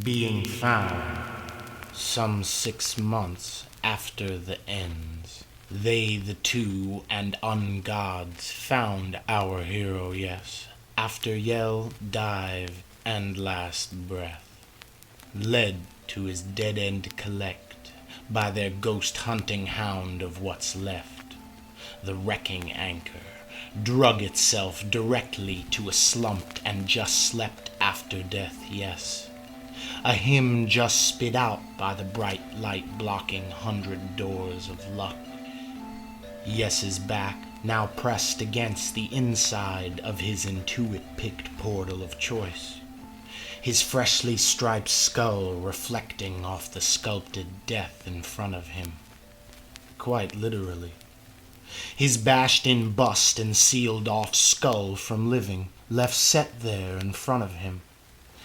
being found some 6 months after the ends. They, the two and un-gods, found our hero, yes, after yell, dive, and last breath, led to his dead-end collect by their ghost-hunting hound of what's left. The WreckingAnchor drug itself directly to a slumped and just slept after death, yes. A hymn just spit out by the bright light blocking 100 doors of luck. Yes's back now pressed against the inside of his Intuit-picked portal of choice. His freshly striped skull reflecting off the sculpted death in front of him. Quite literally. His bashed-in bust and sealed-off skull from living left set there in front of him,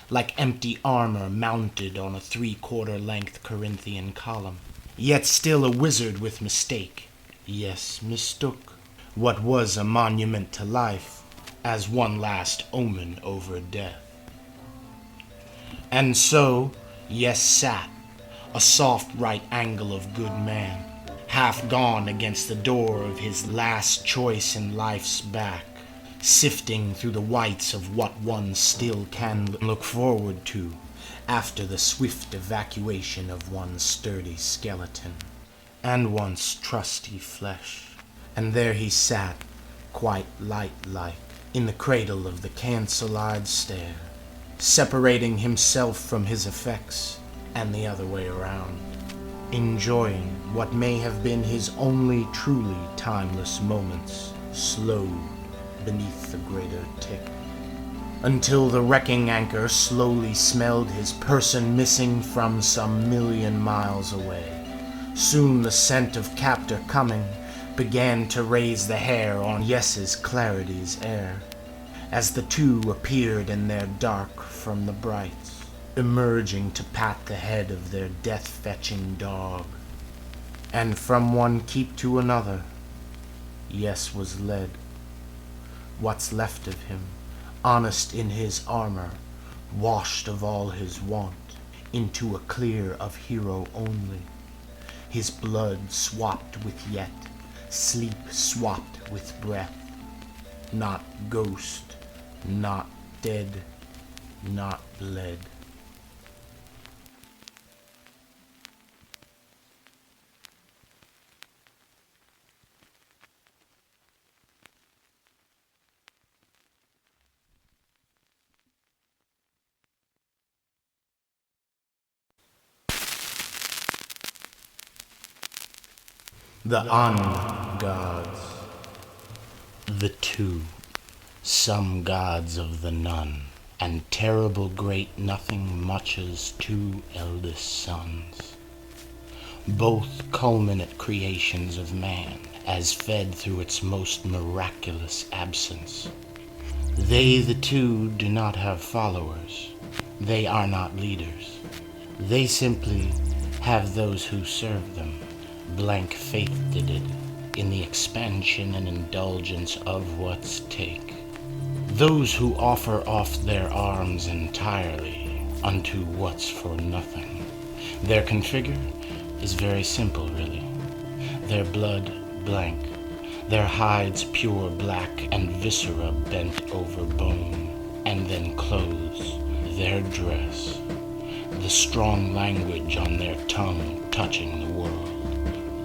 like empty armor mounted on a 3/4 length Corinthian column. Yet still a wizard with mistake. Yes, mistook what was a monument to life as one last omen over death. And so, yes sat, a soft right angle of good man, half gone against the door of his last choice in life's back, sifting through the whites of what one still can look forward to after the swift evacuation of one's sturdy skeleton and one's trusty flesh. And there he sat, quite light-like, in the cradle of the cancel-eyed stare, separating himself from his effects and the other way around, enjoying what may have been his only truly timeless moments, slowed beneath the greater tick, until the WreckingAnchor slowly smelled his person missing from some 1,000,000 miles away. Soon the scent of captor coming began to raise the hair on Yes's clarity's air, as the two appeared in their dark from the brights, emerging to pat the head of their death-fetching dog. And from one keep to another, Yes was led. What's left of him, honest in his armor, washed of all his want, into a clear of hero only, his blood swapped with yet, sleep swapped with breath, not ghost, not dead, not bled. The OughtAlmanac. The two, some gods of the none, and TerribleGreatNothingMuch's 2 eldest sons, both culminate creations of man, as fed through its most miraculous absence. They, the two, do not have followers. They are not leaders. They simply have those who serve them. Blank faith did it, in the expansion and indulgence of what's take. Those who offer off their arms entirely unto what's for nothing. Their configure is very simple, really. Their blood blank, their hides pure black and viscera bent over bone, and then clothes, their dress, the strong language on their tongue touching the world.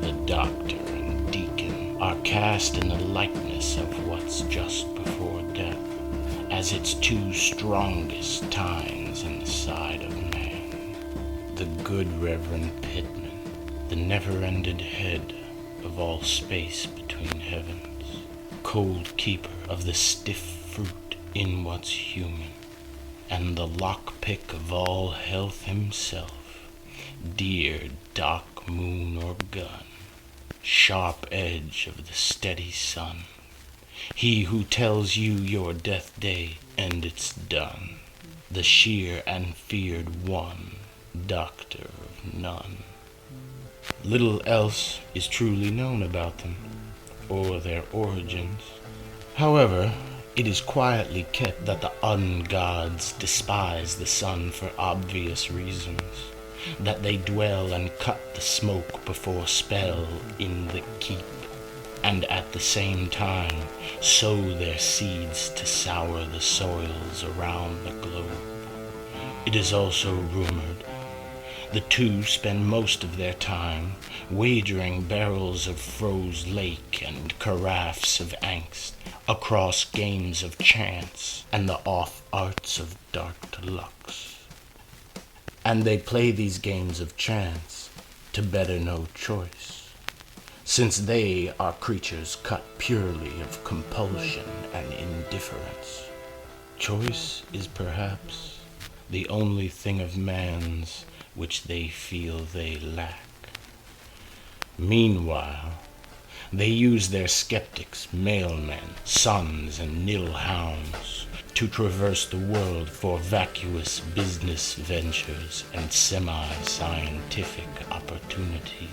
The doctor and deacon are cast in the likeness of what's just before death, as its 2 strongest tines in the side of man. The good ReverendPitman, the never-ended head of all space between heavens, cold keeper of the stiff fruit in what's human, and the lockpick of all health himself, dear Dr.MoonOrGun, sharp edge of the steady sun, he who tells you your death day and it's done, the sheer and feared one, doctor of none. Little else is truly known about them, or their origins. However, It is quietly kept that the un-gods despise the sun for obvious reasons, that they dwell and cut the smoke before spell in the keep, and at the same time sow their seeds to sour the soils around the globe. It is also rumored the two spend most of their time wagering barrels of froze lake and carafes of angst across games of chance and the off arts of dark lucks. And they play these games of chance to better no choice, since they are creatures cut purely of compulsion and indifference. Choice is perhaps the only thing of man's which they feel they lack. Meanwhile, they use their skeptics, mailmen, sons, and nil hounds to traverse the world for vacuous business ventures and semi-scientific opportunities,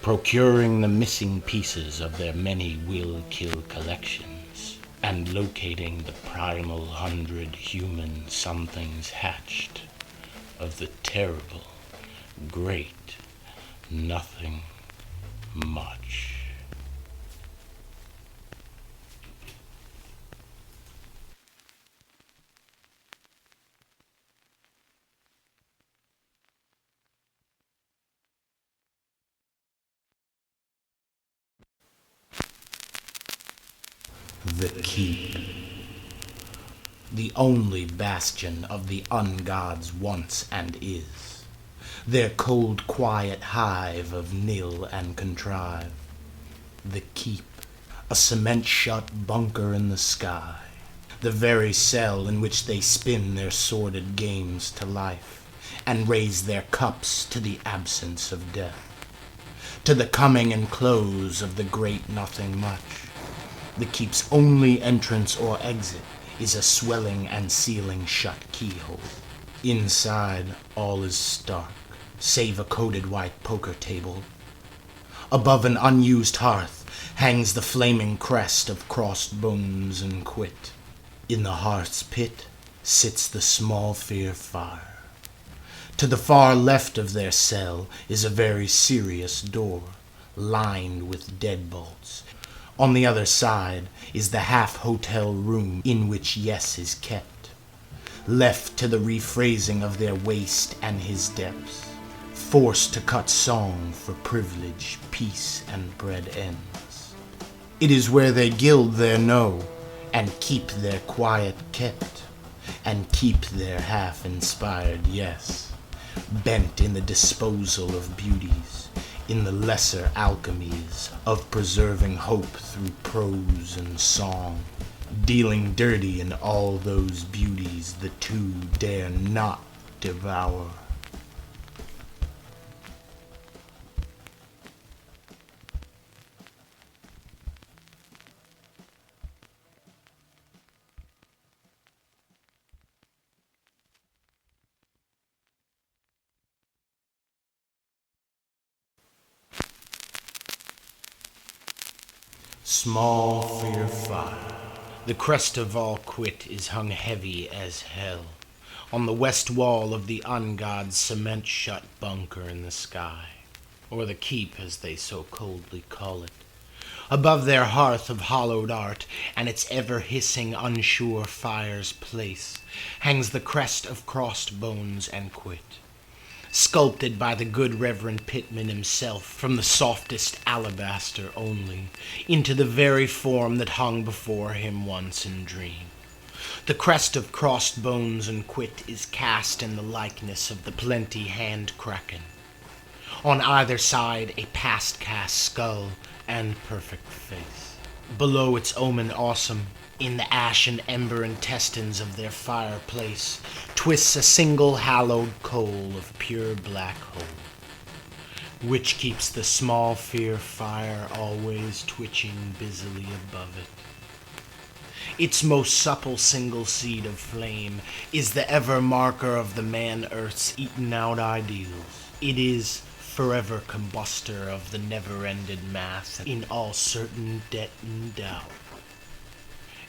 procuring the missing pieces of their many will-kill collections and locating the primal 100-human-somethings hatched of the terrible, great, nothing much. The Keep, the only bastion of the un-gods once and is, their cold, quiet hive of nil and contrive. The Keep, a cement-shut bunker in the sky, the very cell in which they spin their sordid games to life and raise their cups to the absence of death, to the coming and close of the great nothing much. The Keep's only entrance or exit is a swelling and sealing shut keyhole. Inside, all is stark, save a coated white poker table. Above an unused hearth hangs the flaming crest of crossed bones and quit. In the hearth's pit sits the SmallFearfire. To the far left of their cell is a very serious door, lined with deadbolts. On the other side is the half-hotel room in which Yes is kept, left to the rephrasing of their waste and his depths, forced to cut song for privilege, peace, and bread ends. It is where they gild their no, and keep their quiet kept, and keep their half-inspired yes, bent in the disposal of beauties, in the lesser alchemies of preserving hope through prose and song, dealing dirty in all those beauties the two dare not devour. SmallFearfire. The crest of all quit is hung heavy as hell on the west wall of the un-god's cement-shut bunker in the sky, or the Keep as they so coldly call it. Above their hearth of hollowed art and its ever-hissing unsure fire's place hangs the crest of crossed bones and quit, sculpted by the good Reverend Pitman himself from the softest alabaster only, into the very form that hung before him once in dream. The crest of crossed bones and quit is cast in the likeness of the plenty hand-kraken. On either side a past-cast skull and perfect face. Below its omen awesome, in the ash and ember intestines of their fireplace, twists a single hallowed coal of pure black hole, which keeps the SmallFearfire always twitching busily above it. Its most supple single seed of flame is the ever marker of the man-Earth's eaten-out ideals. It is forever combuster of the never-ended math in all certain debt and doubt.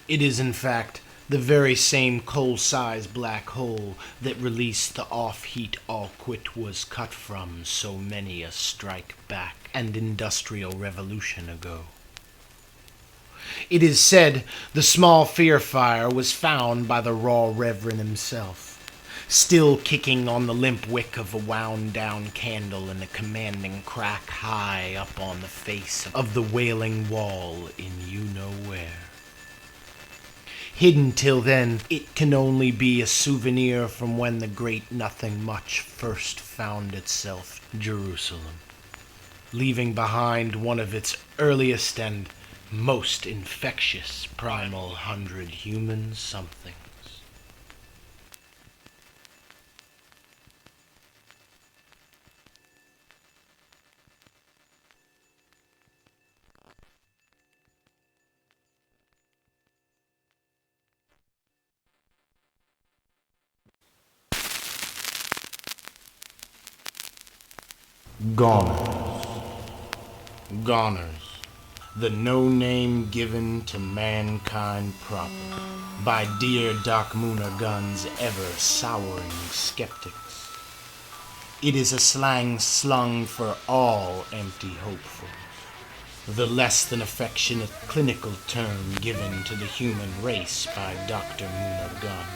It is, in fact, the very same coal-sized black hole that released the off-heat all-quit was cut from so many a strike back and industrial revolution ago. It is said the SmallFearfire was found by the raw Reverend himself, still kicking on the limp wick of a wound-down candle in a commanding crack high up on the face of the Wailing Wall in you-know-where. Hidden till then, it can only be a souvenir from when the Great Nothing-Much first found itself Jerusalem, leaving behind one of its earliest and most infectious primal 100-human-somethings. Goners. Goners, the no-name given to mankind proper by dear Dr.MoonOrGun's ever-souring skeptics. It is a slang slung for all empty hopefuls, the less-than-affectionate clinical term given to the human race by Dr.MoonOrGun.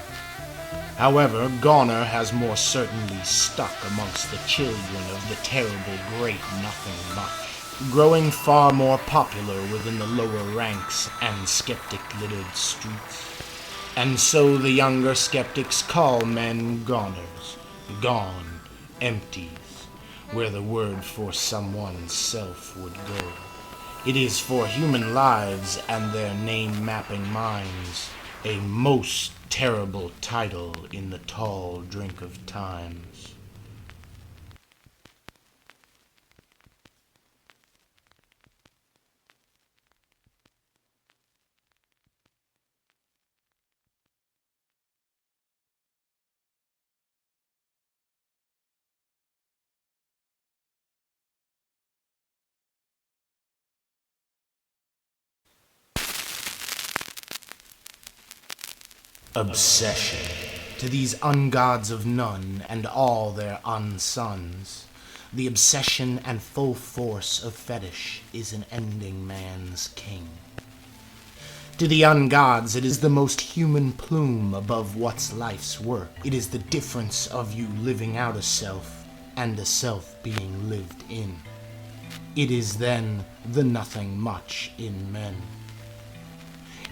However, Goner has more certainly stuck amongst the children of the TerribleGreatNothingMuch, growing far more popular within the lower ranks and skeptic-littered streets. And so the younger skeptics call men goners, gone, empties, where the word for someone's self would go. It is for human lives and their name-mapping minds a most terrible title in the tall drink of times. Obsession. To these un-gods of none and all their unsons, the obsession and full force of fetish is an ending man's king. To the un-gods, it is the most human plume above what's life's work. It is the difference of you living out a self and a self being lived in. It is then the nothing much in men.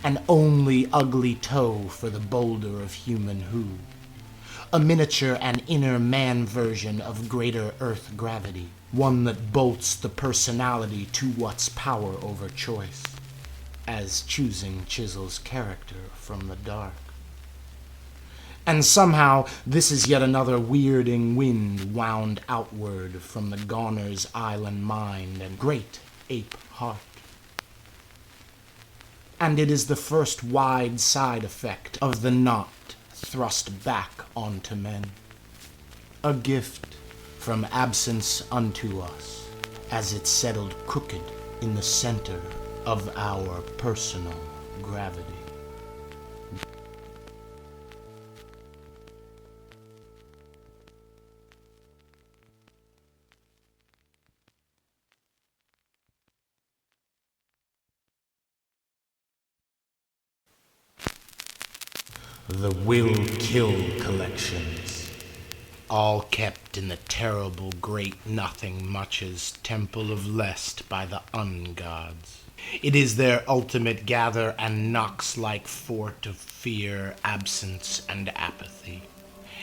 An only ugly toe for the boulder of human who. A miniature and inner man version of greater earth gravity. One that bolts the personality to what's power over choice, as choosing chisels character from the dark. And somehow this is yet another weirding wind wound outward from the goner's island mind and great ape heart. And it is the first wide side effect of the knot thrust back onto men. A gift from absence unto us, as it settled crooked in the center of our personal gravity. The WillKillCollections, all kept in the terrible Great-Nothing-Much's Temple of Lest by the un-godz. It is their ultimate gather and Knox-like fort of fear, absence, and apathy.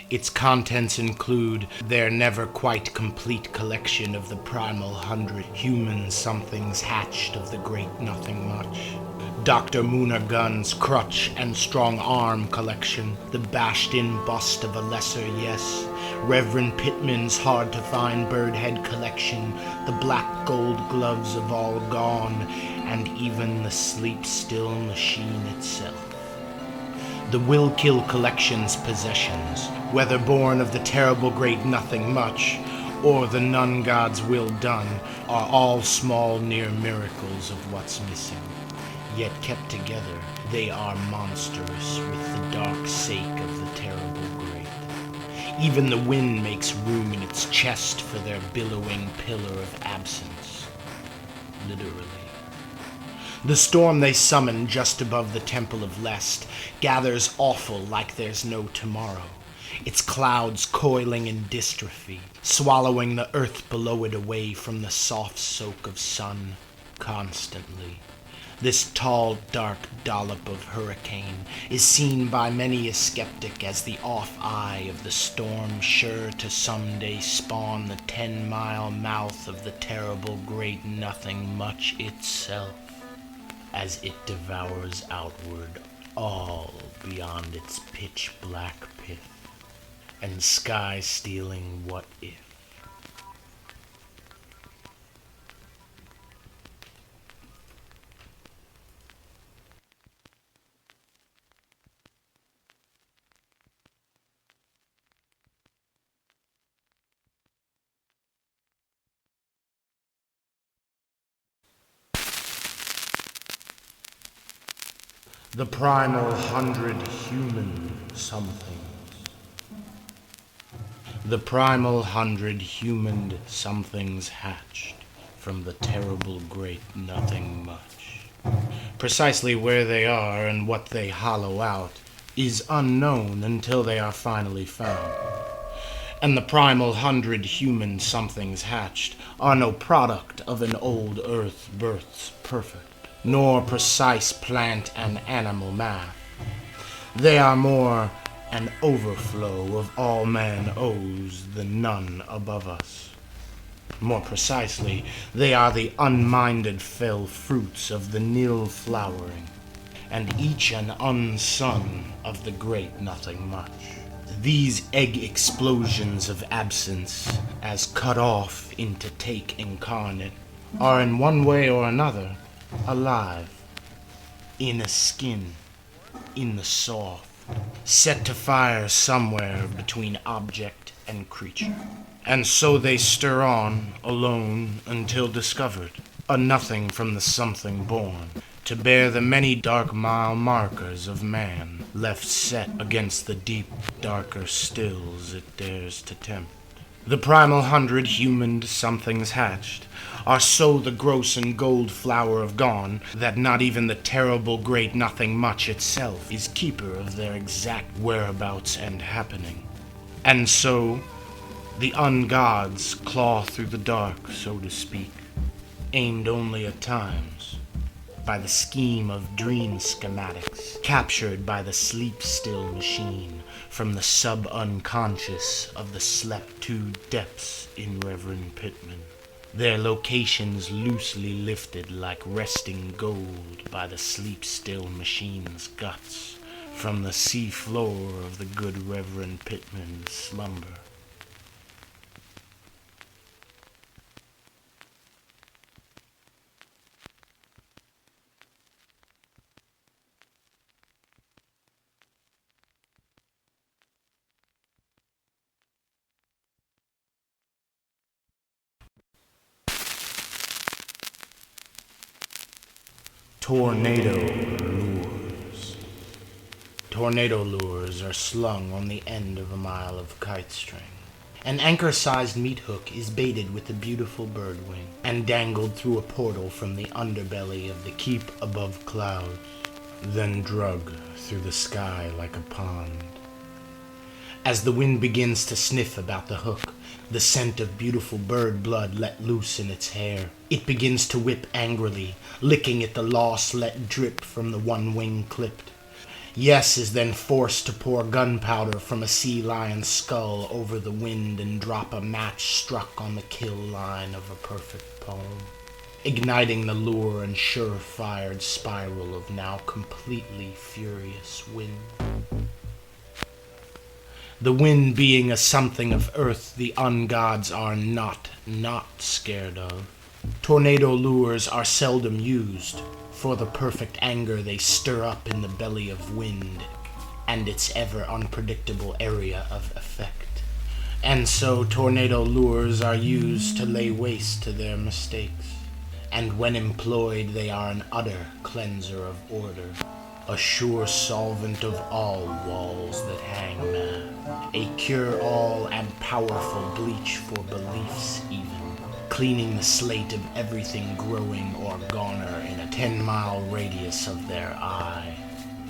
Its contents include their never-quite complete collection of the primal 100-human-somethings hatched of the Great-Nothing-Much, Dr.MoonOrGun's crutch and strong arm collection, the bashed-in bust of a lesser yes, ReverendPitman's hard-to-find bird head collection, the black gold gloves of AllGone, and even the sleep-still machine itself. The WillKillCollections possessions, whether born of the terrible Great-Nothing-Much or the nun-god's will done, are all small near miracles of what's missing. Yet kept together, they are monstrous with the dark sake of the terrible great. Even the wind makes room in its chest for their billowing pillar of absence. Literally. The storm they summon just above the Temple of Lest gathers awful like there's no tomorrow, its clouds coiling in dystrophy, swallowing the earth below it away from the soft soak of sun constantly. This tall, dark dollop of hurricane is seen by many a skeptic as the off eye of the storm sure to someday spawn the 10-mile mouth of the terrible great nothing much itself, as it devours outward all beyond its pitch-black pith and sky-stealing what-if. The primal 100-human-somethings. The primal 100-human-somethings hatched from the terrible great nothing much. Precisely where they are and what they hollow out is unknown until they are finally found. And the primal 100-human-somethings hatched are no product of an old earth birth's perfect, nor precise plant and animal math. They are more an overflow of all man owes the none above us. More precisely, they are the unminded fell fruits of the nil flowering, and each an unson of the great nothing much. These egg explosions of absence, as cut off into take incarnate, are in one way or another alive, in a skin, in the soft, set to fire somewhere between object and creature. And so they stir on, alone, until discovered, a nothing from the something born, to bear the many dark mile markers of man, left set against the deep, darker stills it dares to tempt. The primal 100-human somethings hatched are so the gross and gold flower of gone that not even the terrible great nothing much itself is keeper of their exact whereabouts and happening. And so the un-godz claw through the dark, so to speak, aimed only at times by the scheme of dream schematics captured by the sleep-still machine from the sub-unconscious of the slept-to depths in ReverendPitman, their locations loosely lifted like resting gold by the sleep-still machine's guts from the sea floor of the good ReverendPitman's slumber. TornadoLures. TornadoLures are slung on the end of a mile of kite string. An anchor-sized meat hook is baited with a beautiful bird wing and dangled through a portal from the underbelly of the keep above clouds, then drug through the sky like a pond. As the wind begins to sniff about the hook, the scent of beautiful bird blood let loose in its hair, it begins to whip angrily, licking at the loss let drip from the one wing clipped. Yes is then forced to pour gunpowder from a sea lion's skull over the wind and drop a match struck on the kill line of a perfect poem, igniting the lure and sure-fired spiral of now completely furious wind. The wind being a something of earth the un-godz are not scared of. TornadoLures are seldom used, for the perfect anger they stir up in the belly of wind, and its ever unpredictable area of effect. And so TornadoLures are used to lay waste to their mistakes, and when employed they are an utter cleanser of order, a sure solvent of all walls that hang mad, a cure-all and powerful bleach for beliefs even, cleaning the slate of everything growing or goner in a 10-mile radius of their eye.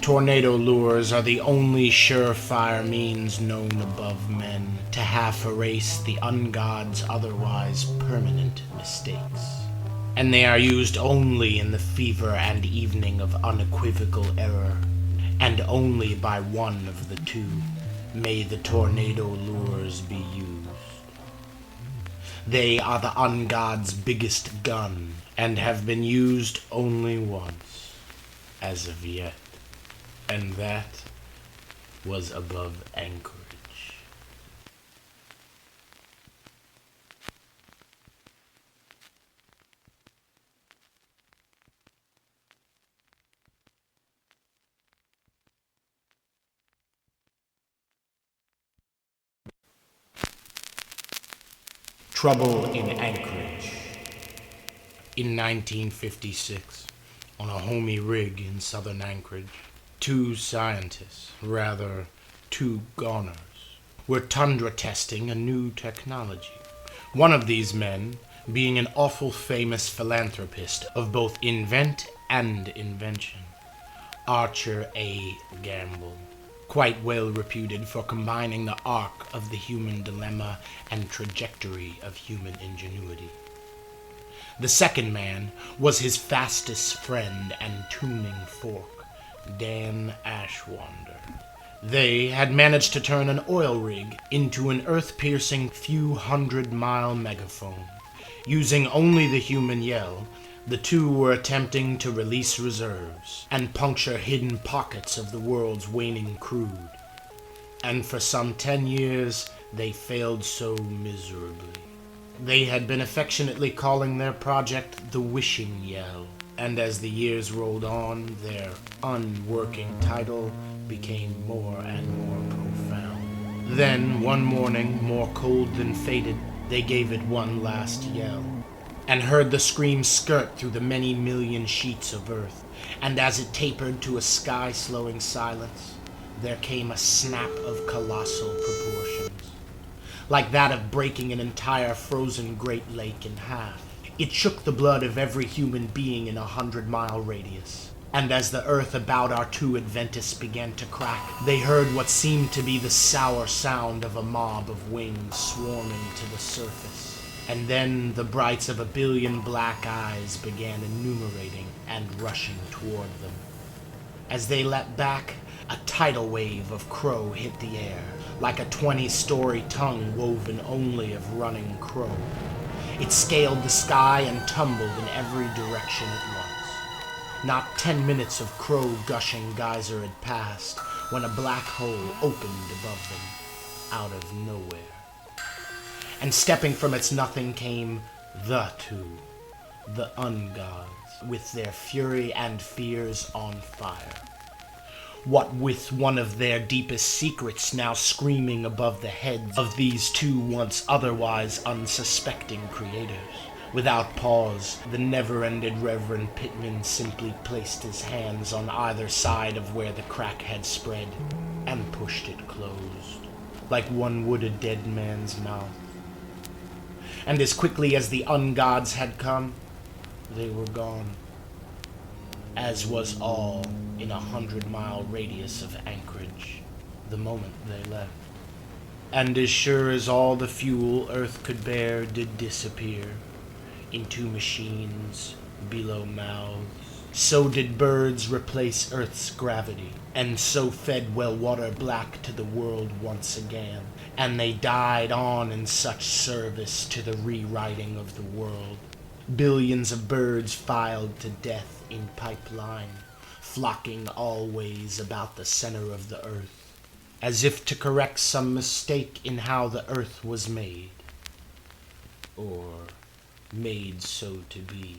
TornadoLures are the only surefire means known above men to half erase the un-god's otherwise permanent mistakes. And they are used only in the fever and evening of unequivocal error, and only by one of the two may the TornadoLures be used. They are the un-god's biggest gun, and have been used only once, as of yet. And that was above Anchorage. Trouble in Anchorage. In 1956, on a homey rig in southern Anchorage, two scientists, rather two goners, were tundra testing a new technology. One of these men being an awful famous philanthropist of both invent and invention, Archer A. Gamble, quite well reputed for combining the arc of the human dilemma and trajectory of human ingenuity. The second man was his fastest friend and tuning fork, Dan Ashwander. They had managed to turn an oil rig into an earth-piercing few hundred-mile megaphone. Using only the human yell, the two were attempting to release reserves and puncture hidden pockets of the world's waning crude. And for some 10 years, they failed so miserably. They had been affectionately calling their project the Wishing Yell, and as the years rolled on, their unworking title became more and more profound. Then, one morning, more cold than fated, they gave it one last yell, and heard the scream skirt through the many million sheets of earth, and as it tapered to a sky-slowing silence, there came a snap of colossal proportions, like that of breaking an entire frozen Great Lake in half. It shook the blood of every human being in a 100-mile radius. And as the earth about our two Adventists began to crack, they heard what seemed to be the sour sound of a mob of wings swarming to the surface. And then the brights of a billion black eyes began enumerating and rushing toward them. As they leapt back, a tidal wave of crow hit the air, like a 20-story tongue woven only of running crow. It scaled the sky and tumbled in every direction at once. Not 10 minutes of crow-gushing geyser had passed when a black hole opened above them, out of nowhere. And stepping from its nothing came the two, the un-godz, with their fury and fears on fire. What with one of their deepest secrets now screaming above the heads of these two once otherwise unsuspecting creators. Without pause, the never-ended ReverendPitman simply placed his hands on either side of where the crack had spread and pushed it closed, like one would a dead man's mouth. And as quickly as the un-godz had come, they were gone, as was all in a 100-mile radius of Anchorage the moment they left. And as sure as all the fuel Earth could bear did disappear into machines below mouths, so did birds replace Earth's gravity, and so fed well water black to the world once again, and they died on in such service to the rewriting of the world. Billions of birds filed to death in pipeline, flocking always about the center of the earth, as if to correct some mistake in how the earth was made, or made so to be.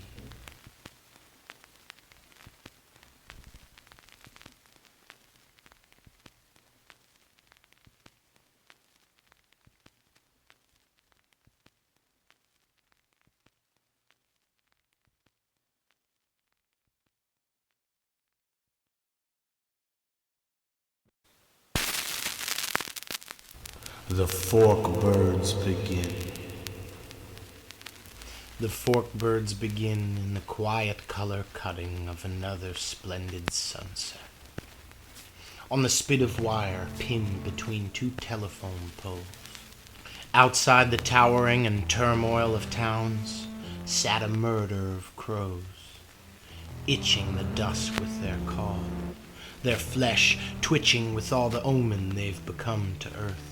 The fork-birds begin. The fork-birds begin in the quiet color cutting of another splendid sunset. On the spit of wire pinned between two telephone poles, outside the towering and turmoil of towns, sat a murder of crows, itching the dusk with their call, their flesh twitching with all the omen they've become to earth.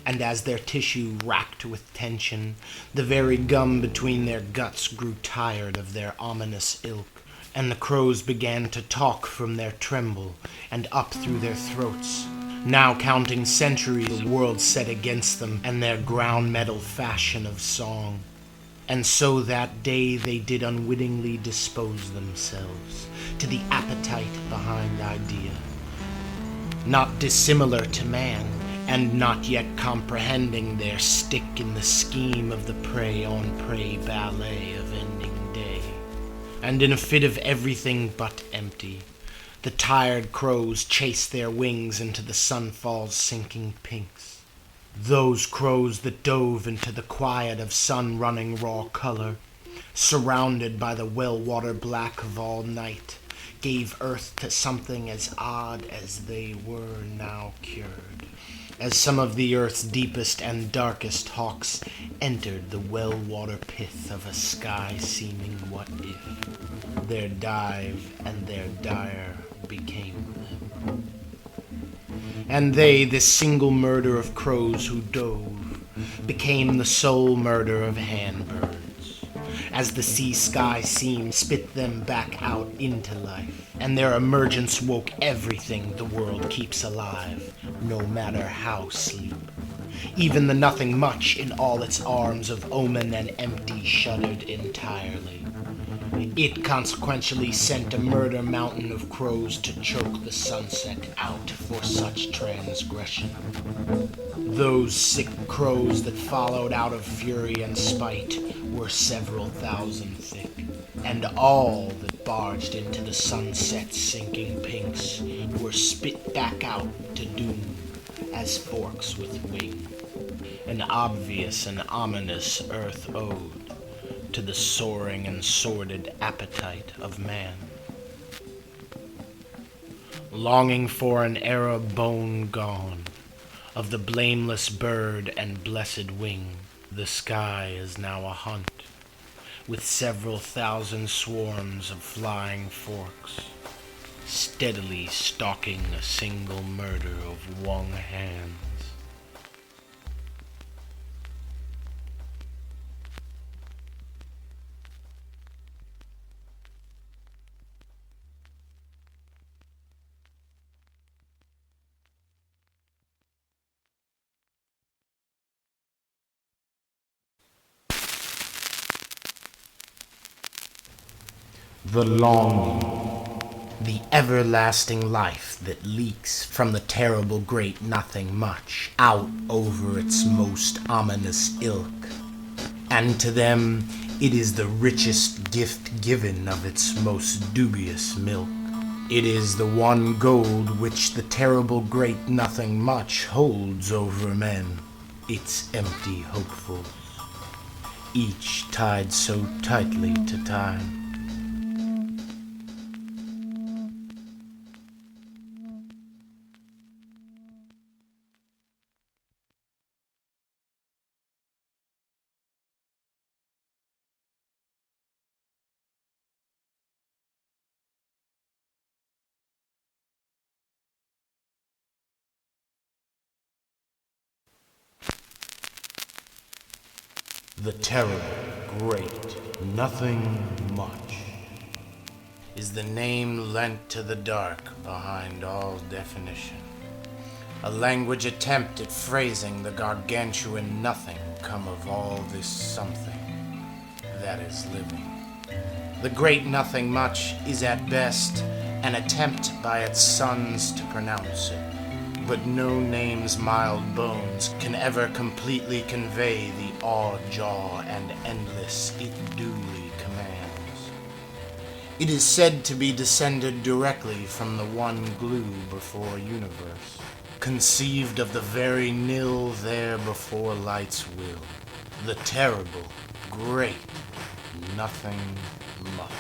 And as their tissue racked with tension, the very gum between their guts grew tired of their ominous ilk, and the crows began to talk from their tremble and up through their throats, now counting centuries the world set against them and their ground metal fashion of song. And so that day they did unwittingly dispose themselves to the appetite behind idea, not dissimilar to man, and not yet comprehending their stick in the scheme of the prey-on-prey ballet of ending day. And in a fit of everything but empty, the tired crows chased their wings into the sunfall's sinking pinks. Those crows that dove into the quiet of sun-running raw color, surrounded by the well-water black of all night, gave earth to something as odd as they were now cured, as some of the earth's deepest and darkest hawks entered the well-water pith of a sky seeming what if. Their dive and their dire became them. And they, this single murder of crows who dove, became the sole murder of handbirds, as the sea-sky seam spit them back out into life, and their emergence woke everything the world keeps alive, no matter how sleep. Even the nothing much in all its arms of omen and empty shuddered entirely. It consequentially sent a murder mountain of crows to choke the sunset out for such transgression. Those sick crows that followed out of fury and spite were several thousand thick, and all that barged into the sunset's sinking pinks were spit back out to doom as forks with wing, an obvious and ominous earth ode to the soaring and sordid appetite of man. Longing for an era bone gone, of the blameless bird and blessed wing, the sky is now a hunt, with several thousand swarms of flying forks, steadily stalking a single murder of wrung hands. The longing, the everlasting life that leaks from the terrible great nothing much out over its most ominous ilk. And to them it is the richest gift given of its most dubious milk. It is the one gold which the terrible great nothing much holds over men, its empty hopefuls, each tied so tightly to time. The terrible, great, nothing much is the name lent to the dark behind all definition. A language attempt at phrasing the gargantuan nothing come of all this something that is living. The great nothing much is at best an attempt by its sons to pronounce it, but no name's mild bones can ever completely convey the awe-jaw and endless it duly commands. It is said to be descended directly from the one glue before universe, conceived of the very nil there before light's will, the terrible, great, nothing much.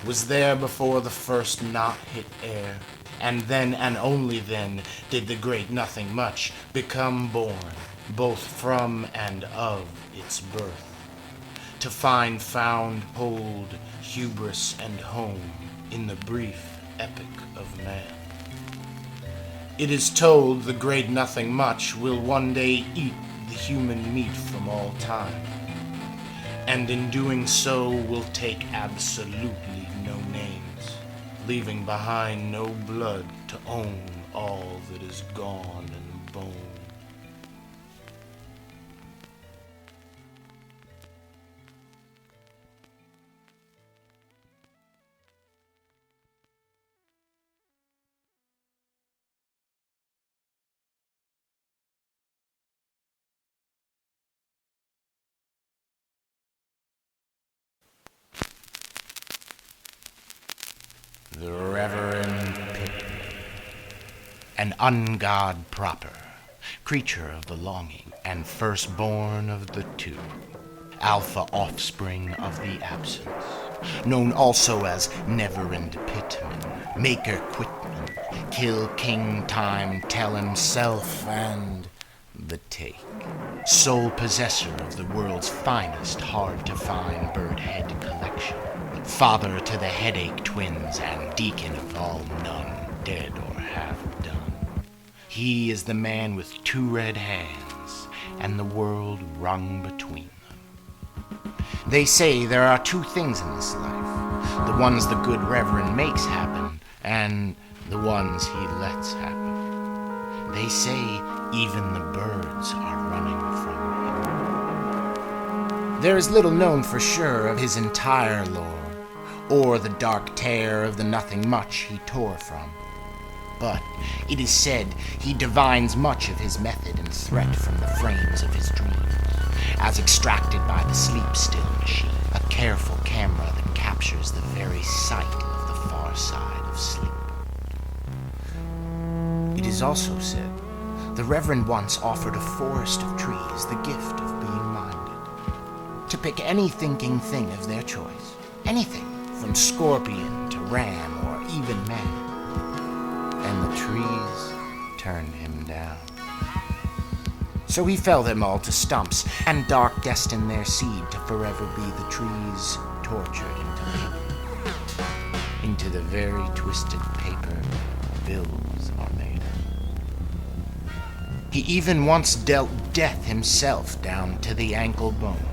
Was there before the first knot hit air, and then and only then did the great nothing much become born, both from and of its birth, to find found, hold, hubris, and home in the brief epic of man. It is told the great nothing much will one day eat the human meat from all time, and in doing so will take absolutely no names, leaving behind no blood to own all that is gone and bone. The Reverend Pitman, an ungod proper, creature of the longing, and firstborn of the two, alpha offspring of the absence, known also as NeverendPitman, Maker Quitman, Kill King Time, Tell Himself, and the Take, sole possessor of the world's finest hard-to-find bird head collection, father to the Headache-Twins and deacon of all none, dead or half done. He is the man with two red hands and the world wrung between them. They say there are two things in this life, the ones the good Reverend makes happen and the ones he lets happen. They say even the birds are running from him. There is little known for sure of his entire lore, or the dark tear of the nothing much he tore from. But it is said he divines much of his method and threat from the frames of his dreams, as extracted by the sleep-still machine, a careful camera that captures the very sight of the far side of sleep. It is also said the Reverend once offered a forest of trees the gift of being minded, to pick any thinking thing of their choice, anything, from scorpion to ram or even man, and the trees turned him down. So he felled them all to stumps, and dark destined their seed to forever be the trees tortured into paper, into the very twisted paper bills are made of. He even once dealt death himself down to the ankle bone,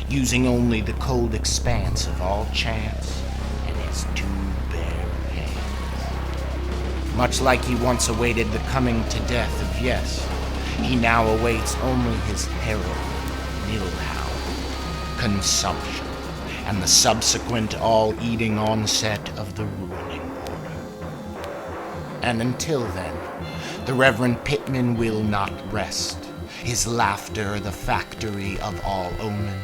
using only the cold expanse of all chance and his two bare hands. Much like he once awaited the coming to death of yes, he now awaits only his herald, Nilhound, consumption, and the subsequent all-eating onset of the ruining order. And until then, the Reverend Pitman will not rest, his laughter the factory of all omen,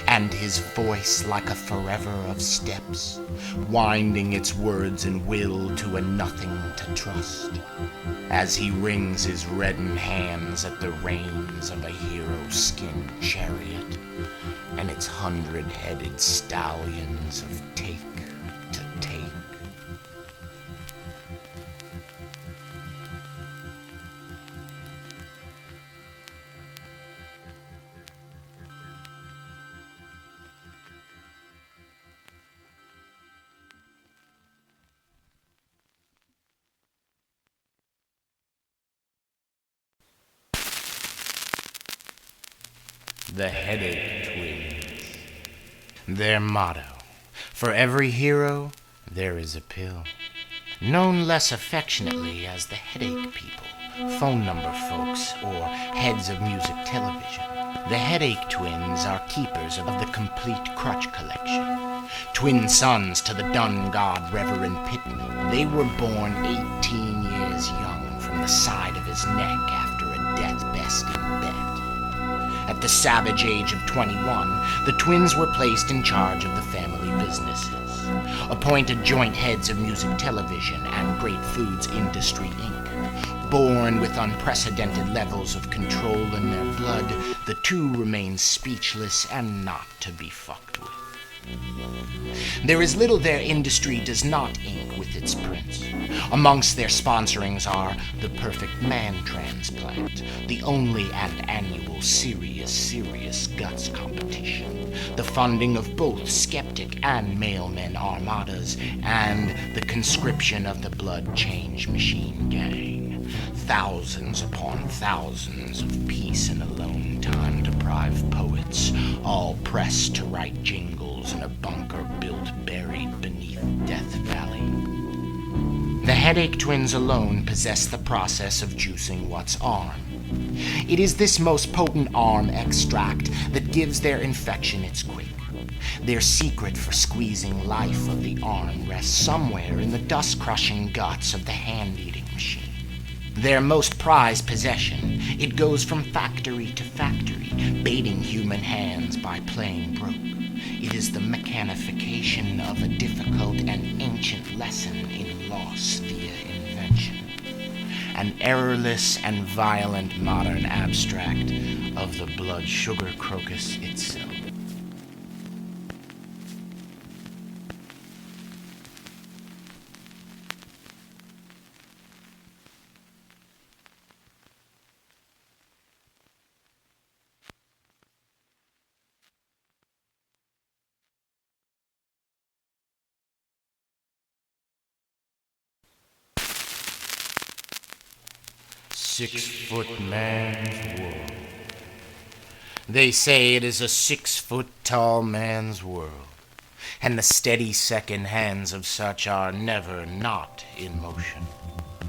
and his voice like a forever of steps, winding its words and will to a nothing to trust, as he wrings his reddened hands at the reins of a hero-skinned chariot, and its 100-headed stallions of take to take. The Headache-Twins. Their motto: for every hero, there is a pill. Known less affectionately as the Headache People, phone number folks, or heads of music television, the Headache-Twins are keepers of the complete crutch collection. Twin sons to the dun god Reverend Pitman, they were born 18 years young from the side of his neck after a death-besting bet. At the savage age of 21, the twins were placed in charge of the family businesses, appointed joint heads of music television and Great Foods Industry Inc. Born with unprecedented levels of control in their blood, the two remain speechless and not to be fucked with. There is little their industry does not ink with its prints. Amongst their sponsorings are the PerfectManTransplant, the only and annual serious guts competition, the funding of both skeptic and mailmen armadas, and the conscription of the Blood Change Machine Gang. Thousands upon thousands of peace and alone time deprived poets, all pressed to write jingles in a bunker built buried beneath Death Valley. The Headache Twins alone possess the process of juicing what's arm. It is this most potent arm extract that gives their infection its quick. Their secret for squeezing life of the arm rests somewhere in the dust-crushing guts of the hand-eating machine. Their most prized possession, it goes from factory to factory, baiting human hands by playing broke. It is the mechanification of a difficult and ancient lesson in loss via invention. An errorless and violent modern abstract of the blood sugar crocus itself. Six-foot man's world. They say it is a 6-foot-tall man's world, and the steady second hands of such are never not in motion.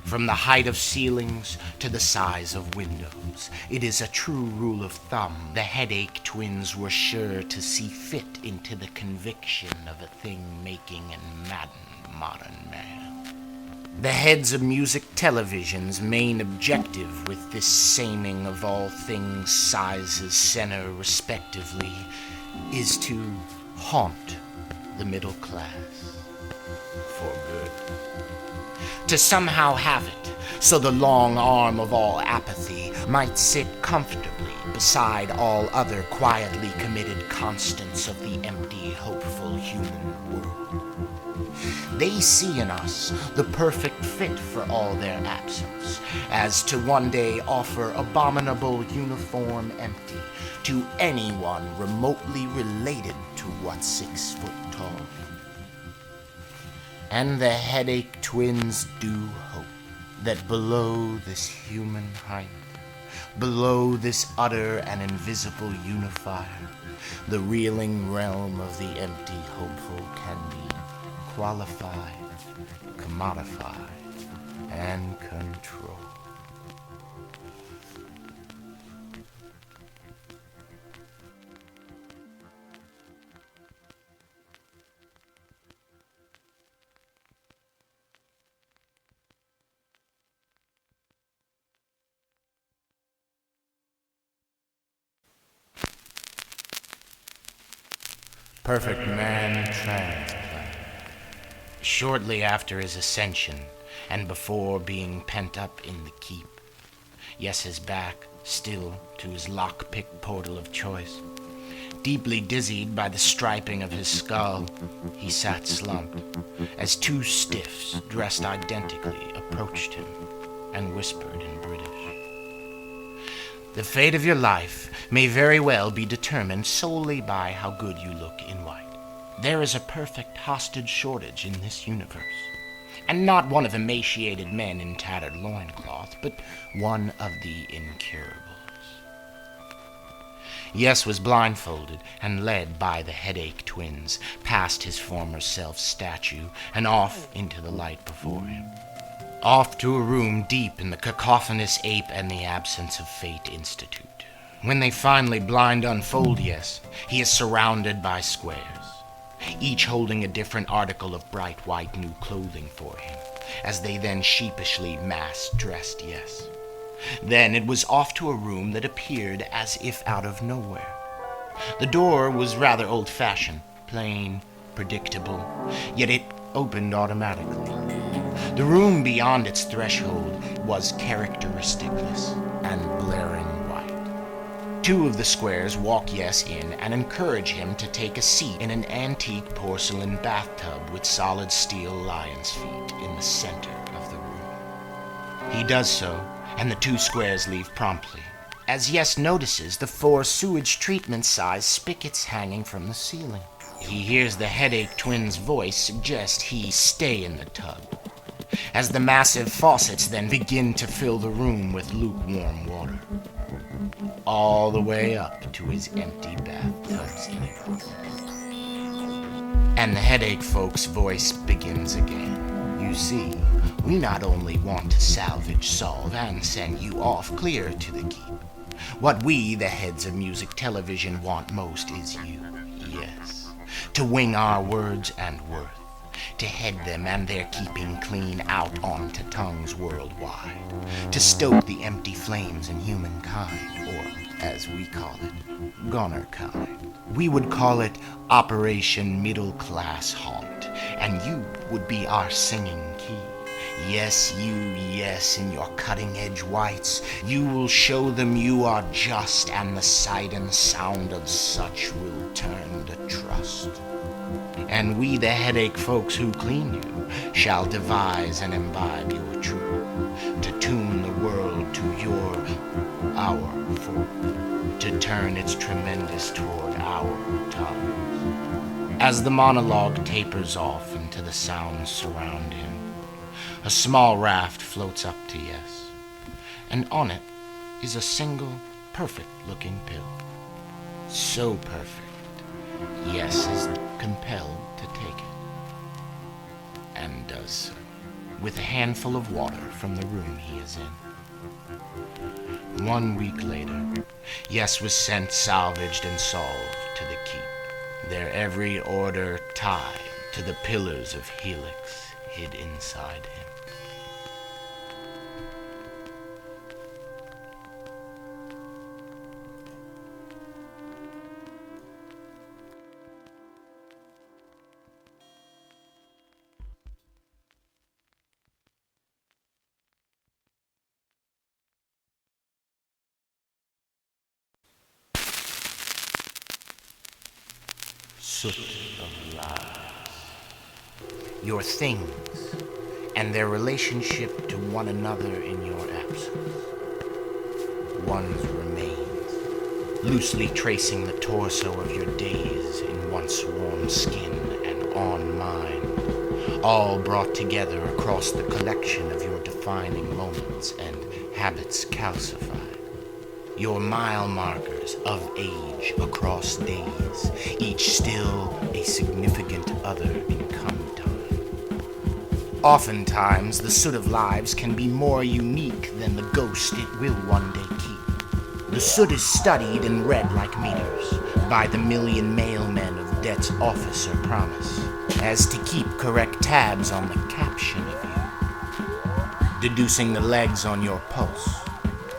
From the height of ceilings to the size of windows, it is a true rule of thumb the Headache Twins were sure to see fit into the conviction of a thing making and maddened modern man. The heads of music television's main objective with this saming of all things, sizes, center, respectively, is to haunt the middle class for good. To somehow have it so the long arm of all apathy might sit comfortably beside all other quietly committed constants of the empty, hopeful human world. They see in us the perfect fit for all their absence, as to one day offer abominable uniform empty to anyone remotely related to what's 6 foot tall. And the Headache Twins do hope that below this human height, below this utter and invisible unifier, the reeling realm of the empty hopeful can be qualified, commodified, and controlled. PerfectManTransplant. Shortly after his ascension, and before being pent up in the Keep, yes, his back still to his lock-picked portal of choice, deeply dizzied by the striping of his skull, he sat slumped, as two stiffs dressed identically approached him and whispered in British. The fate of your life may very well be determined solely by how good you look in white. There is a perfect hostage shortage in this universe, and not one of emaciated men in tattered loincloth, but one of the incurables. Yes was blindfolded and led by the Headache Twins past his former self's statue and off into the light before him. Off to a room deep in the cacophonous Ape and the Absence of Fate Institute. When they finally blind unfold, yes, he is surrounded by squares, each holding a different article of bright white new clothing for him, as they then sheepishly mass-dressed, yes. Then it was off to a room that appeared as if out of nowhere. The door was rather old-fashioned, plain, predictable, yet it opened automatically. The room beyond its threshold was characteristicless and blaring white. Two of the squares walk Yes in and encourage him to take a seat in an antique porcelain bathtub with solid steel lion's feet in the center of the room. He does so, and the two squares leave promptly, as Yes notices the 4 sewage treatment size spigots hanging from the ceiling. He hears the HeadacheTwins' voice suggest he stay in the tub, as the massive faucets then begin to fill the room with lukewarm water, all the way up to his empty bathtub's end. And the headache folks' voice begins again. You see, we not only want to salvage, solve, and send you off clear to the keep. What we, the heads of music television, want most is you, yes, to wing our words and worth, to head them and their keeping clean out onto tongues worldwide, to stoke the empty flames in humankind, or, as we call it, gonerkind. We would call it Operation Middle Class Haunt, and you would be our singing key. Yes, you, yes, in your cutting-edge whites, you will show them you are just, and the sight and sound of such will turn to trust. And we, the headache folks who clean you, shall devise and imbibe your truth, to tune the world to our fork, to turn its tremendous toward our tongues. As the monologue tapers off into the sounds surround him, a small raft floats up to Yes, and on it is a single, perfect-looking pill. So perfect, Yes is compelled to take it, and does so, with a handful of water from the room he is in. 1 week later, Yes was sent salvaged and solved to the keep, their every order tied to the pillars of Helix hid inside him. SutofLives. Your things and their relationship to one another in your absence. One's remains, loosely tracing the torso of your days in once warm skin and on mine, all brought together across the collection of your defining moments and habits calcified. Your mile markers of age across days, each still a significant other in come time. Oftentimes, the SutofLives can be more unique than the ghost it will one day keep. The soot is studied and read like meters by the million mailmen of DebtsOfficerPromise, as to keep correct tabs on the caption of you, deducing the legs on your pulse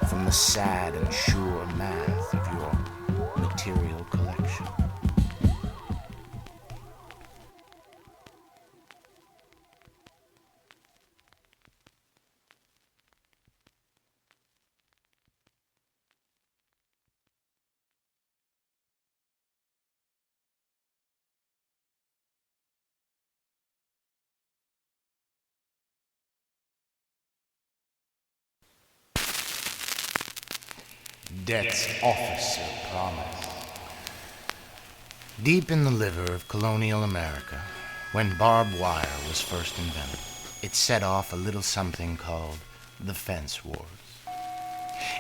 from the sad and sure math of your material collection. DebtsOfficerPromise. Deep in the liver of colonial America, when barbed wire was first invented, it set off a little something called the Fence Wars.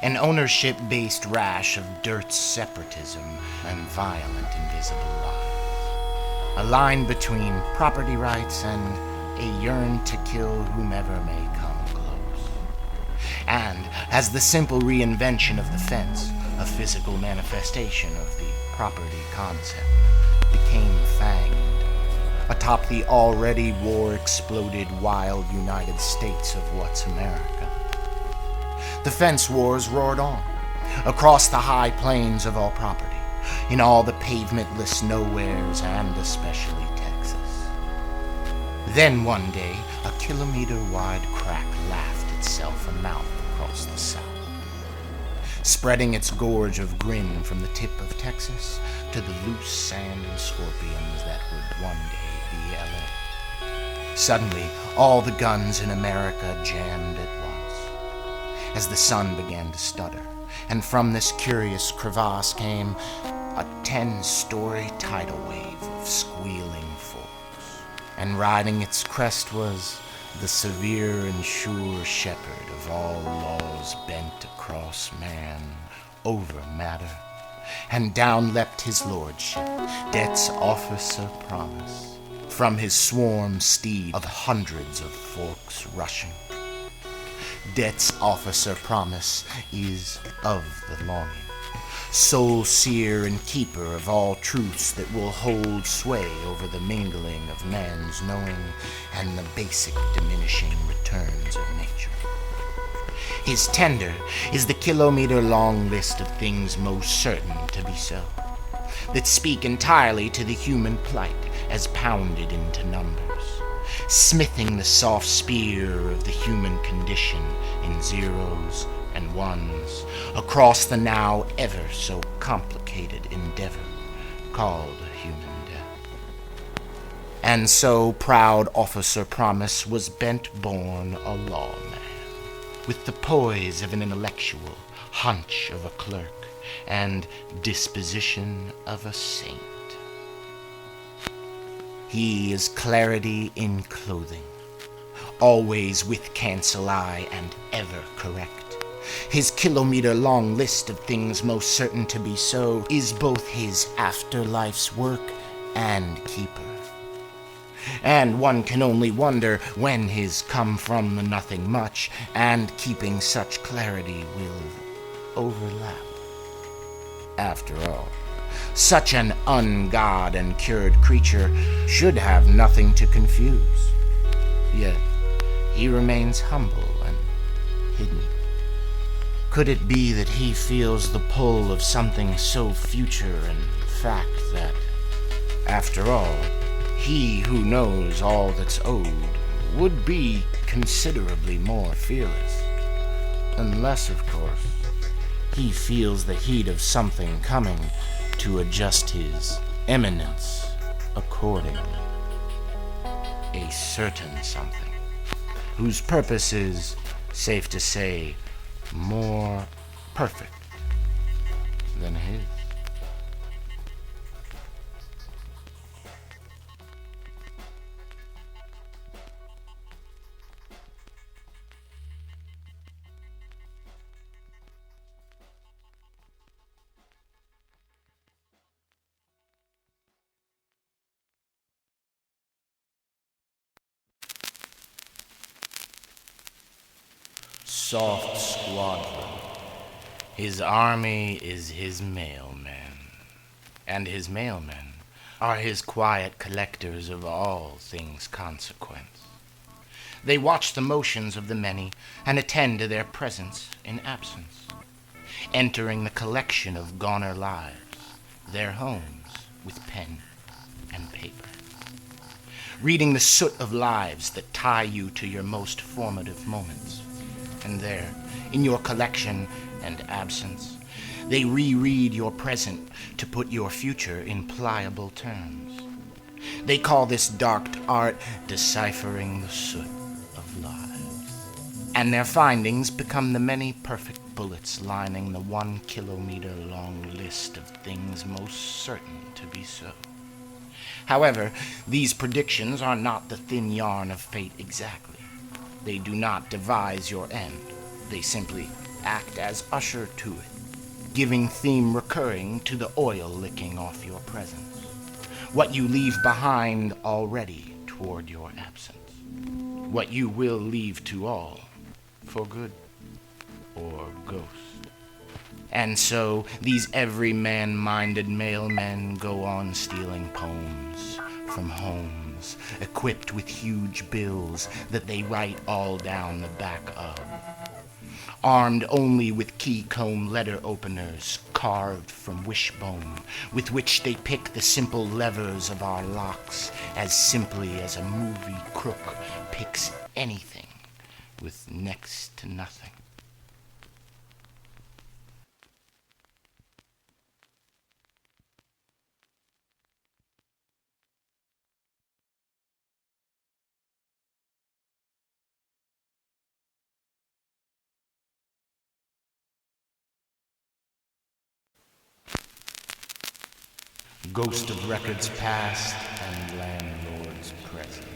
An ownership-based rash of dirt separatism and violent invisible lies. A line between property rights and a yearn to kill whomever may come close. And as the simple reinvention of the fence, a physical manifestation of the property concept, became fanged atop the already war-exploded wild United States of what's America. The fence wars roared on, across the high plains of all property, in all the pavementless nowheres and especially Texas. Then one day, a kilometer-wide crack laughed itself a mouth across the south, spreading its gorge of grin from the tip of Texas to the loose sand and scorpions that would one day be LA. Suddenly, all the guns in America jammed at once, as the sun began to stutter, and from this curious crevasse came a 10-story tidal wave of squealing forks, and riding its crest was the severe and sure shepherd of all laws bent across man over matter, and down leapt his lordship, DebtsOfficerPromise, from his swarm steed of hundreds of forks rushing. DebtsOfficerPromise is of the longing, sole seer and keeper of all truths that will hold sway over the mingling of man's knowing and the basic diminishing returns of nature. His tender is the kilometer-long list of things most certain to be so, that speak entirely to the human plight as pounded into numbers, smithing the soft spear of the human condition in zeros and ones across the now ever so complicated endeavor called human death. And so proud OfficerPromise was bent-born a lawman, with the poise of an intellectual, hunch of a clerk, and disposition of a saint. He is clarity in clothing, always with cancel eye and ever correct. His kilometer-long list of things most certain to be so is both his afterlife's work and keeper. And one can only wonder when his come from the nothing much and keeping such clarity will overlap. After all, such an un-god and cured creature should have nothing to confuse. Yet he remains humble and hidden. Could it be that he feels the pull of something so future and fact that, after all, he who knows all that's owed would be considerably more fearless? Unless, of course, he feels the heat of something coming to adjust his eminence accordingly. A certain something, whose purpose is, safe to say, more perfect than his. SoftSquadron. His army is his mailmen, and his mailmen are his quiet collectors of all things consequence. They watch the motions of the many and attend to their presence in absence, entering the collection of goner lives, their homes with pen and paper, reading the soot of lives that tie you to your most formative moments. And there, in your collection and absence, they reread your present to put your future in pliable terms. They call this dark art deciphering the soot of lives. And their findings become the many perfect bullets lining the 1 kilometer-long list of things most certain to be so. However, these predictions are not the thin yarn of fate exactly. They do not devise your end. They simply act as usher to it, giving theme recurring to the oil licking off your presence, what you leave behind already toward your absence, what you will leave to all, for good or ghost. And so these every-man-minded mailmen go on stealing poems from homes equipped with huge bills that they write all down the back of, armed only with key comb letter openers, carved from wishbone, with which they pick the simple levers of our locks as simply as a movie crook picks anything with next to nothing. Ghost of Records Past and Landlords Present.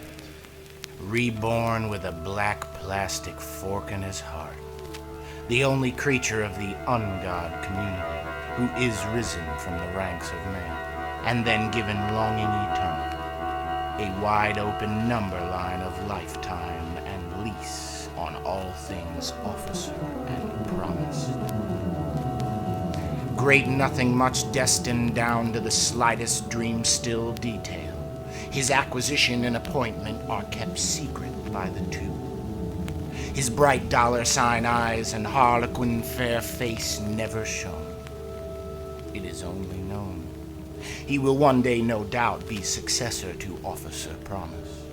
Reborn with a black plastic fork in his heart. The only creature of the un-God community who is risen from the ranks of man, and then given longing eternal. A wide open number line of lifetime and lease on all things officer and promised. Great nothing much destined down to the slightest dream-still detail. His acquisition and appointment are kept secret by the two. His bright dollar-sign eyes and harlequin fair face never shown. It is only known. He will one day no doubt be successor to Officer Promise,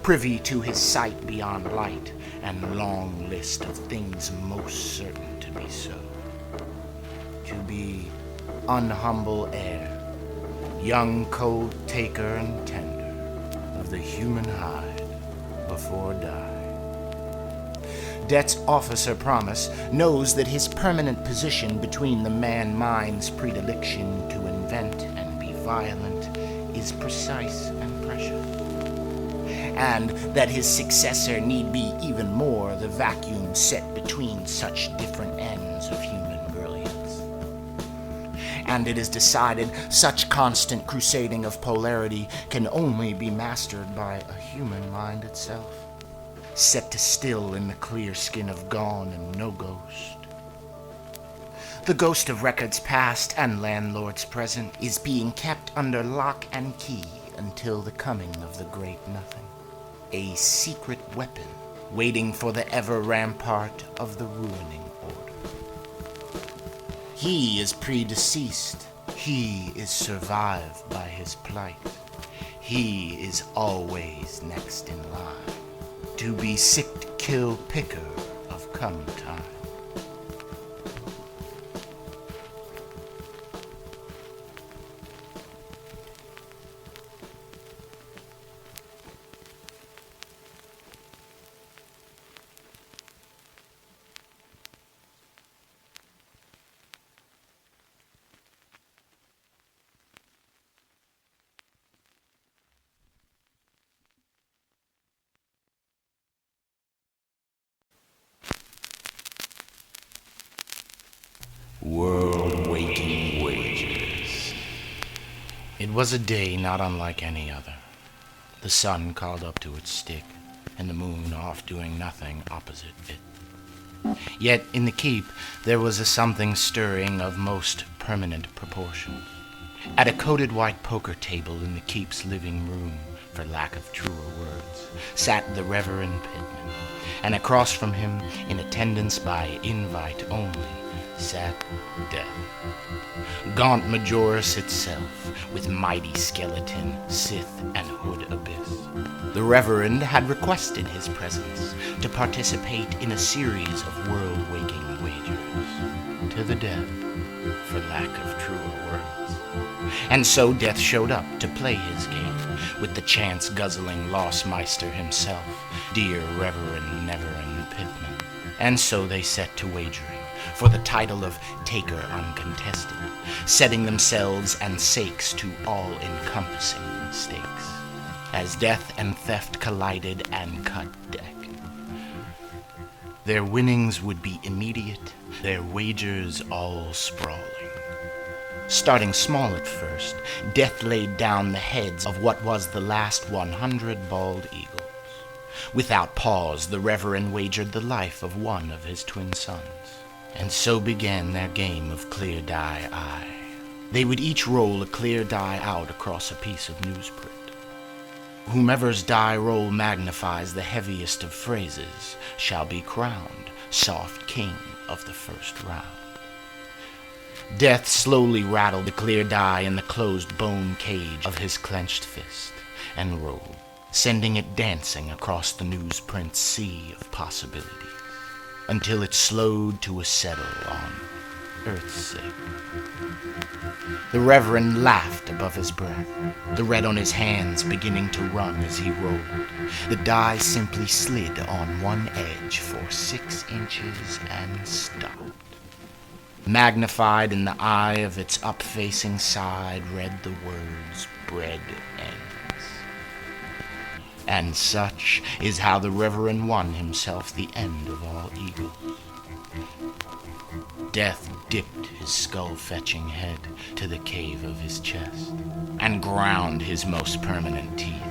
privy to his sight beyond light and long list of things most certain to be so. To be unhumble heir, young coat taker and tender of the human hide before die. DebtsOfficerPromise knows that his permanent position between the man-mind's predilection to invent and be violent is precise and precious, and that his successor need be even more the vacuum set between such different ends of human brilliance. And it is decided such constant crusading of polarity can only be mastered by a human mind itself, set to still in the clear skin of gone and no ghost. The Ghost of Records Past and Landlords Present is being kept under lock and key until the coming of the Great Nothing, a secret weapon waiting for the ever rampart of the ruining order. He is predeceased. He is survived by his plight. He is always next in line to be sick kill picker of come time. WorldWakingWagers. It was a day not unlike any other. The sun called up to its stick, and the moon off doing nothing opposite it. Yet in the keep there was a something stirring of most permanent proportions. At a coated white poker table in the keep's living room, for lack of truer words, sat the RedundanceDome, and across from him, in attendance by invite only, sat Death. Gaunt Majoris itself, with mighty skeleton, Sith, and hood abyss. The Reverend had requested his presence to participate in a series of world-waking wagers, to the death, for lack of truer words. And so Death showed up to play his game, with the chance-guzzling Lossmeister himself, dear ReverendPitman. And so they set to wagering, for the title of Taker Uncontested, setting themselves and sakes to all-encompassing stakes, as death and theft collided and cut deck. Their winnings would be immediate, their wagers all sprawling. Starting small at first, Death laid down the heads of what was the last 100 bald eagles. Without pause, the Reverend wagered the life of one of his twin sons. And so began their game of clear die eye. They would each roll a clear die out across a piece of newsprint. Whomever's die roll magnifies the heaviest of phrases shall be crowned soft king of the first round. Death slowly rattled the clear die in the closed bone cage of his clenched fist and rolled, sending it dancing across the newsprint sea of possibilities, until it slowed to a settle on Earth's sake. The Reverend laughed above his breath, the red on his hands beginning to run as he rolled. The die simply slid on one edge for 6 inches and stopped. Magnified in the eye of its up-facing side read the words, "Bread ends." And such is how the Reverend won himself the end of all eagles. Death dipped his skull-fetching head to the cave of his chest and ground his most permanent teeth.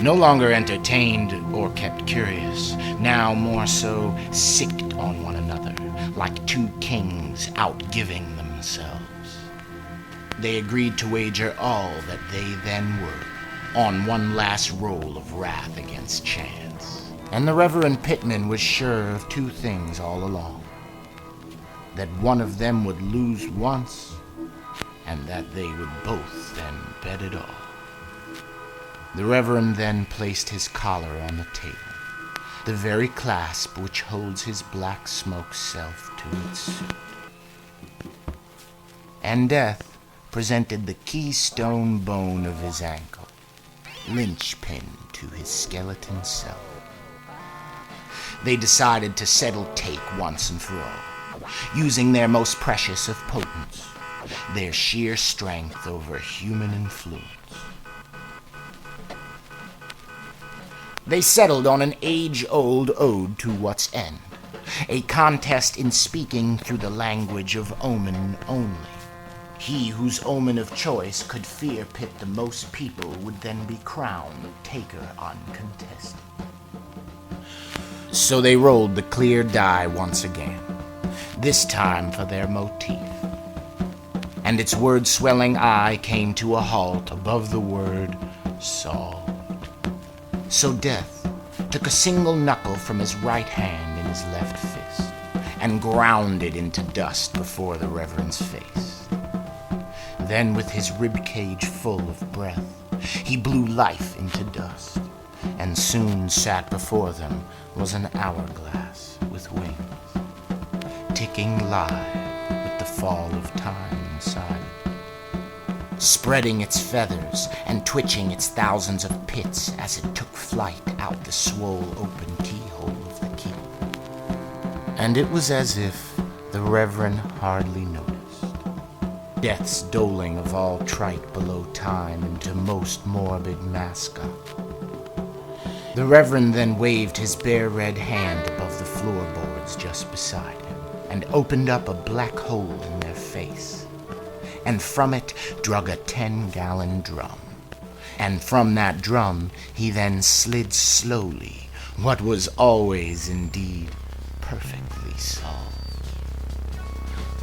No longer entertained or kept curious, now more so sicked on one another, like two kings outgiving themselves. They agreed to wager all that they then were on one last roll of wrath against chance. And the Reverend Pitman was sure of two things all along: that one of them would lose once, and that they would both then bet it all. The Reverend then placed his collar on the table, the very clasp which holds his black smoke self to its suit. And Death presented the keystone bone of his ankle, linchpin to his skeleton self. They decided to settle take once and for all, using their most precious of potents, their sheer strength over human influence. They settled on an age-old ode to what's end, a contest in speaking through the language of omen only. He whose omen of choice could fear pit the most people would then be crowned the taker uncontested. So they rolled the clear die once again, this time for their motif. And its word-swelling eye came to a halt above the word solved. So Death took a single knuckle from his right hand in his left fist and ground it into dust before the Reverend's face. Then, with his ribcage full of breath, he blew life into dust, and soon sat before them was an hourglass with wings, ticking live with the fall of time inside it, spreading its feathers and twitching its thousands of pits as it took flight out the swole-open keyhole of the keep. And it was as if the Reverend hardly noticed Death's doling of all trite below time into most morbid mascot. The Reverend then waved his bare red hand above the floorboards just beside him and opened up a black hole in their face. And from it drug a 10-gallon drum. And from that drum he then slid slowly what was always indeed perfectly solved: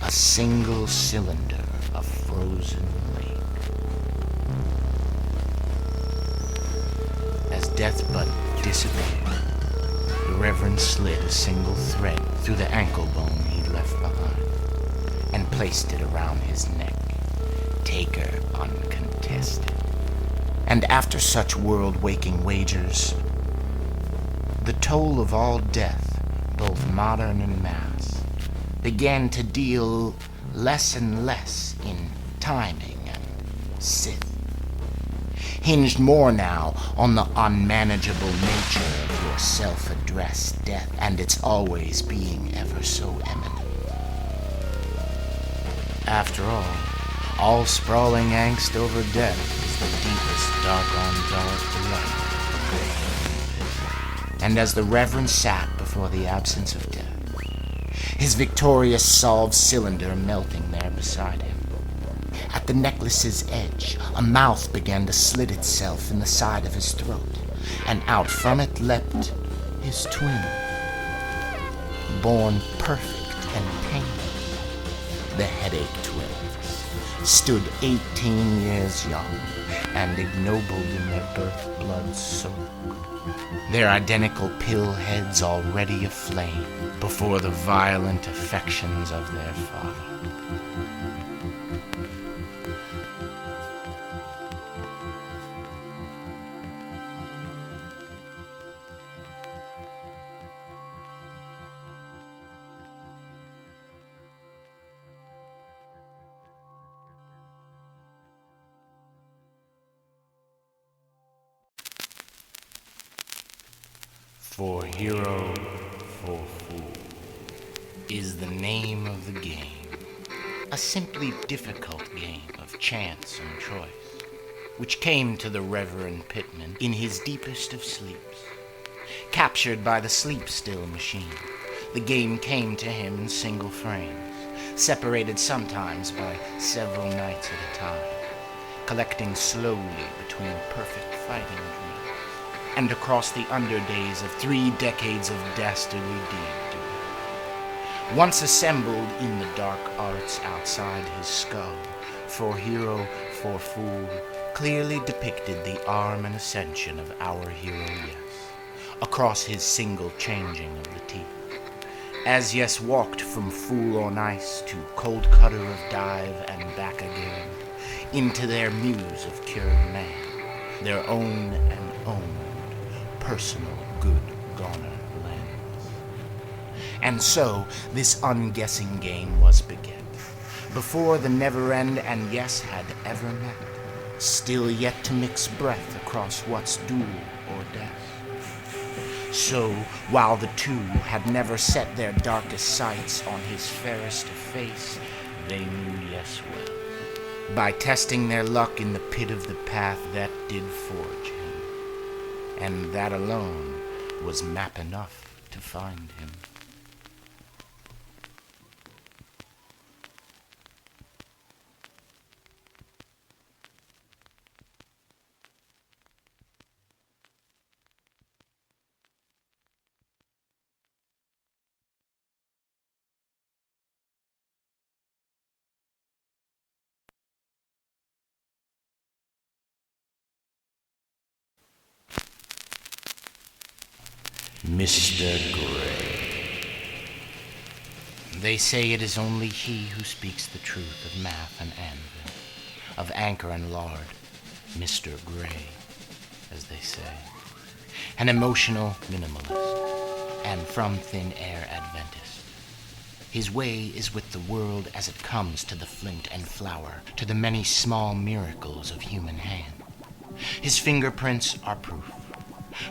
a single cylinder of frozen lake. As Death but disappeared, the Reverend slid a single thread through the ankle bone he'd left behind and placed it around his neck, taker uncontested. And after such world-waking wagers, the toll of all death, both modern and mass, began to deal less and less in timing and Sith, hinged more now on the unmanageable nature of your self-addressed death and its always being ever so imminent. After all sprawling angst over death is the deepest dark-on-dark delight. And as the Reverend sat before the absence of death, his victorious solved cylinder melting there beside him, at the necklace's edge, a mouth began to slit itself in the side of his throat, and out from it leapt his twin, born perfect and painless. The HeadacheTwins stood 18 years young and ignoble in their birth blood soaked, their identical pill heads already aflame before the violent affections of their father. For hero, for fool is the name of the game. A simply difficult game of chance and choice, which came to the Reverend Pitman in his deepest of sleeps. Captured by the sleep-still machine, the game came to him in single frames, separated sometimes by several nights at a time, collecting slowly between perfect fighting dreams and across the underdays of 3 decades of dastardly deed. Once assembled in the dark arts outside his skull, for hero, for fool, clearly depicted the arm and ascension of our hero, yes, across his single changing of the teeth. As yes walked from fool on ice to cold cutter of dive and back again, into their muse of cured man, their own and owned personal good goner lens. And so this unguessing game was beget, before the never end and yes had ever met, still yet to mix breath across what's duel or death. So, while the two had never set their darkest sights on his fairest of face, they knew yes well, by testing their luck in the pit of the path that did forge him. And that alone was map enough to find him. Mr. Grey. They say it is only he who speaks the truth of math and anvil, of anchor and lard, Mr. Grey, as they say. An emotional minimalist, and from thin air Adventist. His way is with the world as it comes to the flint and flour, to the many small miracles of human hand. His fingerprints are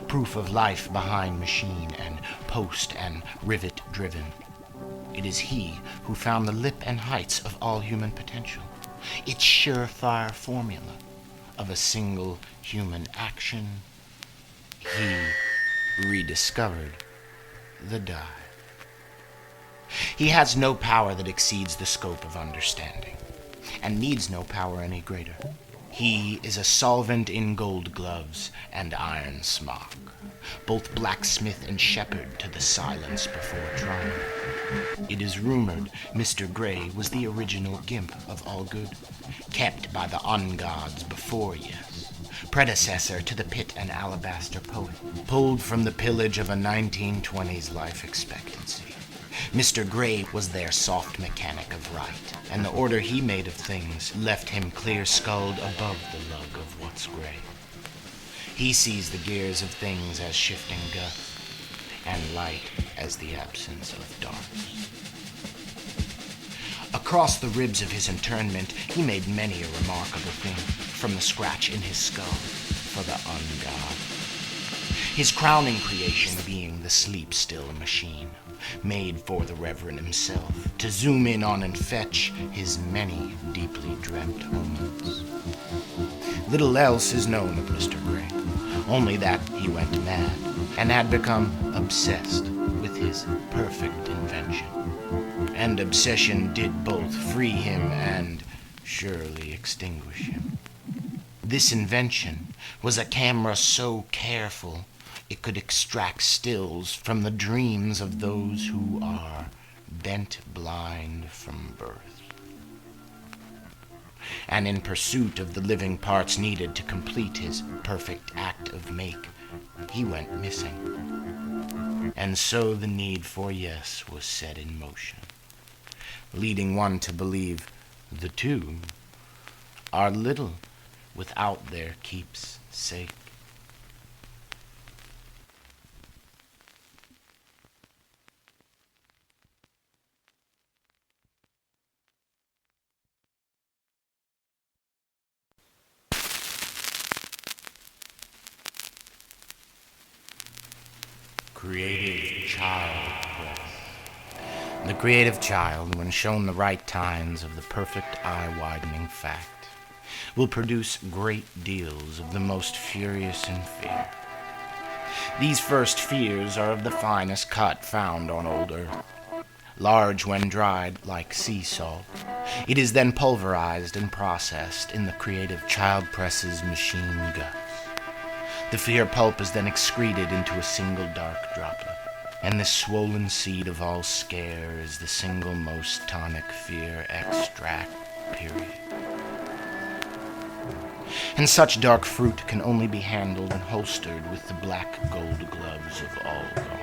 proof of life behind machine and post and rivet driven. It is he who found the lip and heights of all human potential, its surefire formula of a single human action. He rediscovered the die. He has no power that exceeds the scope of understanding, and needs no power any greater. He is a solvent in gold gloves and iron smock, both blacksmith and shepherd to the silence before trial. It is rumored Mr. Grey was the original gimp of all good, kept by the OughtAlmanac before yes, predecessor to the pit and alabaster poet, pulled from the pillage of a 1920s life expectancy. Mr. Grey was their soft mechanic of right, and the order he made of things left him clear-skulled above the lug of what's gray. He sees the gears of things as shifting gusts, and light as the absence of darks. Across the ribs of his internment, he made many a remarkable thing, from the scratch in his skull for the un-god. His crowning creation being the sleep-still machine, made for the Reverend himself, to zoom in on and fetch his many deeply dreamt moments. Little else is known of Mr. Grey, only that he went mad, and had become obsessed with his perfect invention. And obsession did both free him and surely extinguish him. This invention was a camera so careful it could extract stills from the dreams of those who are bent blind from birth. And in pursuit of the living parts needed to complete his perfect act of make, he went missing. And so the need for yes was set in motion, leading one to believe the two are little without their keep's sake. CreativeChildPress. The creative child, when shown the right tines of the perfect eye-widening fact, will produce great deals of the most furious in fear. These first fears are of the finest cut found on old earth. Large when dried, like sea salt, it is then pulverized and processed in the CreativeChildPress's machine guts. The fear pulp is then excreted into a single dark droplet, and this swollen seed of all scare is the single most tonic fear extract, period. And such dark fruit can only be handled and holstered with the black gold gloves of AllGone.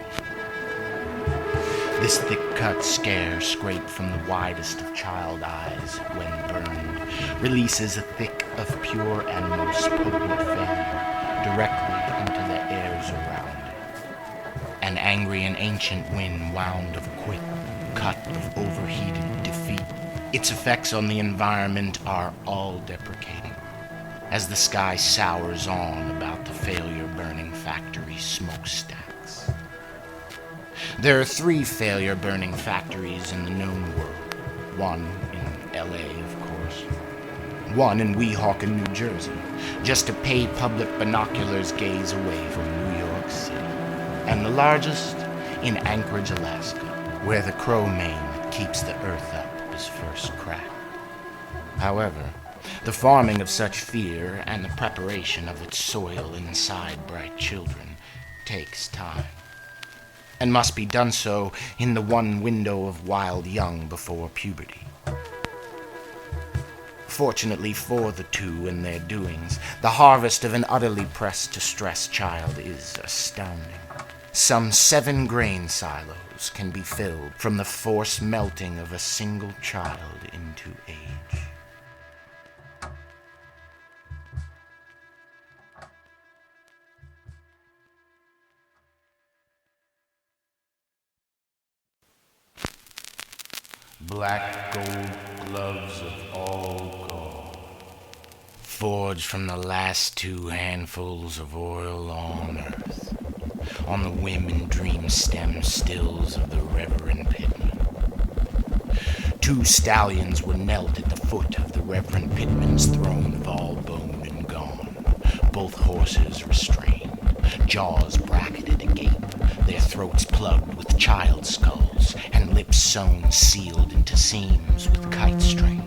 This thick-cut scare, scraped from the widest of child eyes when burned, releases a thick of pure and most potent failure directly into the airs around it. An angry and ancient wind wound of quick cut of overheated defeat. Its effects on the environment are all-deprecating, as the sky sours on about the failure-burning factory smokestacks. There are 3 failure-burning factories in the known world. One in L.A., of course. One in Weehawken, New Jersey, just a pay public binoculars gaze away from New York City. And the largest in Anchorage, Alaska, where the crow mane that keeps the earth up is first cracked. However, the farming of such fear and the preparation of its soil inside bright children takes time, and must be done so in the one window of wild young before puberty. Fortunately for the two and their doings, the harvest of an utterly pressed to stress child is astounding. Some 7 grain silos can be filled from the forced melting of a single child into age. Black gold gloves of AllGone, forged from the last 2 handfuls of oil on earth, on the whim and dream stem stills of the ReverendPitman. 2 stallions were knelt at the foot of the ReverendPitman's throne of all bone and gone, both horses restrained, jaws bracketed agape, their throats plugged with child skulls, and lips sewn sealed into seams with kite string.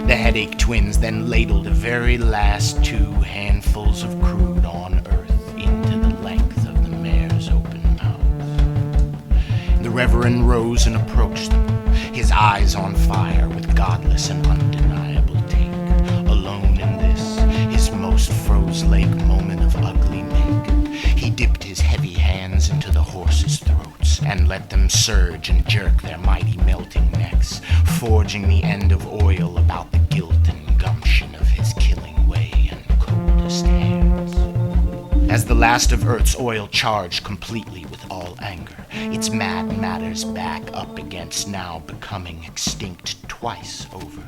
The HeadacheTwins then ladled the very last 2 handfuls of crude on earth into the length of the mare's open mouths. The Reverend rose and approached them, his eyes on fire with godless and undeniable take. Alone in this, his most froze-lake moment of ugly make, he dipped his heavy hands into the horses' throats and let them surge and jerk their mighty melting necks, forging the end of oil about the guilt and gumption of his killing way and coldest hands. As the last of Earth's oil charged completely with all anger, its mad matter's back up against now becoming extinct twice over,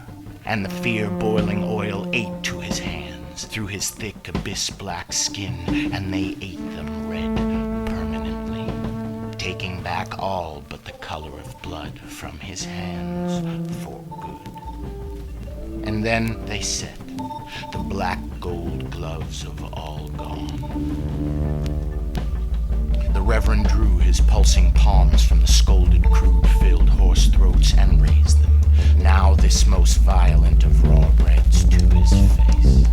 and the fear-boiling oil ate to his hands through his thick abyss-black skin, and they ate them red permanently, taking back all but the color of blood from his hands for good. And then they set the black gold gloves of AllGone. The Reverend drew his pulsing palms from the scalded, crude-filled horse throats and raised them, now this most violent of raw breads, to his face,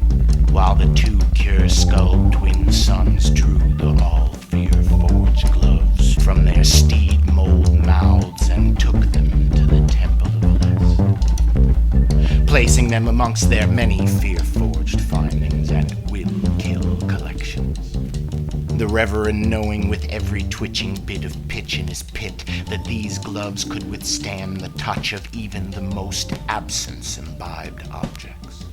while the 2 cure-skulled twin sons drew the all-fear-forged gloves from their steed-mold mouths and took them to the Temple of Lust, placing them amongst their many fear-forged findings and WillKillCollections. The Reverend, knowing with every twitching bit of pitch in his pit that these gloves could withstand the touch of even the most absence-imbibed objects.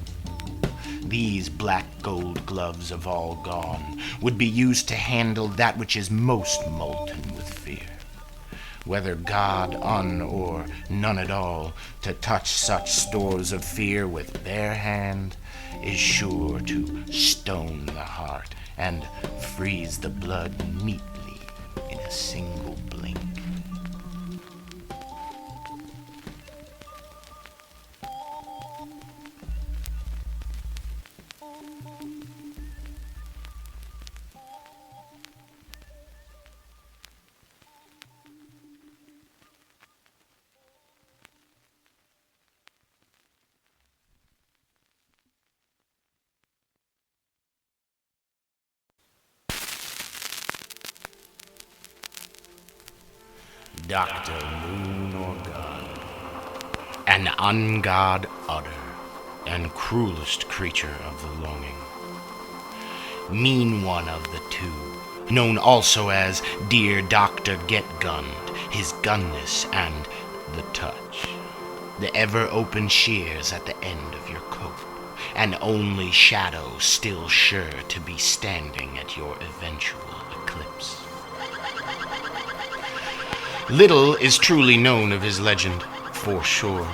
These black gold gloves of AllGone would be used to handle that which is most molten with fear. Whether God, Un, or none at all, to touch such stores of fear with their hand is sure to stone the heart and freeze the blood neatly in a single blink. Dr.MoonOrGun, an ungod utter and cruelest creature of the longing. Mean one of the two, known also as Dear Dr. Get Gunned, his gunness and the touch. The ever-open shears at the end of your coat, and only shadow still sure to be standing at your eventual eclipse. Little is truly known of his legend, for sure,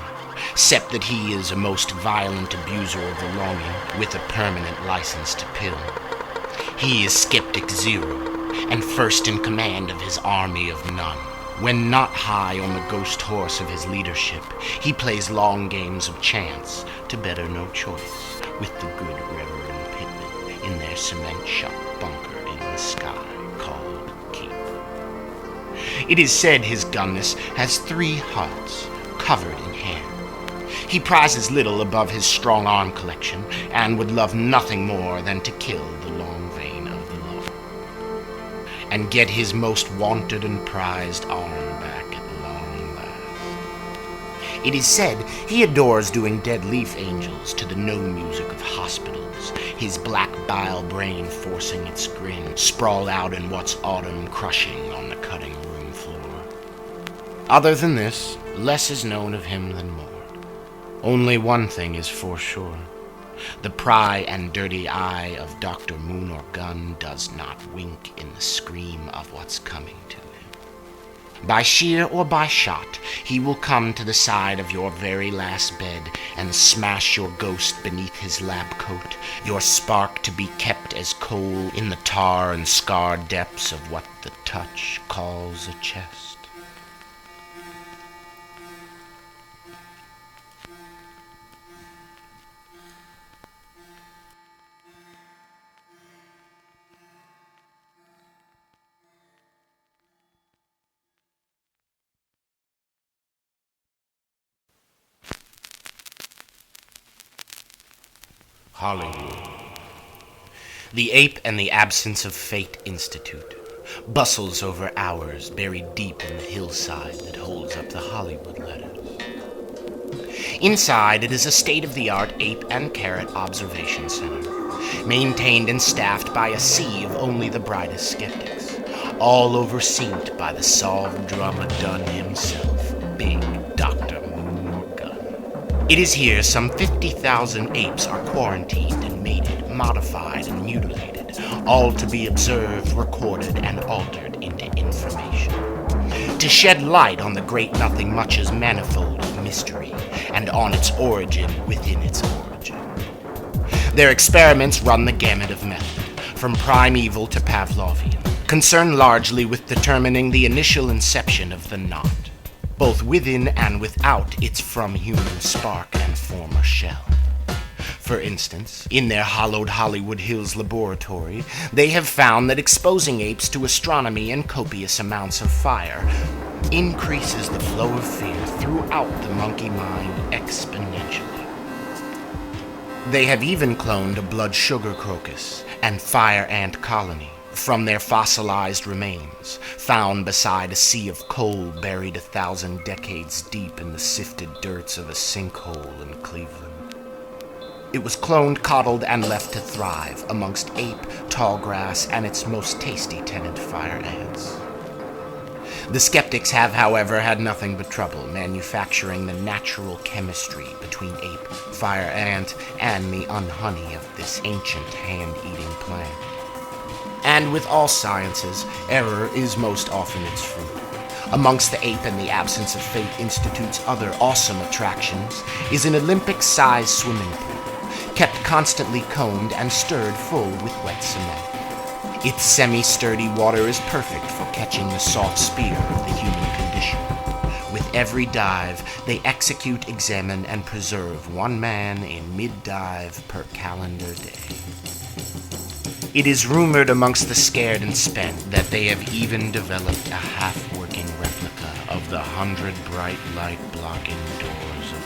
except that he is a most violent abuser of the longing, with a permanent license to pill. He is Skeptic Zero, and first in command of his army of none. When not high on the ghost horse of his leadership, he plays long games of chance, to better no choice, with the good RedundanceDome in their cement shop bunker in the sky called Keep. It is said his gunness has 3 hearts, covered in hair. He prizes little above his strong arm collection, and would love nothing more than to kill the long vein of the law, and get his most wanted and prized arm back at long last. It is said he adores doing dead leaf angels to the no music of hospitals, his black bile brain forcing its grin, sprawled out in what's autumn crushing on the cutting room floor. Other than this, less is known of him than more. Only one thing is for sure. The pry and dirty eye of Dr.MoonOrGun does not wink in the scream of what's coming to him. By sheer or by shot, he will come to the side of your very last bed and smash your ghost beneath his lab coat, your spark to be kept as coal in the tar and scarred depths of what the touch calls a chest. Hollywood. The Ape and the Absence of Fate Institute bustles over hours buried deep in the hillside that holds up the Hollywood letters. Inside, it is a state-of-the-art ape and carrot observation center, maintained and staffed by a sea of only the brightest skeptics, all overseen by the solved drama done himself, Big Dr. MoonOrGun. It is here some 50,000 apes are quarantined and mated, modified and mutilated, all to be observed, recorded, and altered into information, to shed light on the Great-Nothingmuch's manifold mystery, and on its origin within its origin. Their experiments run the gamut of method, from primeval to Pavlovian, concerned largely with determining the initial inception of the knot, both within and without its from-human spark and former shell. For instance, in their hollowed Hollywood Hills laboratory, they have found that exposing apes to astronomy and copious amounts of fire increases the flow of fear throughout the monkey mind exponentially. They have even cloned a blood sugar crocus and fire ant colony from their fossilized remains, found beside a sea of coal buried 1,000 decades deep in the sifted dirts of a sinkhole in Cleveland. It was cloned, coddled, and left to thrive amongst ape, tall grass, and its most tasty tenant, fire ants. The skeptics have, however, had nothing but trouble manufacturing the natural chemistry between ape, fire ant, and the unhoney of this ancient hand-eating plant. And with all sciences, error is most often its fruit. Amongst the Ape and the Absence of Fate Institute's other awesome attractions is an Olympic-sized swimming pool, kept constantly combed and stirred full with wet cement. Its semi-sturdy water is perfect for catching the soft spear of the human condition. With every dive, they execute, examine, and preserve one man in mid-dive per calendar day. It is rumored amongst the scared and spent that they have even developed a half-working replica of the 100 bright light blocking doors of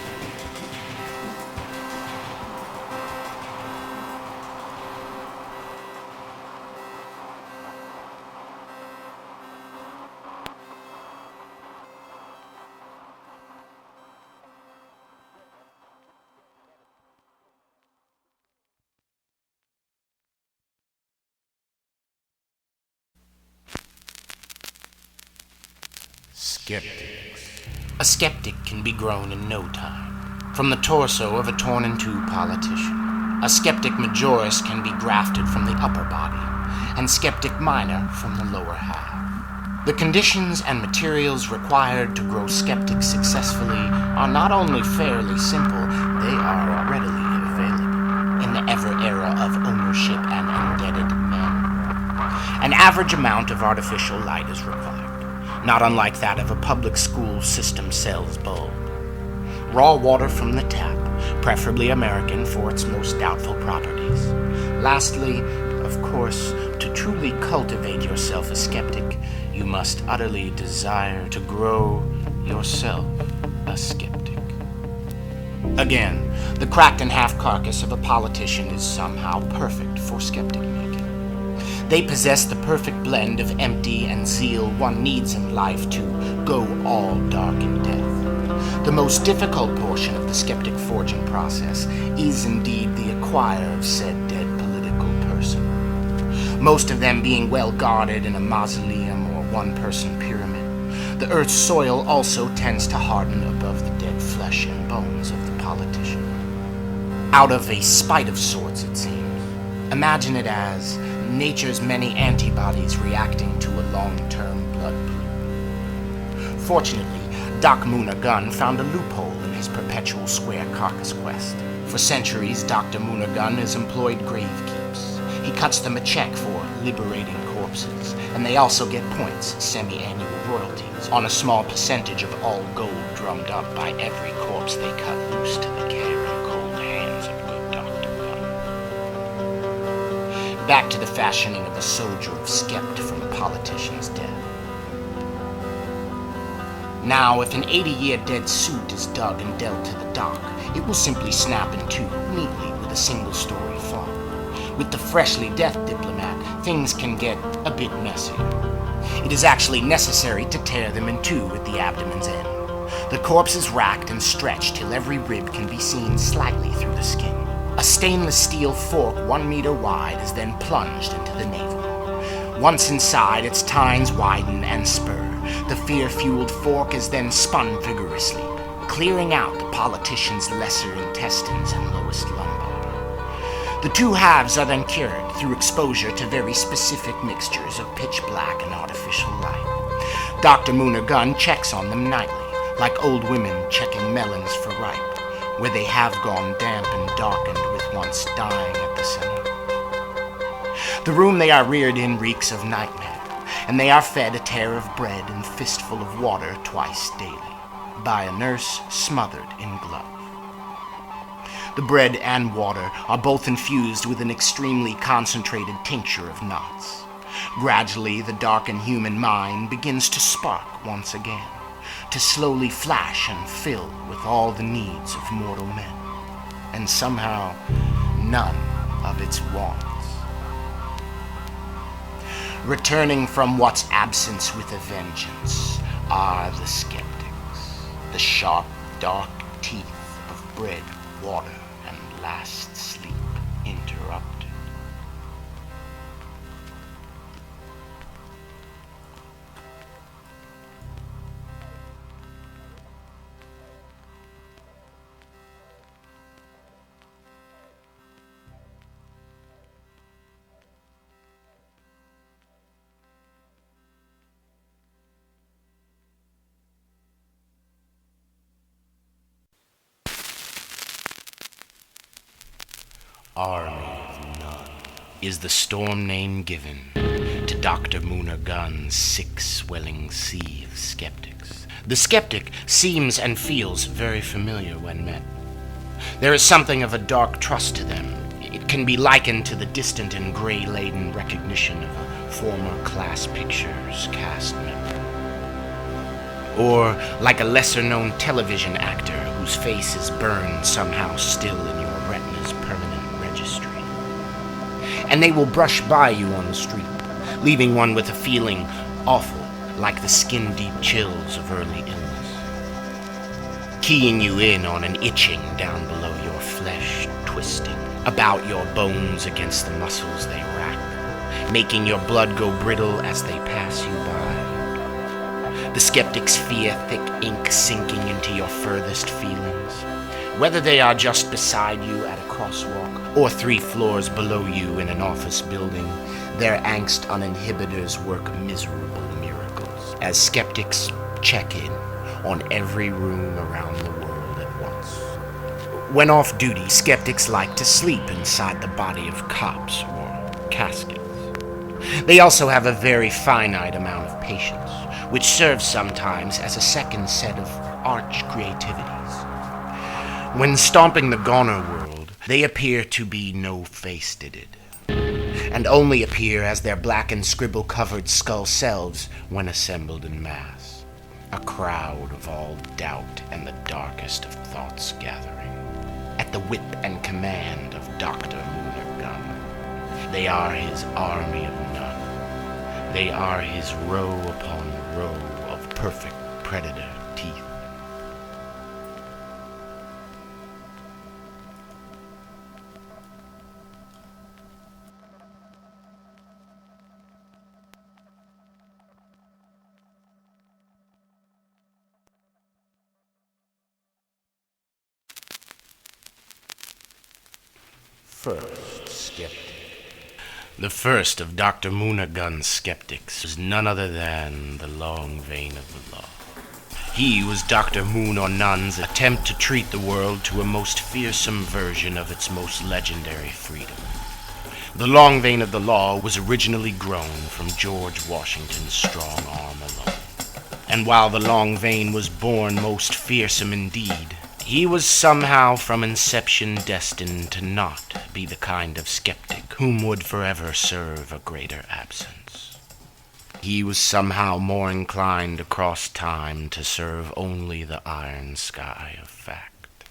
Skeptics. A skeptic can be grown in no time. From the torso of a torn-in-two politician. A skeptic majoris can be grafted from the upper body, and skeptic minor from the lower half. The conditions and materials required to grow skeptics successfully are not only fairly simple, they are readily available in the ever-era of ownership and indebted men. An average amount of artificial light is required, not unlike that of a public school system cells bulb. Raw water from the tap, preferably American for its most doubtful properties. Lastly, of course, to truly cultivate yourself a skeptic, you must utterly desire to grow yourself a skeptic. Again, the cracked and half carcass of a politician is somehow perfect for skeptic making. They possess the perfect blend of empty and zeal one needs in life to go all dark in death. The most difficult portion of the skeptic forging process is indeed the acquire of said dead political person. Most of them being well guarded in a mausoleum or one-person pyramid. The earth's soil also tends to harden above the dead flesh and bones of the politician. Out of a spite of sorts, it seems. Imagine it as nature's many antibodies reacting to a long-term blood pool. Fortunately, Dr.MoonOrGun found a loophole in his perpetual square carcass quest. For centuries, Dr.MoonOrGun has employed gravekeeps. He cuts them a check for liberating corpses, and they also get points, semi-annual royalties, on a small percentage of all gold drummed up by every corpse they cut loose to the care and cold hands of good Dr. Gun. Back to the fashioning of the soldier of Skept from the politician's death. Now, if an 80-year dead suit is dug and dealt to the dock, it will simply snap in two neatly with a single-story fall. With the freshly death diplomat, things can get a bit messier. It is actually necessary to tear them in two at the abdomen's end. The corpse is racked and stretched till every rib can be seen slightly through the skin. A stainless steel fork 1 meter wide is then plunged into the navel. Once inside, its tines widen and spur. The fear-fueled fork is then spun vigorously, clearing out the politician's lesser intestines and lowest lumbar. The two halves are then cured through exposure to very specific mixtures of pitch black and artificial light. Dr. MoonOrGun checks on them nightly, like old women checking melons for ripe, where they have gone damp and darkened with once dying at the center. The room they are reared in reeks of nightmare, and they are fed a tear of bread and fistful of water twice daily, by a nurse smothered in glove. The bread and water are both infused with an extremely concentrated tincture of knots. Gradually, the darkened human mind begins to spark once again, to slowly flash and fill with all the needs of mortal men, and somehow none of its wants. Returning from what's absence with a vengeance are the skeptics, the sharp, dark teeth of bread, water, and last sleep interrupted. Army of None. is the storm name given to Dr.MoonOrGun's sick, swelling sea of skeptics. The skeptic seems and feels very familiar when met. There is something of a dark trust to them. It can be likened to the distant and gray-laden recognition of a former class pictures cast member. Or like a lesser-known television actor whose face is burned somehow still in your retina's permanent registry. And they will brush by you on the street, leaving one with a feeling awful, like the skin-deep chills of early illness. Keying you in on an itching down below your flesh, twisting about your bones against the muscles they rack, making your blood go brittle as they pass you by. The skeptics fear thick ink sinking into your furthest feelings, whether they are just beside you at a crosswalk or 3 floors below you in an office building. Their angst uninhibitors work miserable miracles as skeptics check in on every room around the world at once. When off duty, skeptics like to sleep inside the body of cops or caskets. They also have a very finite amount of patience, which serves sometimes as a second set of arch creativities. When stomping the goner world, they appear to be no-faced-ed, and only appear as their black and scribble-covered skull selves when assembled in mass, a crowd of all doubt and the darkest of thoughts gathering, at the whip and command of Dr.MoonOrGun. They are his army of none. They are his row upon row of perfect predator teeth. First Skeptic. The first of Dr.MoonOrGun's skeptics was none other than the long vein of the law. He was Dr. MoonOrGun's attempt to treat the world to a most fearsome version of its most legendary freedom. The long vein of the law was originally grown from George Washington's strong arm alone. And while the long vein was born most fearsome indeed, he was somehow from inception destined to not be the kind of skeptic whom would forever serve a greater absence. He was somehow more inclined across time to serve only the iron sky of fact.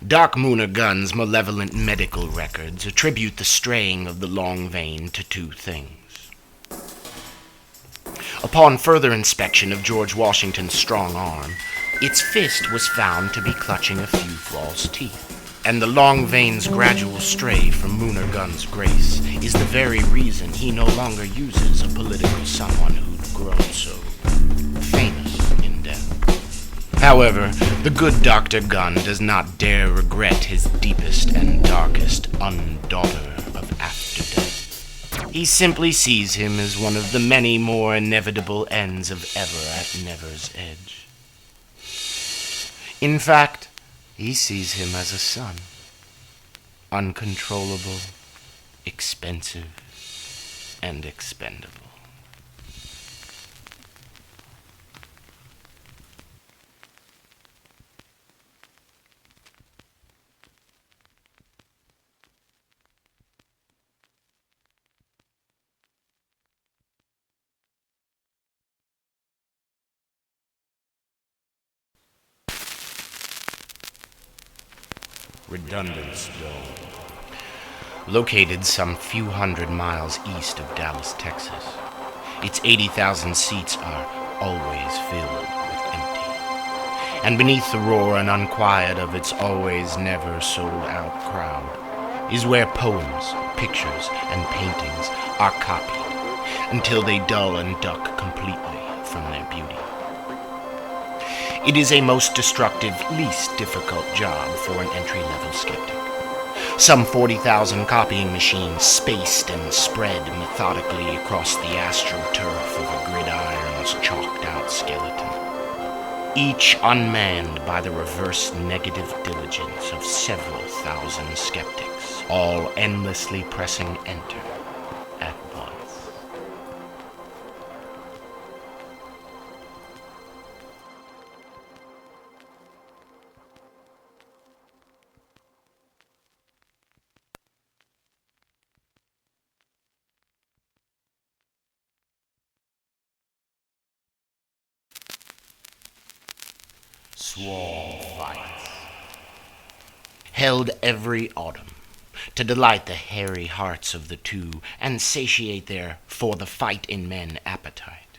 Doc MoonOrGun's malevolent medical records attribute the straying of the long vein to 2 things. Upon further inspection of George Washington's strong arm, its fist was found to be clutching a few false teeth, and the long vein's gradual stray from MoonOrGun's grace is the very reason he no longer uses a political someone who'd grown so famous in death. However, the good Dr. Gunn does not dare regret his deepest and darkest undaughter of after death. He simply sees him as one of the many more inevitable ends of ever at Never's edge. In fact, he sees him as a son. Uncontrollable, expensive, and expendable. RedundanceDome. Located some few hundred miles east of Dallas, Texas, its 80,000 seats are always filled with empty. And beneath the roar and unquiet of its always never sold-out crowd is where poems, pictures, and paintings are copied until they dull and duck completely from their beauty. It is a most destructive, least difficult job for an entry-level skeptic. Some 40,000 copying machines spaced and spread methodically across the astroturf of a gridiron's chalked-out skeleton. each unmanned by the reverse negative diligence of several thousand skeptics, all endlessly pressing enter at once. SwarmFights. Held every autumn, to delight the hairy hearts of the two and satiate their for-the-fight-in-men appetite.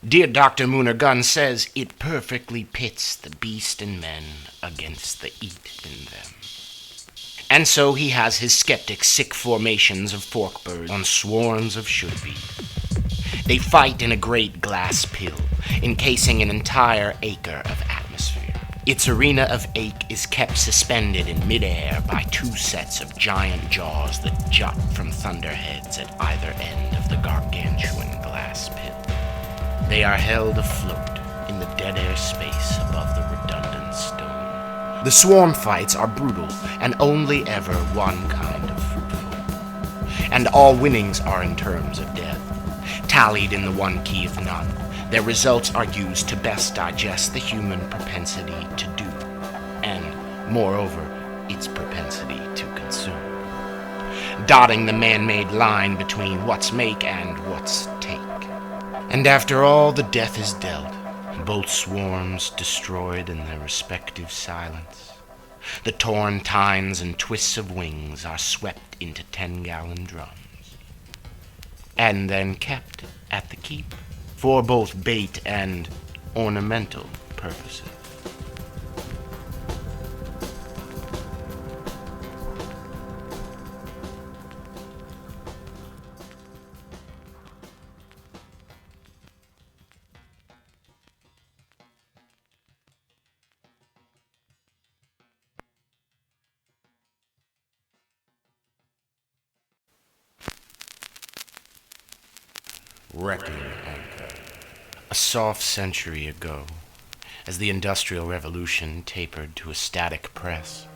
Dear Dr.MoonOrGun says it perfectly pits the beast in men against the eat in them. And so he has his skeptic sick formations of forkbirds on swarms of should-be. They fight in a great glass pill, encasing an entire acre of atmosphere. Its arena of ache is kept suspended in midair by two sets of giant jaws that jut from thunderheads at either end of the gargantuan glass pill. They are held afloat in the dead air space above the RedundanceDome. The swarm fights are brutal and only ever one kind of fruitful. And all winnings are in terms of death, tallied in the one key of none. Their results are used to best digest the human propensity to do, and, moreover, its propensity to consume. Dotting the man-made line between what's make and what's take. And after all the death is dealt, both swarms destroyed in their respective silence, the torn tines and twists of wings are swept into 10-gallon drums, and then kept at the keep, for both bait and ornamental purposes. WreckingAnchor. A soft century ago, as the Industrial Revolution tapered to a static press,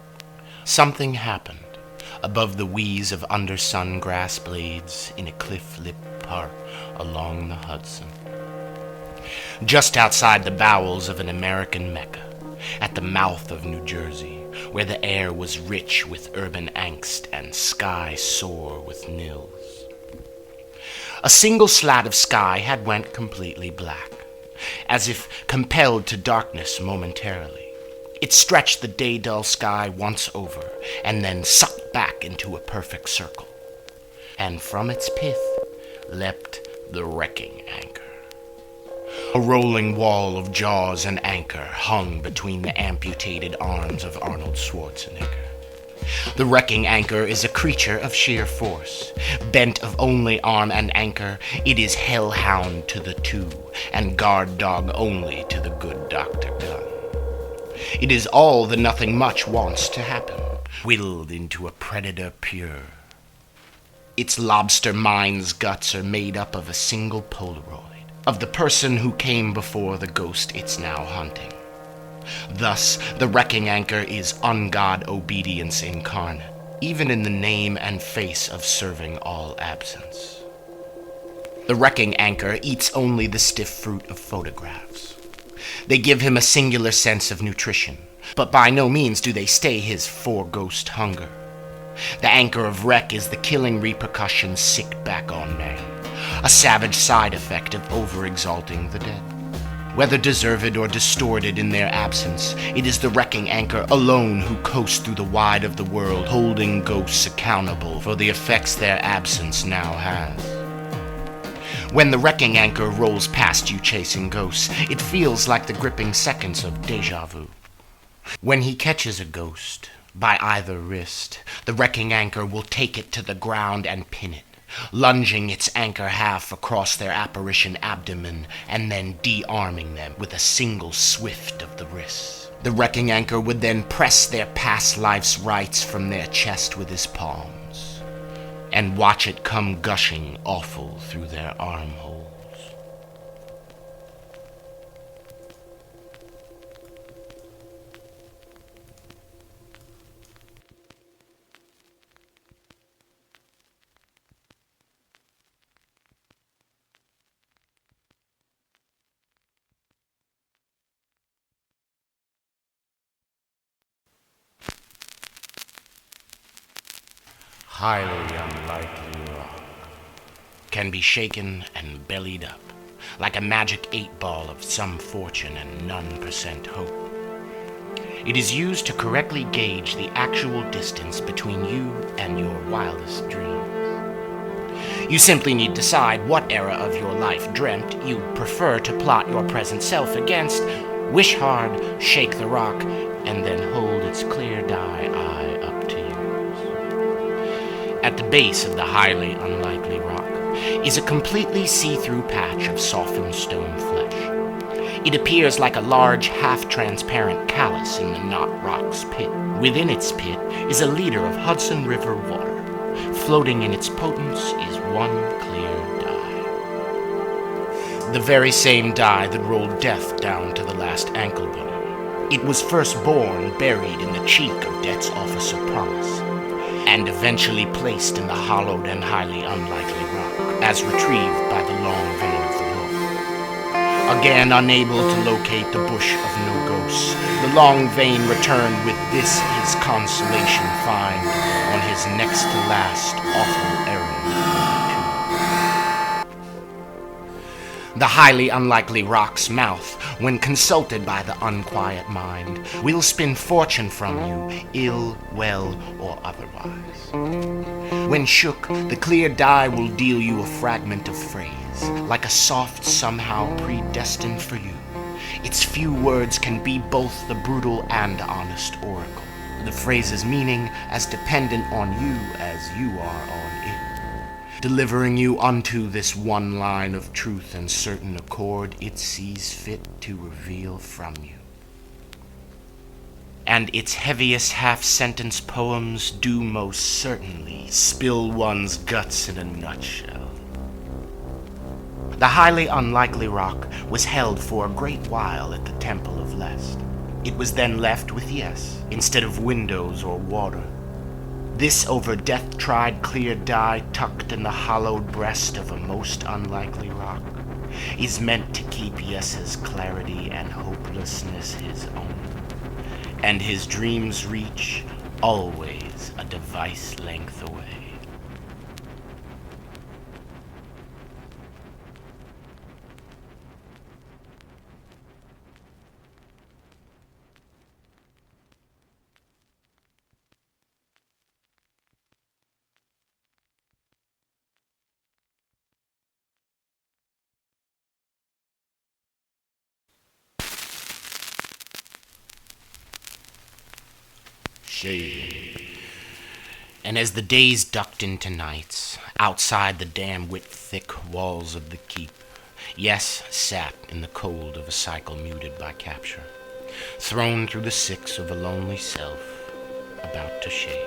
something happened above the wheeze of under-sun grass blades in a cliff-lip park along the Hudson. Just outside the bowels of an American Mecca, at the mouth of New Jersey, where the air was rich with urban angst and sky sore with nils. A single slat of sky had went completely black, as if compelled to darkness momentarily. It stretched the day-dull sky once over, and then sucked back into a perfect circle. And from its pith leapt the WreckingAnchor. A rolling wall of jaws and anchor hung between the amputated arms of Arnold Schwarzenegger. The WreckingAnchor is a creature of sheer force. Bent of only arm and anchor, it is hellhound to the two, and guard dog only to the good Dr. Gun. It is all the nothing much wants to happen, willed into a predator pure. Its lobster mind's guts are made up of a single Polaroid, of the person who came before the ghost it's now hunting. Thus, the WreckingAnchor is un-God obedience incarnate, even in the name and face of serving all absence. The WreckingAnchor eats only the stiff fruit of photographs. They give him a singular sense of nutrition, but by no means do they stay his for-ghost hunger. The anchor of wreck is the killing repercussions sicked back on man, a savage side effect of over-exalting the dead. Whether deserved or distorted in their absence, it is the WreckingAnchor alone who coasts through the wide of the world, holding ghosts accountable for the effects their absence now has. When the WreckingAnchor rolls past you chasing ghosts, it feels like the gripping seconds of déjà vu. When he catches a ghost, by either wrist, the WreckingAnchor will take it to the ground and pin it, lunging its anchor half across their apparition abdomen and then de-arming them with a single swift of the wrist. The WreckingAnchor would then press their past life's rights from their chest with his palms and watch it come gushing awful through their armholes. highly unlikely rock, can be shaken and bellied up, like a magic 8-ball of some fortune and none % hope. It is used to correctly gauge the actual distance between you and your wildest dreams. You simply need to decide what era of your life dreamt you prefer to plot your present self against, wish hard, shake the rock, and then hold its clear die eye up to yours. At the base of the highly unlikely rock is a completely see-through patch of softened stone flesh. It appears like a large, half-transparent callus in the knot rock's pit. Within its pit is a liter of Hudson River water. Floating in its potence is one clear die. The very same die that rolled death down to the last ankle bone. It was first born buried in the cheek of DebtsOfficerPromise, and eventually placed in the hollowed and highly unlikely rock, as retrieved by the long vein of the law. Again unable to locate the bush of no ghosts, the long vein returned with this his consolation find on his next to last awful errand. The highly unlikely rock's mouth, when consulted by the unquiet mind, will spin fortune from you, ill, well, or otherwise. When shook, the clear die will deal you a fragment of phrase, like a soft somehow predestined for you. Its few words can be both the brutal and honest oracle, the phrase's meaning as dependent on you as you are on it. Delivering you unto this one line of truth and certain accord it sees fit to reveal from you. And its heaviest half-sentence poems do most certainly spill one's guts in a nutshell. The highly unlikely rock was held for a great while at the Temple of Lest. It was then left with yes, instead of windows or water. This over death-tried clear die tucked in the hollowed breast of a most unlikely rock is meant to keep yes's clarity and hopelessness his own, and his dreams reach always a device length away. Shading. And as the days ducked into nights, outside the damn-wit thick walls of the keep, yes sat in the cold of a cycle muted by capture, thrown through the six of a lonely self, about to shave.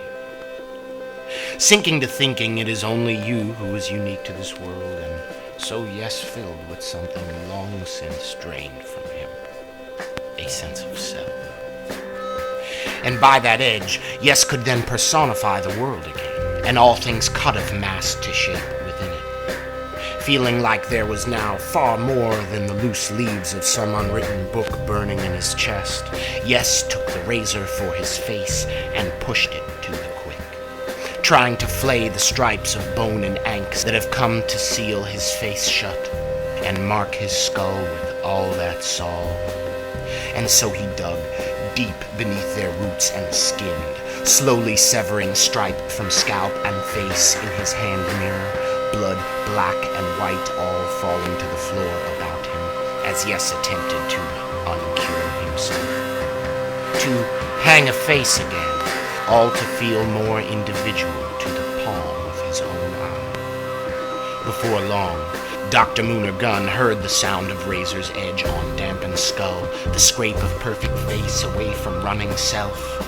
Sinking to thinking it is only you who is unique to this world, and so yes filled with something long since drained from him, a sense of self. And by that edge, yes could then personify the world again, and all things cut of mass to shape within it. Feeling like there was now far more than the loose leaves of some unwritten book burning in his chest, yes took the razor for his face and pushed it to the quick, trying to flay the stripes of bone and anks that have come to seal his face shut, and mark his skull with all that saw. And so he dug deep beneath their roots and skinned, slowly severing stripe from scalp and face in his hand mirror, blood black and white all falling to the floor about him, as yes attempted to uncure himself. To hang a face again, all to feel more individual to the palm of his own eye. Before long, Dr.MoonOrGun heard the sound of razor's edge on dampened skull, the scrape of perfect face away from running self,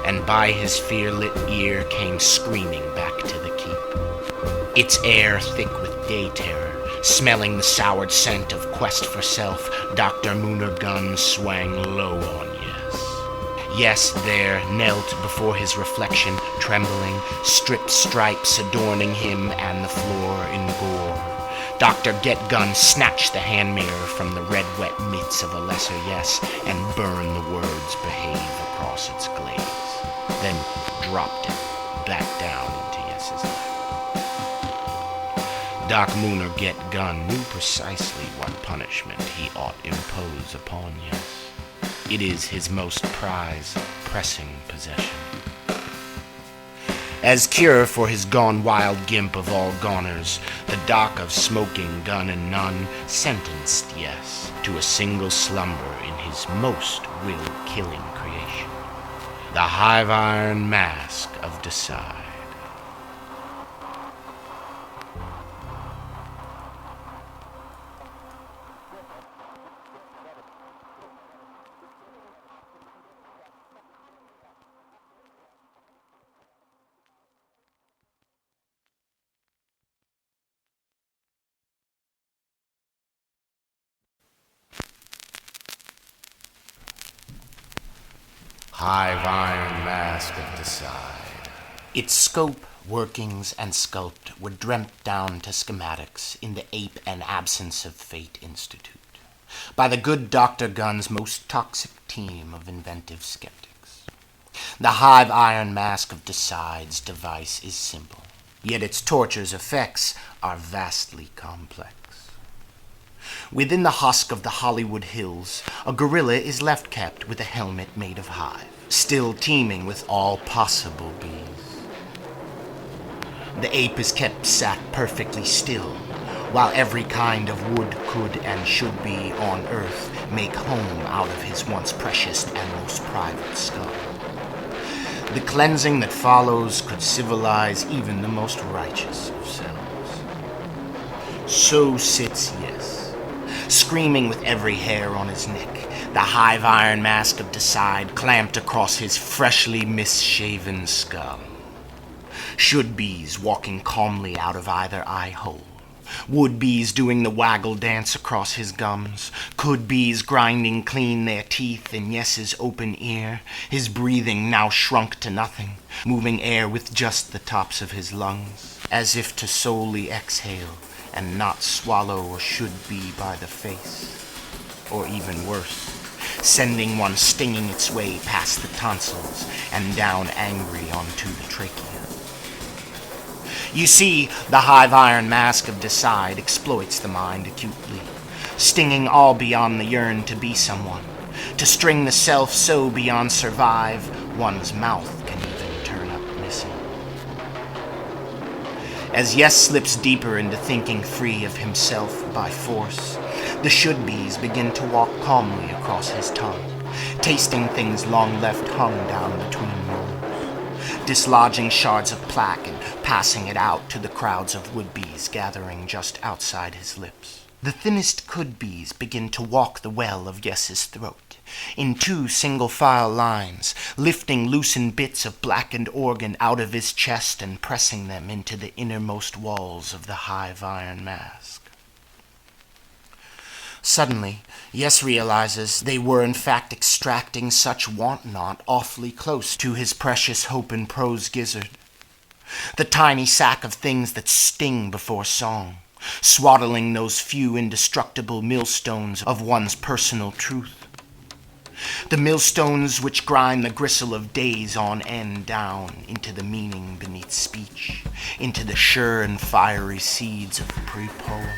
and by his fear-lit ear came screaming back to the keep. Its air thick with day terror, smelling the soured scent of quest for self, Dr.MoonOrGun swang low on yes. Yes there knelt before his reflection, trembling, stripped stripes adorning him and the floor in gore. Dr. Get-Gun snatched the hand mirror from the red-wet mitts of a lesser yes and burned the words behave across its glaze, then dropped it back down into yes's Dr.MoonOrGun knew precisely what punishment he ought impose upon Yes. It is his most prized, pressing possession. As cure for his gone wild gimp of all goners, the doc of smoking gun and none sentenced Yes to a single slumber in his most will-killing creation, the hive iron mask of Decide. Hive iron mask of Decide. Its scope, workings, and sculpt were dreamt down to schematics in the Ape and Absence of Fate Institute by the good Dr. Gun's most toxic team of inventive skeptics. The hive iron mask of Decide's device is simple, yet its torture's effects are vastly complex. Within the husk of the Hollywood Hills, a gorilla is left kept with a helmet made of hive, still teeming with all possible bees. The ape is kept sat perfectly still, while every kind of would, could, and should be on earth make home out of his once precious and most private skull. The cleansing that follows could civilize even the most righteous of selves. So sits Yes, screaming with every hair on his neck, the hive iron mask of Decide clamped across his freshly misshaven skull. Should-bees walking calmly out of either eye hole, would-bees doing the waggle dance across his gums, could-bees grinding clean their teeth in Yes's open ear, his breathing now shrunk to nothing, moving air with just the tops of his lungs, as if to solely exhale and not swallow a should-be by the face, or even worse, sending one stinging its way past the tonsils and down angry onto the trachea. You see, the hive iron mask of Decide exploits the mind acutely, stinging all beyond the yearn to be someone, to string the self so beyond survive, one's mouth can even turn up missing. As Yes slips deeper into thinking free of himself by force, the should-bees begin to walk calmly across his tongue, tasting things long left hung down between molars, dislodging shards of plaque and passing it out to the crowds of would-bees gathering just outside his lips. The thinnest could-bees begin to walk the well of Yes's throat, in two single-file lines, lifting loosened bits of blackened organ out of his chest and pressing them into the innermost walls of the hive iron mask. Suddenly, Yes realizes they were in fact extracting such want-not awfully close to his precious hope and prose gizzard. The tiny sack of things that sting before song, swaddling those few indestructible millstones of one's personal truth. The millstones which grind the gristle of days on end down into the meaning beneath speech, into the sure and fiery seeds of pre-poem.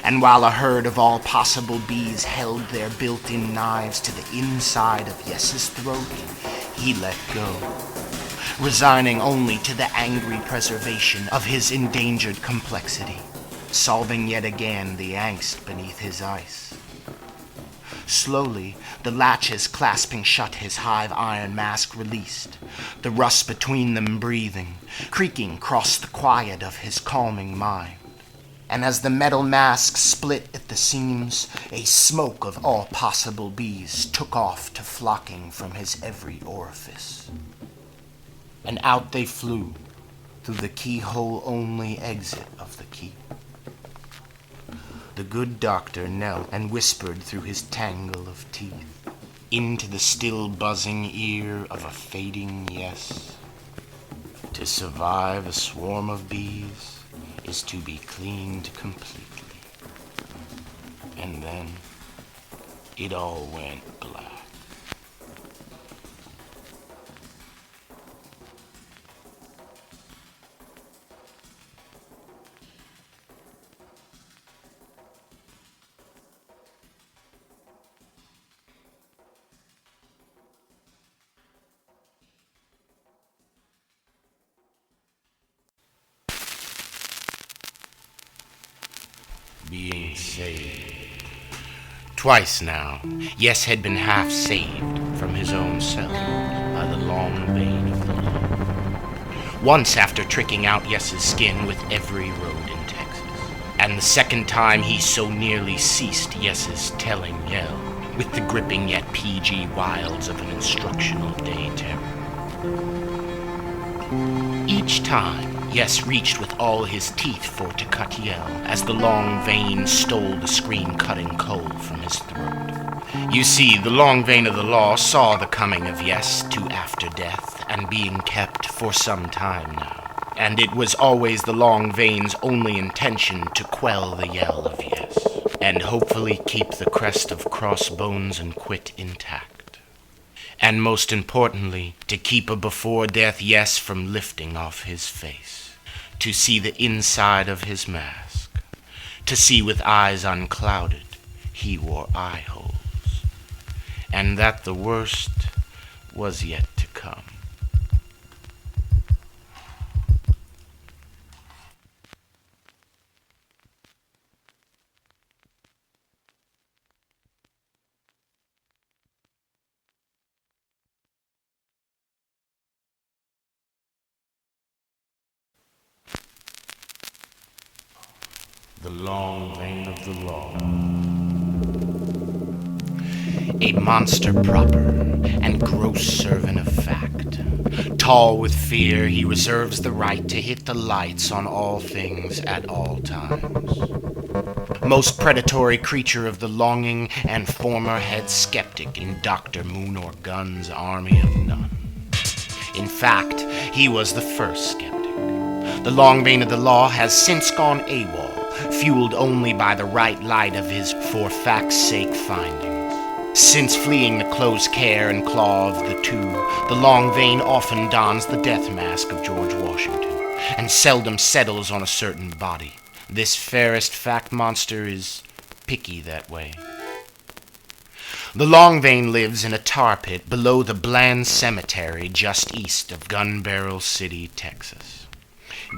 And while a herd of all possible bees held their built-in knives to the inside of Yes's throat, he let go, resigning only to the angry preservation of his endangered complexity, solving yet again the angst beneath his ice. Slowly, the latches clasping shut his hive iron mask released, the rust between them breathing, creaking crossed the quiet of his calming mind. And as the metal mask split at the seams, a smoke of all possible bees took off to flocking from his every orifice. And out they flew, through the keyhole-only exit of the keep. The good doctor knelt and whispered through his tangle of teeth, into the still buzzing ear of a fading Yes. To survive a swarm of bees is to be cleaned completely. And then it all went black. been saved. Twice now, Yes had been half saved from his own self by the long vein of the law. Once after tricking out Yes's skin with every road in Texas, and the second time he so nearly ceased Yes's telling yell with the gripping yet PG wilds of an instructional day terror. Each time, Yes reached with all his teeth for to cut yell as the long vein stole the scream-cutting coal from his throat. You see, the long vein of the law saw the coming of Yes to after death and being kept for some time now, and it was always the long vein's only intention to quell the yell of Yes, and hopefully keep the crest of crossbones and quit intact. And most importantly, to keep a before-death Yes from lifting off his face, to see the inside of his mask, to see with eyes unclouded he wore eye holes, and that the worst was yet to come. The long vein of the law. A monster proper and gross servant of fact. Tall with fear, he reserves the right to hit the lights on all things at all times. Most predatory creature of the longing and former head skeptic in Dr.MoonOrGun's ArmyofNone. In fact, he was the first skeptic. The long vein of the law has since gone AWOL, fueled only by the right light of his for fact's sake findings. Since fleeing the close care and claw of the two, the long vein often dons the death mask of George Washington, and seldom settles on a certain body. This fairest fact monster is picky that way. The long vein lives in a tar pit below the Bland Cemetery just east of Gun Barrel City, Texas.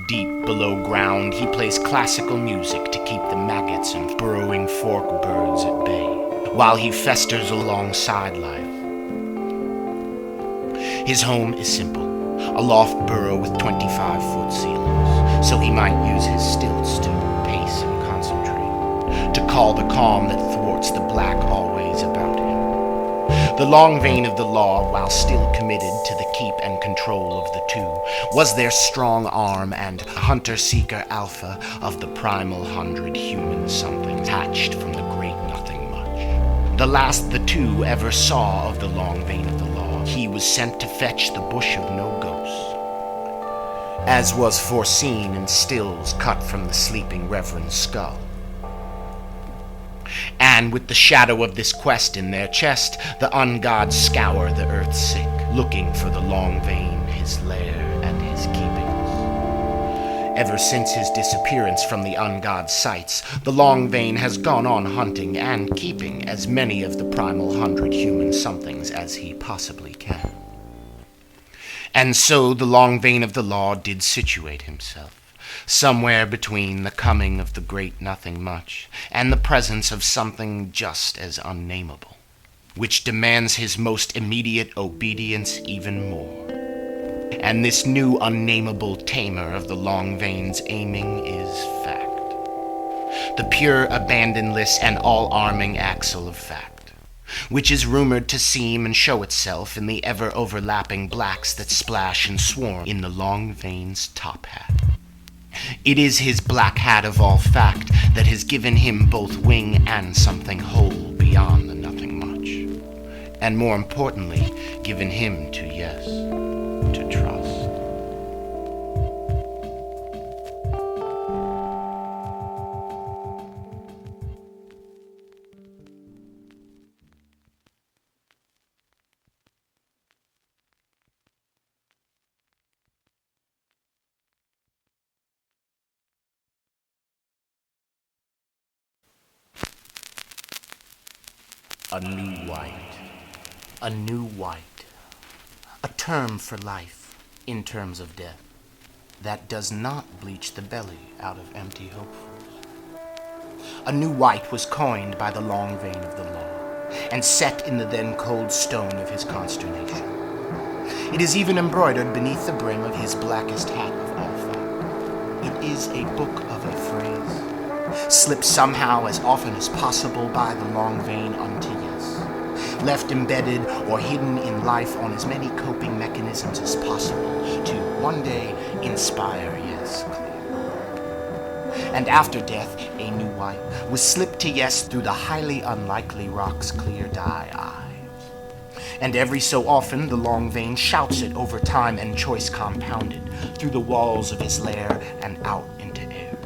Deep below ground, he plays classical music to keep the maggots and burrowing fork birds at bay, while he festers alongside life. His home is simple, a loft burrow with 25-foot ceilings, so he might use his stilts to pace and concentrate, to call the calm that thwarts the black always about him. The long vein of the law, while still committed to the keep and control of the two, was their strong arm and hunter-seeker alpha of the PrimalHundredHumanedSomethings hatched from the GreatNothingMuch. The last the two ever saw of the long vein of the law, he was sent to fetch the bush of no ghosts, as was foreseen in stills cut from the sleeping Reverend's skull. And with the shadow of this quest in their chest, the un-godz scour the earth sick, looking for the long vein, his lair, and his keepings. Ever since his disappearance from the un-godz sights, the long vein has gone on hunting and keeping as many of the PrimalHundredHumanedSomethings as he possibly can. And so the long vein of the law did situate himself, somewhere between the coming of the Great-Nothing-Much and the presence of something just as unnameable, which demands his most immediate obedience even more. And this new unnameable tamer of the long vein's aiming is fact. The pure, abandonless, and all-arming axle of fact, which is rumored to seem and show itself in the ever-overlapping blacks that splash and swarm in the long vein's top hat. It is his black hat of all fact that has given him both wing and something whole beyond the nothing much, and more importantly, given him to yes, to trust. A new white. A new white. A term for life, in terms of death, that does not bleach the belly out of empty hopefuls. A new white was coined by the long vein of the law, and set in the then cold stone of his consternation. It is even embroidered beneath the brim of his blackest hat of all fact. It is a book of a phrase, slipped somehow as often as possible by the long vein unto yes, left embedded or hidden in life on as many coping mechanisms as possible to one day inspire yes clear. And after death, a new white was slipped to yes through the highly unlikely rock's clear dye eyes. And every so often the long vein shouts it over time and choice compounded, through the walls of his lair and out into air.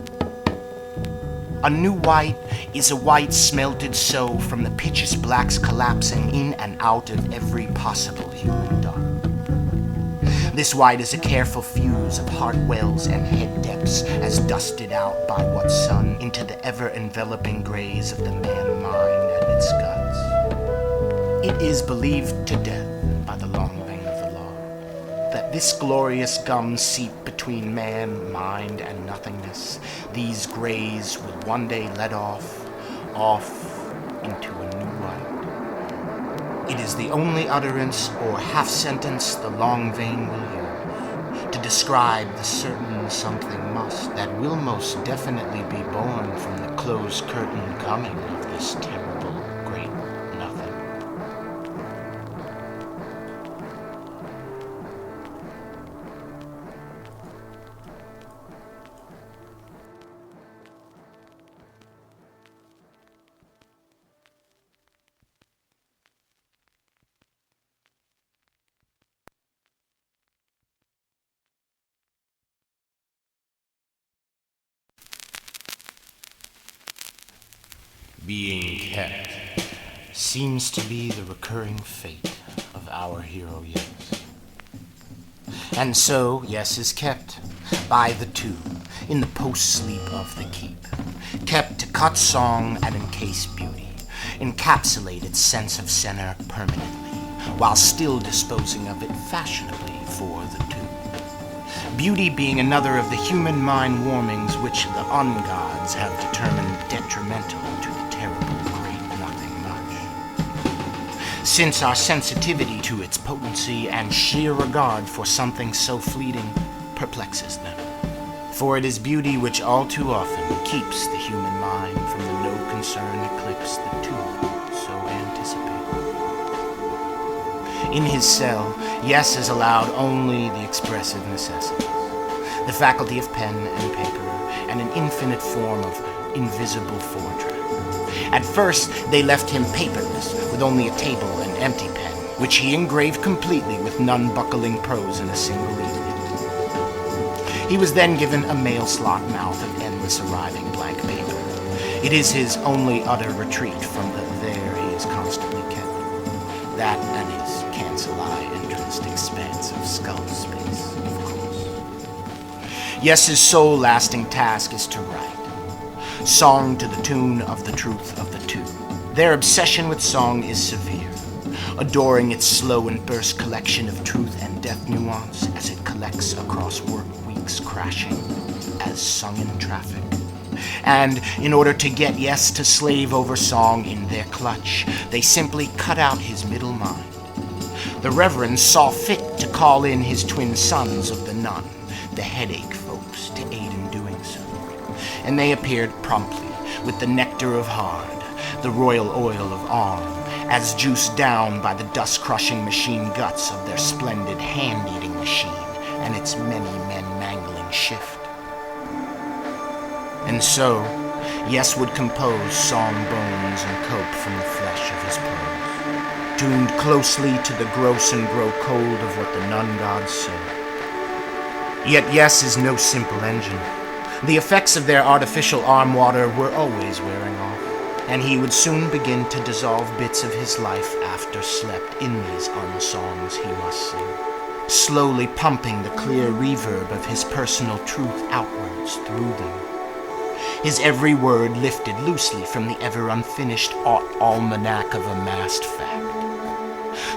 A new white is a white smelted so from the pitch's blacks collapsing in and out of every possible human dark. This white is a careful fuse of heart wells and head depths as dusted out by what sun into the ever-enveloping grays of the man mind and its guts. It is believed to death by the long vein of the law that this glorious gum seep between man, mind, and nothingness, these grays will one day let off into a new white. It is the only utterance or half-sentence the long vein will use to describe the certain something must that will most definitely be born from the closed curtain coming of this terrible great nothing. Being kept seems to be the recurring fate of our hero Yes. And so Yes is kept by the two in the post-sleep of the keep, kept to cut song and encase beauty, encapsulate its sense of center permanently, while still disposing of it fashionably for the two. Beauty being another of the human mind warmings which the OughtAlmanac have determined detrimental to the TerribleGreatNothingMuch. Since our sensitivity to its potency and sheer regard for something so fleeting perplexes them. For it is beauty which all too often keeps the human mind from the no-concern eclipse the two so anticipate. In his cell, Yes is allowed only the expressive necessities, the faculty of pen and paper, and an infinite form of invisible forgery. At first, they left him paperless, with only a table and empty pen, which he engraved completely with none-buckling prose in a single evening. He was then given a mail-slot mouth of endless arriving blank paper. It is his only utter retreat from the there he is constantly kept. That and his cancel-eye entranced expanse of skull space, of course. Yes's sole lasting task is to write. Song to the tune of the truth of the two. Their obsession with song is severe, adoring its slow and burst collection of truth and death nuance as it collects across work weeks crashing as sung in traffic. And in order to get Yes to slave over song in their clutch, they simply cut out his middle mind. The Reverend saw fit to call in his twin sons of the nun, the headache folks, to aid in doing so. And they appeared promptly with the nectar of hard, the royal oil of arm, as juiced down by the dust-crushing machine guts of their splendid hand-eating machine and its many men mangling shift. And so, Yes would compose song bones and cope from the flesh of his prose, tuned closely to the gross and grow cold of what the nun-gods say. Yet Yes is no simple engine. The effects of their artificial arm water were always wearing off, and he would soon begin to dissolve bits of his life after slept in these unsongs he must sing, slowly pumping the clear reverb of his personal truth outwards through them. His every word lifted loosely from the ever-unfinished OughtAlmanac of AmassedFact,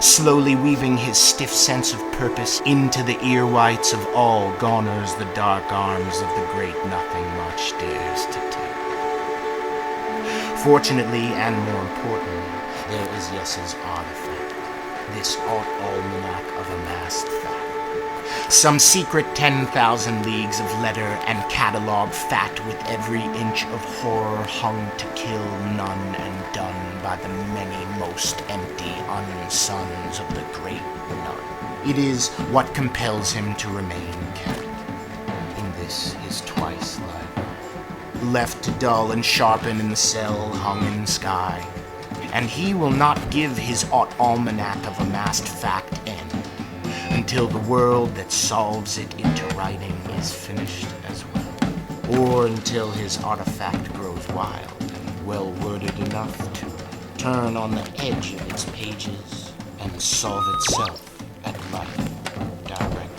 slowly weaving his stiff sense of purpose into the ear-whites of all goners the dark arms of the great nothing much dares to take. Fortunately, and more importantly, there is Yes's artifact, this OughtAlmanac of AmassedFact. Some secret 10,000 leagues of letter and catalog fact with every inch of horror hung to kill none and done by the many most empty unsons of the great none. It is what compels him to remain kept in this his twice life, left to dull and sharpen in the cell hung in sky, and he will not give his OughtAlmanac of AmassedFact end until the world that solves it into writing is finished as well, or until his artifact grows wild and well-worded enough to turn on the edge of its pages and solve itself at life directly.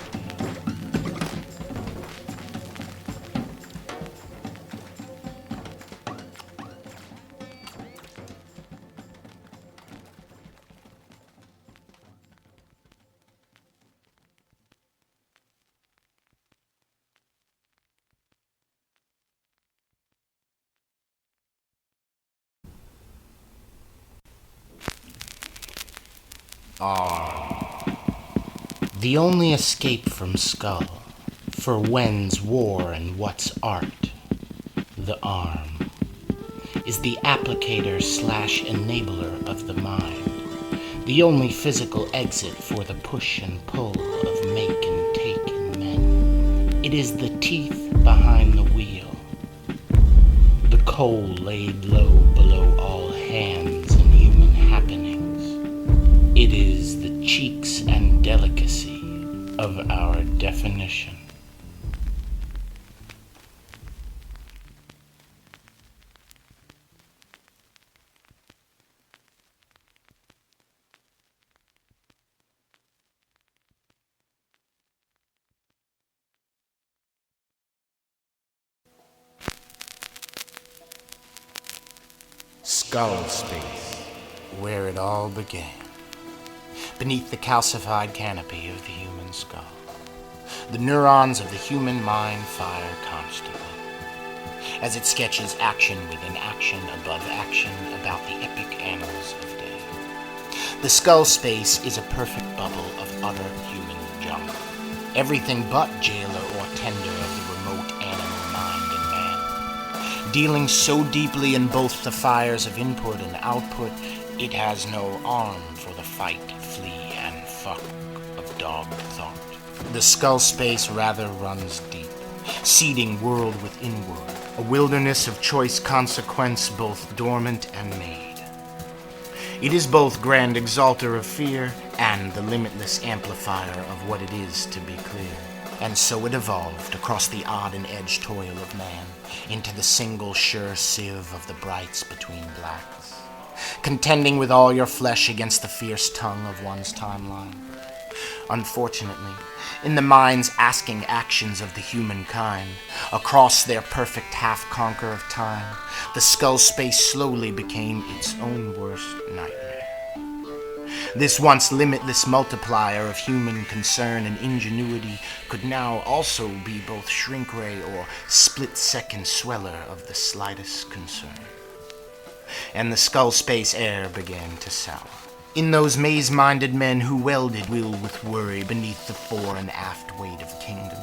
The only escape from Skull, for when's war and what's art, the arm, is the applicator/enabler of the mind, the only physical exit for the push and pull of make and take in men. It is the teeth behind the wheel, the coal laid low below all hands in human happenings. It is the cheeks and delicacy of our definition. Skull space, where it all began, beneath the calcified canopy of the human skull. The neurons of the human mind fire constantly, as it sketches action within action above action about the epic annals of day. The skull space is a perfect bubble of utter human jungle, everything but jailer or tender of the remote animal mind and man. Dealing so deeply in both the fires of input and output, it has no arm for the fight, flee, and fuck of dog thought. The skull space rather runs deep, seeding world within world, a wilderness of choice consequence both dormant and made. It is both grand exalter of fear and the limitless amplifier of what it is to be clear. And so it evolved across the odd and edge toil of man into the single sure sieve of the brights between blacks, contending with all your flesh against the fierce tongue of one's timeline. Unfortunately, in the mind's asking actions of the humankind, across their perfect half-conquer of time, the skull space slowly became its own worst nightmare. This once limitless multiplier of human concern and ingenuity could now also be both shrink-ray or split-second sweller of the slightest concern. And the skull space air began to sour. In those maze-minded men who welded will with worry beneath the fore and aft weight of kingdom.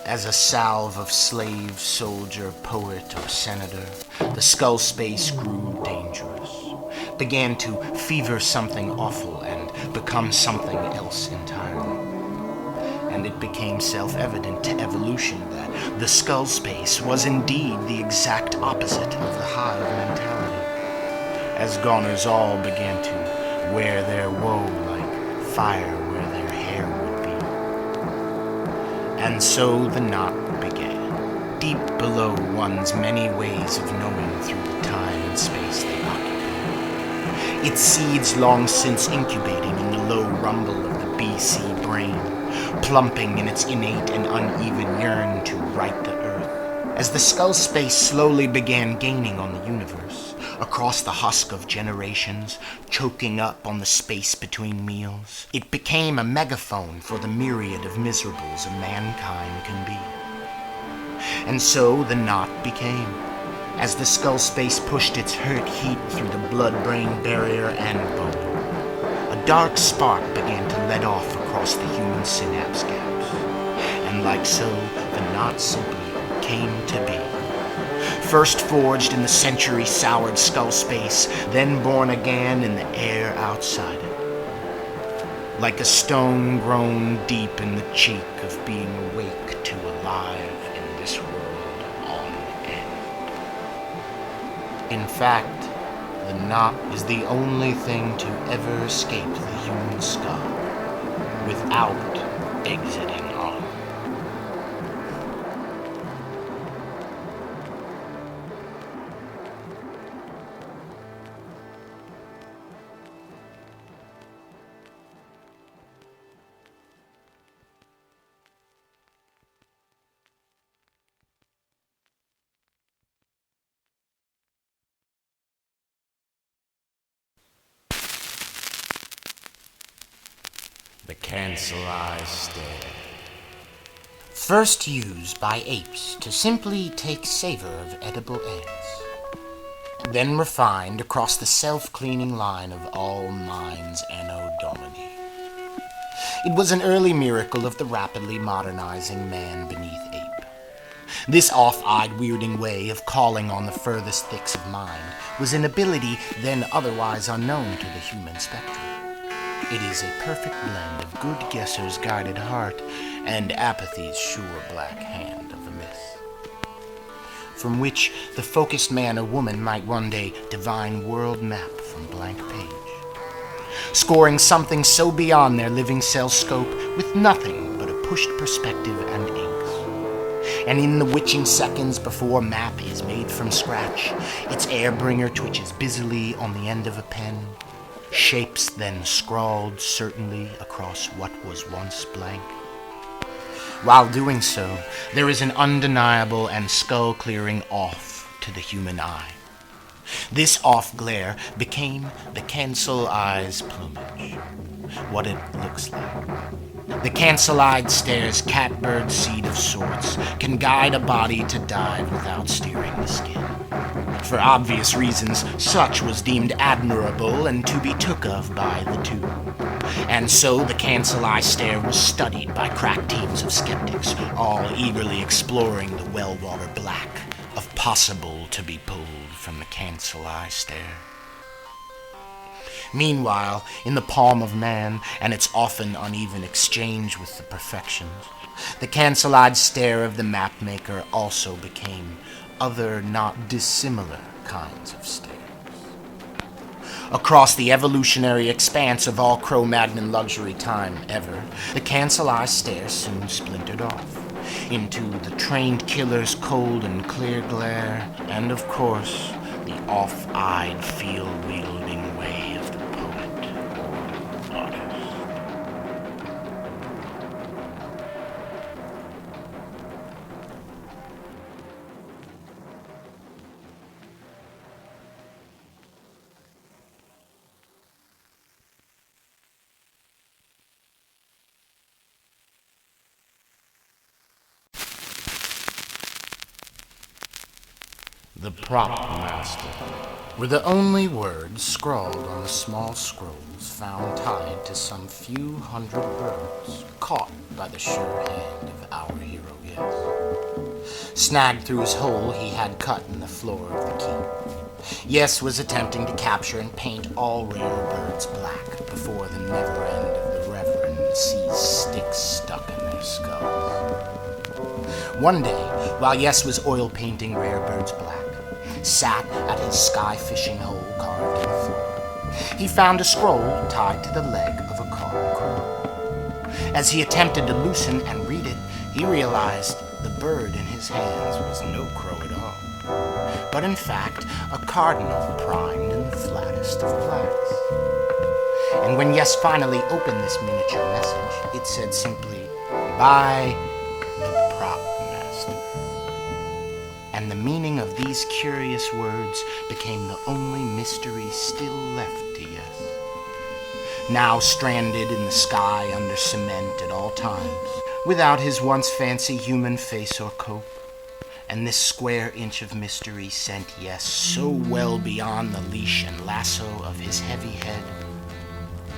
As a salve of slave, soldier, poet, or senator, the skull space grew dangerous, began to fever something awful and become something else entirely. And it became self-evident to evolution that the skull space was indeed the exact opposite of the hive mentality, as goners all began to wear their woe like fire where their hair would be. And so the knot began, deep below one's many ways of knowing through the time and space they occupy. Its seeds long since incubating in the low rumble of the BC brain, plumping in its innate and uneven yearn to right the earth. As the skull space slowly began gaining on the universe, across the husk of generations, choking up on the space between meals, it became a megaphone for the myriad of miserables a mankind can be. And so the knot became as the skull space pushed its hurt heat through the blood-brain barrier and bone. A dark spark began to let off across the human synapse gaps, and like so, the knot simply came to be. First forged in the century-soured skull space, then born again in the air outside it. Like a stone grown deep in the cheek of being awake to alive in this world on end. In fact, the knot is the only thing to ever escape the human skull without exiting on. The cancel eye stare. First used by apes to simply take savor of edible ants, then refined across the self-cleaning line of all minds Anno Domini. It was an early miracle of the rapidly modernizing man beneath ape. This off-eyed weirding way of calling on the furthest thicks of mind was an ability then otherwise unknown to the human spectrum. It is a perfect blend of good guesser's guided heart and apathy's sure black hand of the myth, from which the focused man or woman might one day divine world map from blank page, scoring something so beyond their living cell scope with nothing but a pushed perspective and inks. And in the witching seconds before map is made from scratch, its airbringer twitches busily on the end of a pen, shapes then scrawled certainly across what was once blank. While doing so, there is an undeniable and skull-clearing off to the human eye. This off glare became the cancel eye's plumage, what it looks like. The cancel-eyed stare's catbird seed of sorts can guide a body to dive without steering the skin. For obvious reasons, such was deemed admirable and to be took of by the two. And so the cancel-eye stare was studied by crack teams of skeptics, all eagerly exploring the well-water black of possible to be pulled from the cancel-eye stare. Meanwhile, in the palm of man, and its often uneven exchange with the perfections, the cancel-eyed stare of the mapmaker also became other not dissimilar kinds of stares. Across the evolutionary expanse of all Cro-Magnon luxury time ever, the cancel-eye stare soon splintered off into the trained killer's cold and clear glare, and of course, the off-eyed field-wielding way of the poet or artist. The prop master were the only words scrawled on the small scrolls found tied to some few hundred birds caught by the sure hand of our hero Yes. Snagged through his hole he had cut in the floor of the keep. Yes was attempting to capture and paint all rare birds black before the never end of the Reverend sees sticks stuck in their skulls. One day, while Yes was oil painting rare birds black, sat at his sky fishing hole carved in the floor, he found a scroll tied to the leg of a carved crow. As he attempted to loosen and read it, he realized the bird in his hands was no crow at all, but in fact a cardinal primed in the flattest of blacks. And when Yes finally opened this miniature message, it said simply, "By the prop master." And the meaning of these curious words became the only mystery still left to Yes. Now stranded in the sky under cement at all times, without his once fancy human face or cope, And this square inch of mystery sent Yes so well beyond the leash and lasso of his heavy head,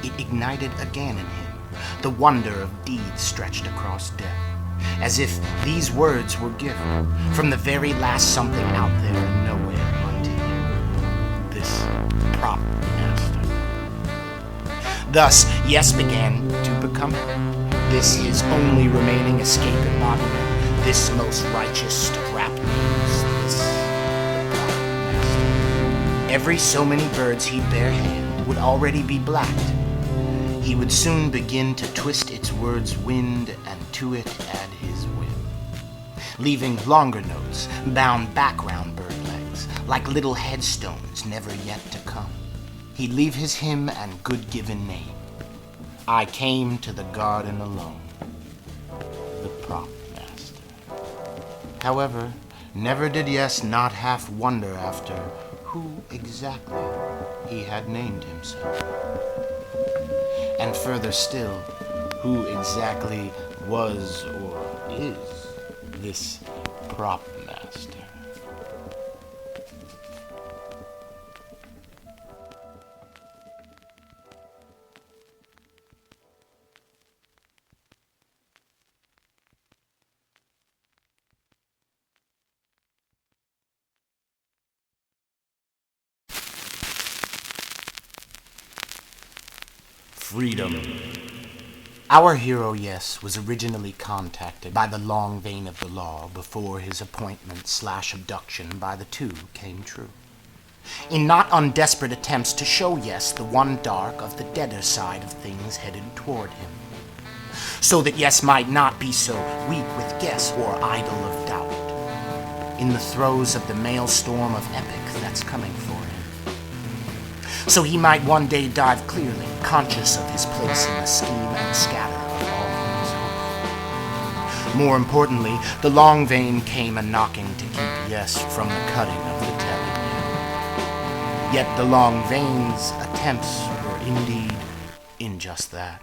it ignited again in him the wonder of deeds stretched across death, as if these words were given from the very last something out there and nowhere unto him, this prop master. Thus, Yes began to become it, this his only remaining escape embodiment, this most righteous rap news, this the prop master. Every so many birds he'd bare hand would already be blacked. He would soon begin to twist its words wind and to it add his whim, leaving longer notes bound back round bird legs like little headstones never yet to come. He'd leave his hymn and good given name. I came to the garden alone, the prop master. However, never did Yes not half wonder after who exactly he had named himself. And further still, who exactly was or is this prop master? Freedom. Our hero, Yes, was originally contacted by the long vein of the law before his appointment/abduction by the two came true, in not undesperate attempts to show Yes the one dark of the deader side of things headed toward him, so that Yes might not be so weak with guess or idle of doubt, in the throes of the maelstrom of epic that's coming for him. So he might one day dive clearly, conscious of his place in the scheme and scatter of all things hopeful. More importantly, the long vein came a-knocking to keep Yes from the cutting of the telling nail. Yet the long vein's attempts were indeed in just that,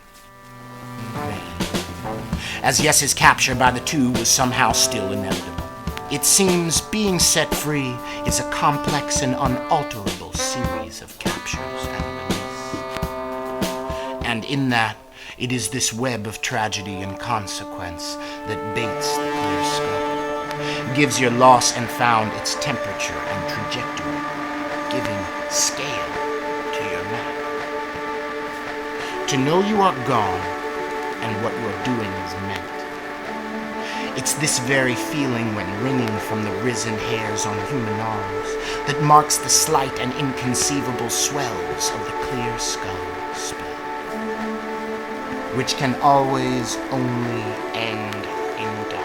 vain. As Yes's capture by the two was somehow still inevitable. It seems being set free is a complex and unalterable series of captures and release. And in that, it is this web of tragedy and consequence that baits the clear scope, gives your lost and found its temperature and trajectory, giving scale to your map. To know you are gone and what you are doing is meant. It's this very feeling when wringing from the risen hairs on human arms that marks the slight and inconceivable swells of the clear skull spell, which can always only end in die.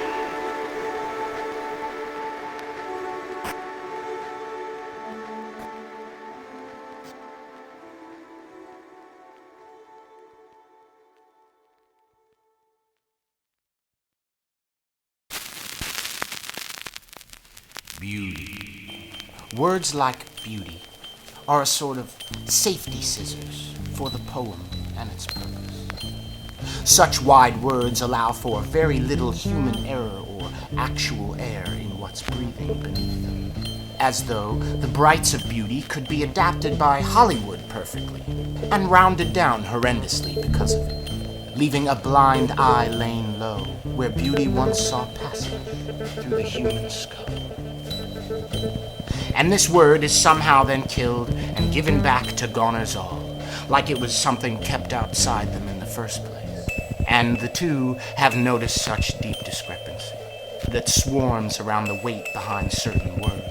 Beauty. Words like beauty are a sort of safety scissors for the poem and its purpose. Such wide words allow for very little human error or actual air in what's breathing beneath them, as though the brights of beauty could be adapted by Hollywood perfectly and rounded down horrendously because of it, leaving a blind eye laying low where beauty once saw passage through the human skull. And this word is somehow then killed and given back to goners all, like it was something kept outside them in the first place. And the two have noticed such deep discrepancy that swarms around the weight behind certain words.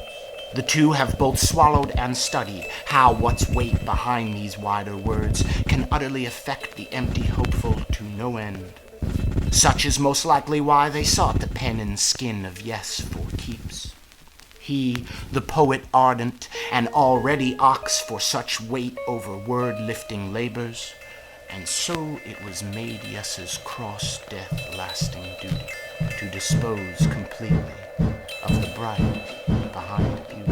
The two have both swallowed and studied how what's weight behind these wider words can utterly affect the empty hopeful to no end. Such is most likely why they sought the pen and skin of Yes for keeps. He, the poet ardent, and already ox for such weight over word-lifting labors, and so it was made Yes's cross-death lasting duty to dispose completely of the bright behind beauty.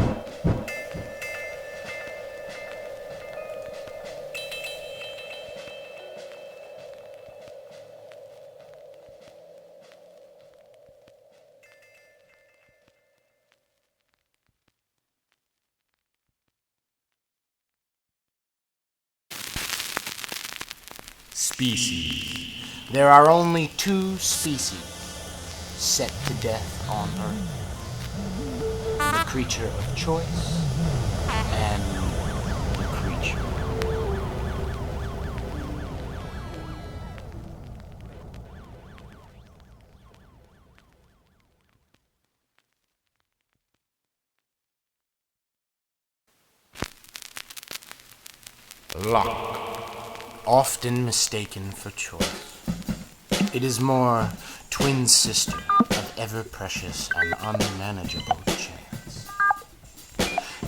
Species. There are only two species set to death on Earth. The creature of choice and the creature. Luck. Often mistaken for choice. It is more twin sister of ever-precious and unmanageable chance.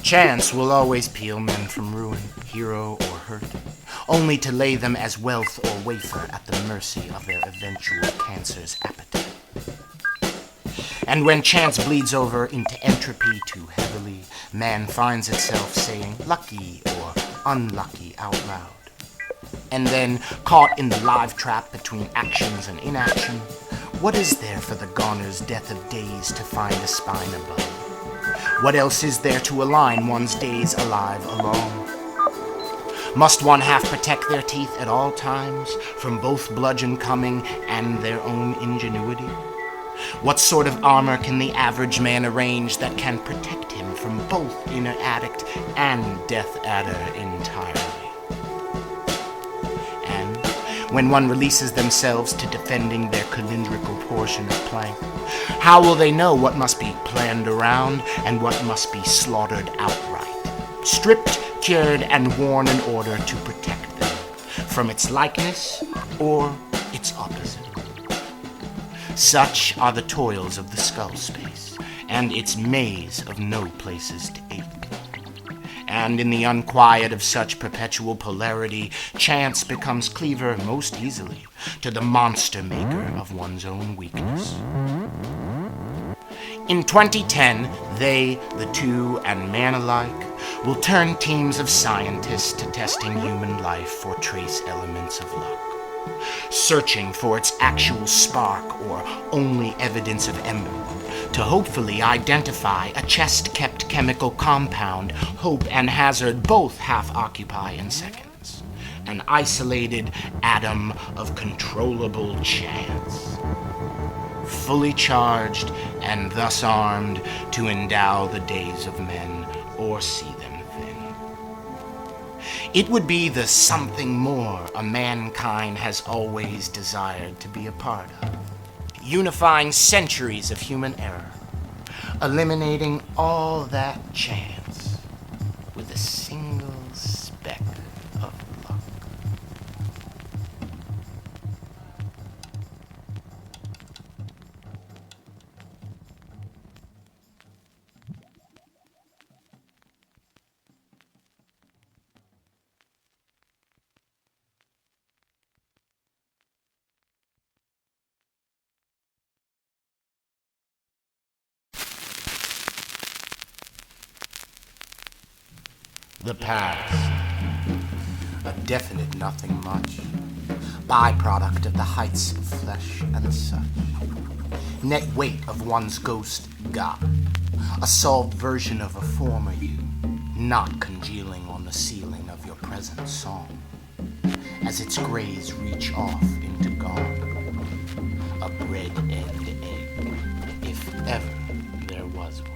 Chance will always peel men from ruin, hero or hurt, only to lay them as wealth or wafer at the mercy of their eventual cancer's appetite. And when chance bleeds over into entropy too heavily, man finds itself saying lucky or unlucky out loud. And then, caught in the live trap between actions and inaction, what is there for the goner's death of days to find a spine above? What else is there to align one's days alive along? Must one half protect their teeth at all times from both bludgeon coming and their own ingenuity? What sort of armor can the average man arrange that can protect him from both inner addict and death adder entirely? And when one releases themselves to defending their cylindrical portion of plank, how will they know what must be planned around and what must be slaughtered outright, stripped, cured, and worn in order to protect them from its likeness or its opposite? Such are the toils of the skull space, and its maze of no places to ache. And in the unquiet of such perpetual polarity, chance becomes cleaver most easily to the monster maker of one's own weakness. In 2010, they, the two, and man alike, will turn teams of scientists to testing human life for trace elements of luck, searching for its actual spark or only evidence of ember, to hopefully identify a chest-kept chemical compound hope and hazard both half occupy in seconds, an isolated atom of controllable chance, fully charged and thus armed to endow the days of men or see them thin. It would be the something more a mankind has always desired to be a part of, unifying centuries of human error, eliminating all that chance with a single speck of luck. The past, a definite nothing much, byproduct of the heights of flesh and such, net weight of one's ghost God, a solved version of a former you, not congealing on the ceiling of your present song, as its grays reach off into gone, a bread-end egg, if ever there was one.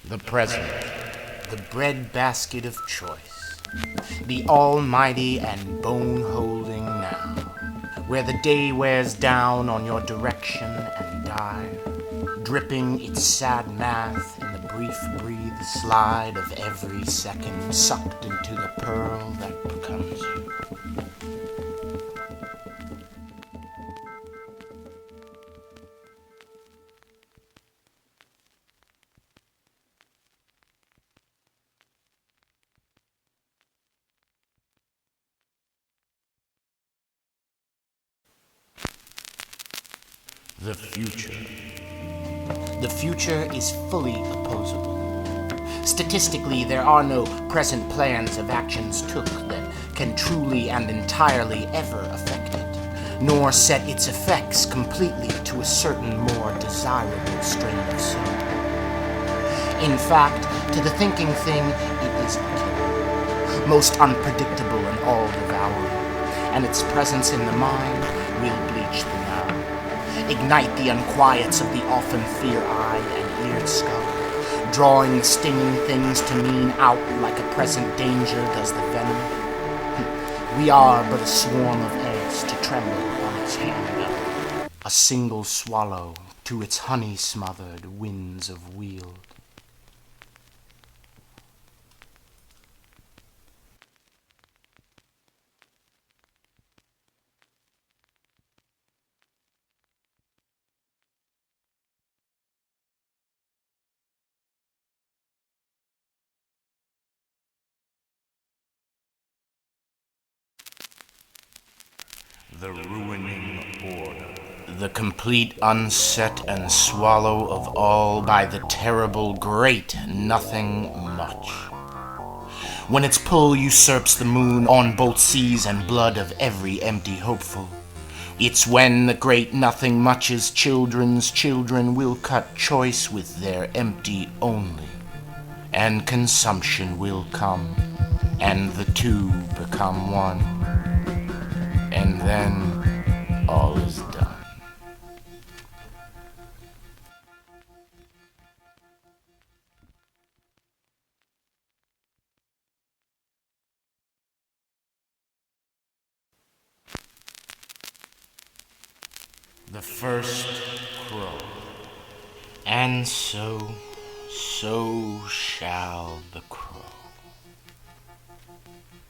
The present, the breadbasket of choice, the almighty and bone-holding now, where the day wears down on your direction and dive, dripping its sad math in the brief breathed slide of every second sucked into the pearl that becomes you. The future. The future is fully opposable. Statistically, there are no present plans of actions took that can truly and entirely ever affect it, nor set its effects completely to a certain more desirable strain of soul. In fact, to the thinking thing, it is a killer, most unpredictable and all-devouring, and its presence in the mind will bleach the marrow, ignite the unquiets of the often fear-eyed and eared skull, drawing the stinging things to mean out like a present danger does the venom. We are but a swarm of eggs to tremble on its handgun, a single swallow to its honey-smothered winds of weald. The ruining order. The complete unset and swallow of all by the terrible great nothing much. When its pull usurps the moon on both seas and blood of every empty hopeful, it's when the great nothing much's children's children will cut choice with their empty only, and consumption will come, and the two become one. And then all is done. The first crow. And so shall the crow.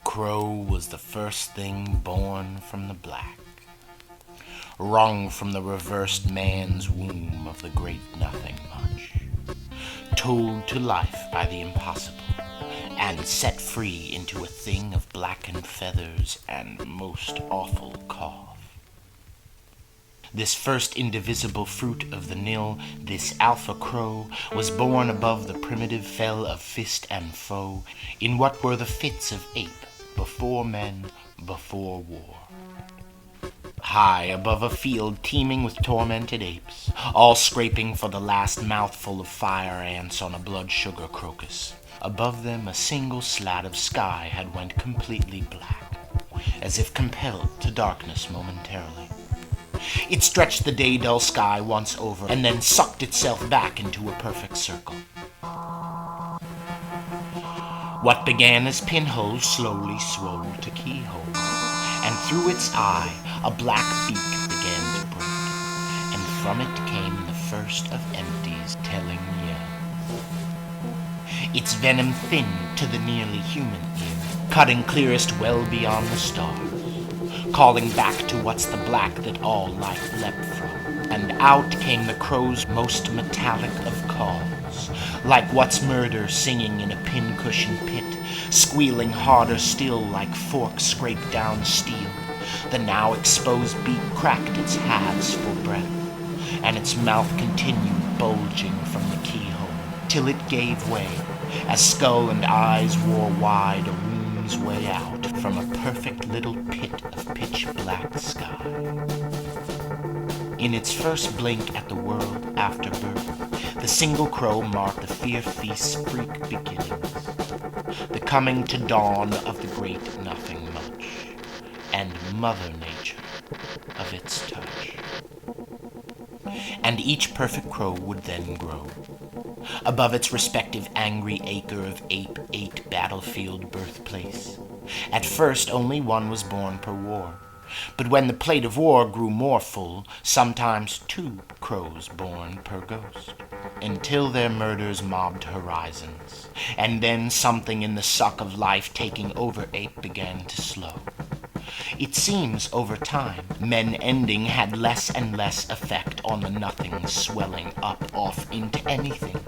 Crow was the first thing born from the black, wrung from the reversed man's womb of the great nothing much, told to life by the impossible, and set free into a thing of blackened feathers and most awful cough. This first indivisible fruit of the nil, this alpha crow, was born above the primitive fell of fist and foe, in what were the fits of ape, before men, before war. High above a field teeming with tormented apes, all scraping for the last mouthful of fire ants on a blood-sugar crocus. Above them a single slat of sky had went completely black, as if compelled to darkness momentarily. It stretched the day-dull sky once over, and then sucked itself back into a perfect circle. What began as pinholes slowly swole to keyholes, and through its eye a black beak began to break, and from it came the first of empties telling yell. Its venom thinned to the nearly human ear, cutting clearest well beyond the stars, calling back to what's the black that all life leapt from, and out came the crow's most metallic of calls, like what's murder singing in a pincushion pit, squealing harder still like forks scraped down steel. The now exposed beak cracked its halves for breath, and its mouth continued bulging from the keyhole, till it gave way, as skull and eyes wore wide a wound's way out from a perfect little pit of pitch-black sky. In its first blink at the world after birth, the single crow marked the fear-feast's freak beginnings, the coming to dawn of the great nothing much, and Mother Nature of its touch. And each perfect crow would then grow, above its respective angry acre of ape-ate battlefield birthplace. At first only one was born per war, but when the plate of war grew more full, sometimes 2 crows born per ghost, until their murders mobbed horizons, and then something in the suck of life taking over ape began to slow. It seems, over time, men ending had less and less effect on the nothing swelling up off into anything.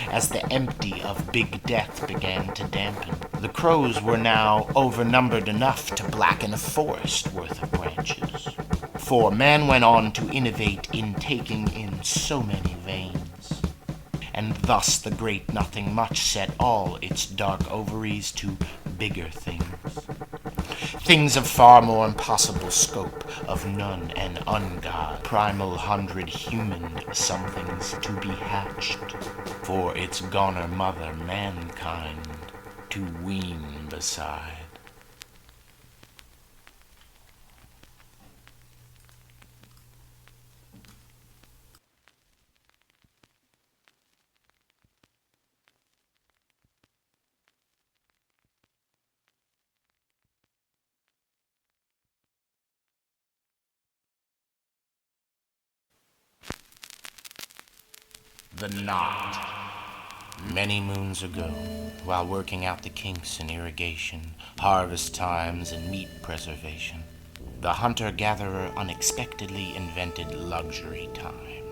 As the empty of big death began to dampen, the crows were now overnumbered enough to blacken a forest worth of branches. For man went on to innovate in taking in so many veins, and thus the great nothing much set all its dark ovaries to bigger things, Things of far more impossible scope, of none and ungod, primal 100-humaned-somethings to be hatched, for its goner mother mankind to wean beside. The knot. Many moons ago, while working out the kinks in irrigation, harvest times, and meat preservation, the hunter-gatherer unexpectedly invented luxury time.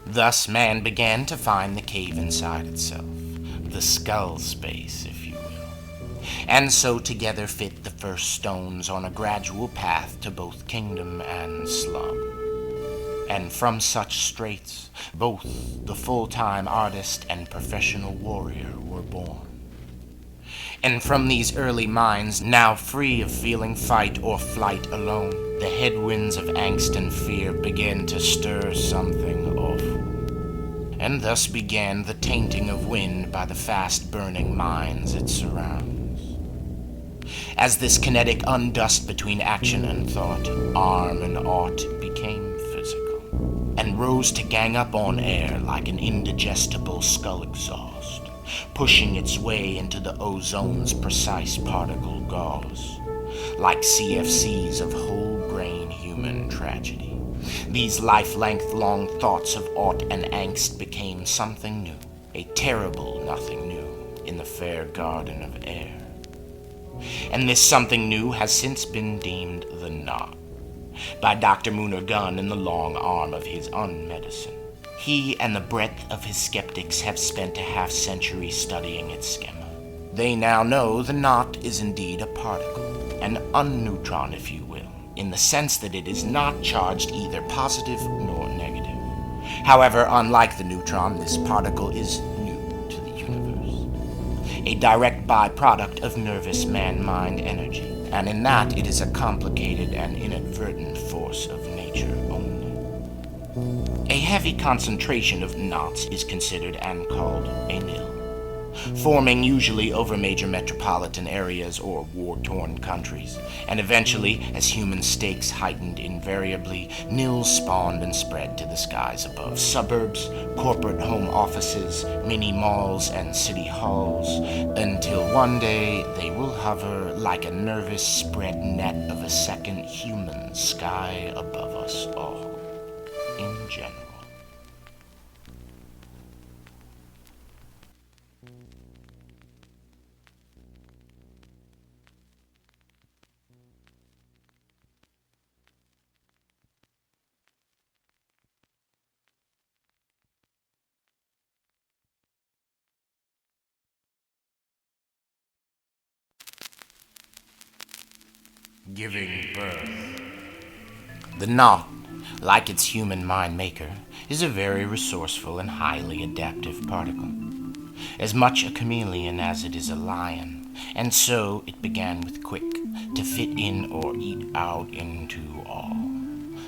Thus man began to find the cave inside itself, the skull space, if you will, and so together fit the first stones on a gradual path to both kingdom and slum. And from such straits, both the full-time artist and professional warrior were born. And from these early minds, now free of feeling fight or flight alone, the headwinds of angst and fear began to stir something awful. And thus began the tainting of wind by the fast-burning minds it surrounds. As this kinetic undust between action and thought, arm and art became physical, and rose to gang up on air like an indigestible skull exhaust, pushing its way into the ozone's precise particle gauze, like CFCs of whole-grain human tragedy. These life-length long thoughts of aught and angst became something new, a terrible nothing new, in the fair garden of air. And this something new has since been deemed the knot by Dr.MoonOrGun in the long arm of his unmedicine. He and the breadth of his skeptics have spent a half-century studying its schema. They now know the knot is indeed a particle, an unneutron, if you will, in the sense that it is not charged either positive nor negative. However, unlike the neutron, this particle is new to the universe, a direct byproduct of nervous man-mind energy, and in that it is a complicated and inadvertent force of nature only. A heavy concentration of knots is considered and called a nil, forming usually over major metropolitan areas or war-torn countries, and eventually, as human stakes heightened invariably, nils spawned and spread to the skies above suburbs, corporate home offices, mini-malls, and city halls, until one day they will hover like a nervous spread net of a second human sky above us all, in general. Giving birth. The knot, like its human mind maker, is a very resourceful and highly adaptive particle, as much a chameleon as it is a lion, and so it began with quick, to fit in or eat out into all.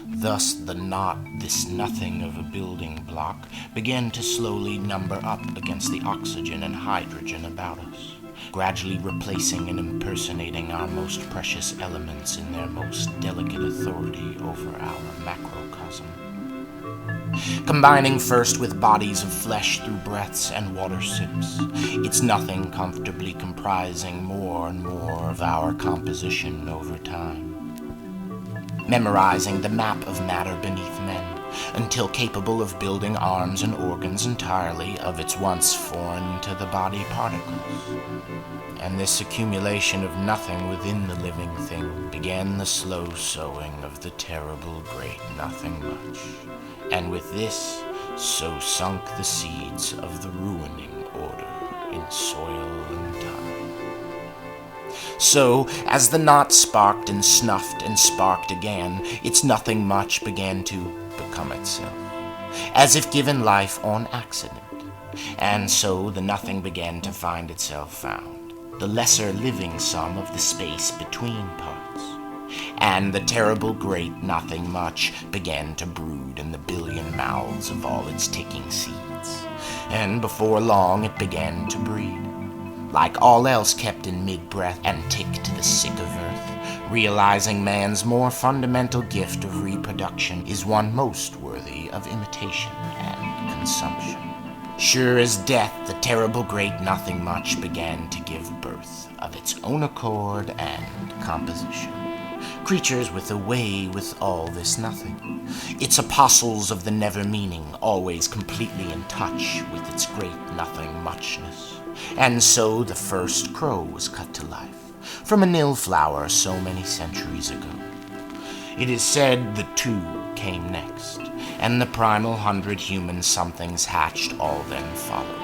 Thus the knot, this nothing of a building block, began to slowly number up against the oxygen and hydrogen about us, gradually replacing and impersonating our most precious elements in their most delicate authority over our macrocosm. Combining first with bodies of flesh through breaths and water sips, its nothing comfortably comprising more and more of our composition over time. Memorizing the map of matter beneath men, until capable of building arms and organs entirely of its once foreign to the body particles. And this accumulation of nothing within the living thing began the slow sowing of the terrible great nothing-much. And with this, so sunk the seeds of the ruining order in soil and time. So, as the knot sparked and snuffed and sparked again, its nothing much began to become itself, as if given life on accident. And so the nothing began to find itself found, the lesser living sum of the space between parts. And the terrible great nothing much began to brood in the billion mouths of all its ticking seeds. And before long it began to breed. Like all else kept in mid-breath and tick to the sick of earth, realizing man's more fundamental gift of reproduction is one most worthy of imitation and consumption. Sure as death, the terrible great nothing much began to give birth of its own accord and composition. Creatures with a way with all this nothing. Its apostles of the never-meaning, always completely in touch with its great nothing muchness. And so the first crow was cut to life, from a nil flower so many centuries ago. It is said the two came next, and the primal 100 human somethings hatched all then followed.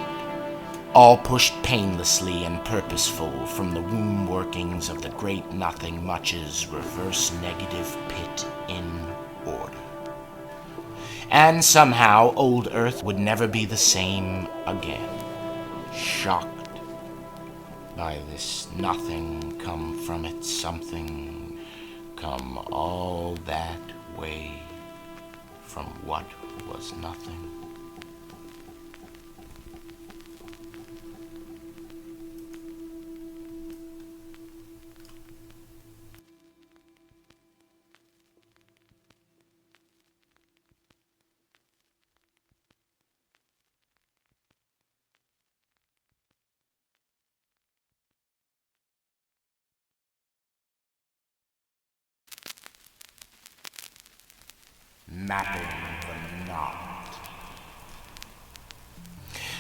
All pushed painlessly and purposeful from the womb workings of the great nothing much's reverse negative pit in order. And somehow old Earth would never be the same again. Shocked by this nothing come from it something, come all that way from what was nothing. Mapping the knot.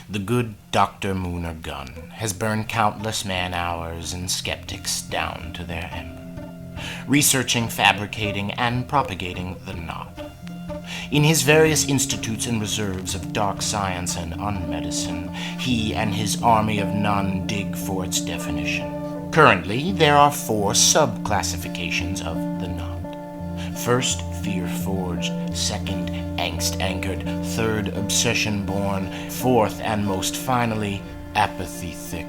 The good Dr.MoonOrGun has burned countless man-hours and skeptics down to their ember, researching, fabricating, and propagating the knot. In his various institutes and reserves of dark science and unmedicine, he and his army-of-none dig for its definition. Currently, there are 4 sub-classifications of the knot. First, fear-forged. Second, angst-anchored. Third, obsession-born. Fourth, and most finally, apathy-thick.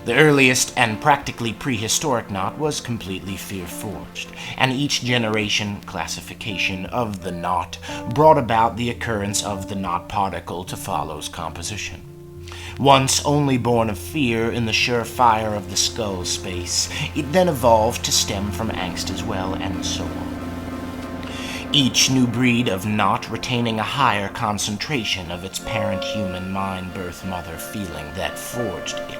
The earliest and practically prehistoric knot was completely fear-forged, and each generation classification of the knot brought about the occurrence of the knot particle to follow's composition. Once only born of fear in the sure fire of the skull space, it then evolved to stem from angst as well, and so on. Each new breed of knot retaining a higher concentration of its parent human mind birth mother feeling that forged it.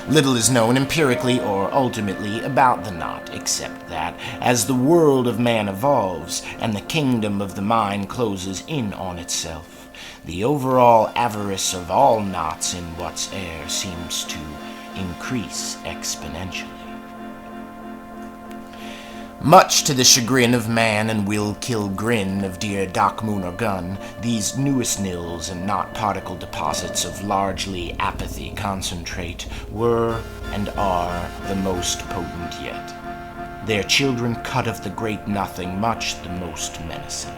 Little is known empirically or ultimately about the knot, except that, as the world of man evolves and the kingdom of the mind closes in on itself, the overall avarice of all knots in what's air seems to increase exponentially. Much to the chagrin of man and will-kill grin of dear Doc.MoonOrGun, these newest nils and knot particle deposits of largely apathy concentrate were and are the most potent yet. Their children cut of the great nothing much the most menacing.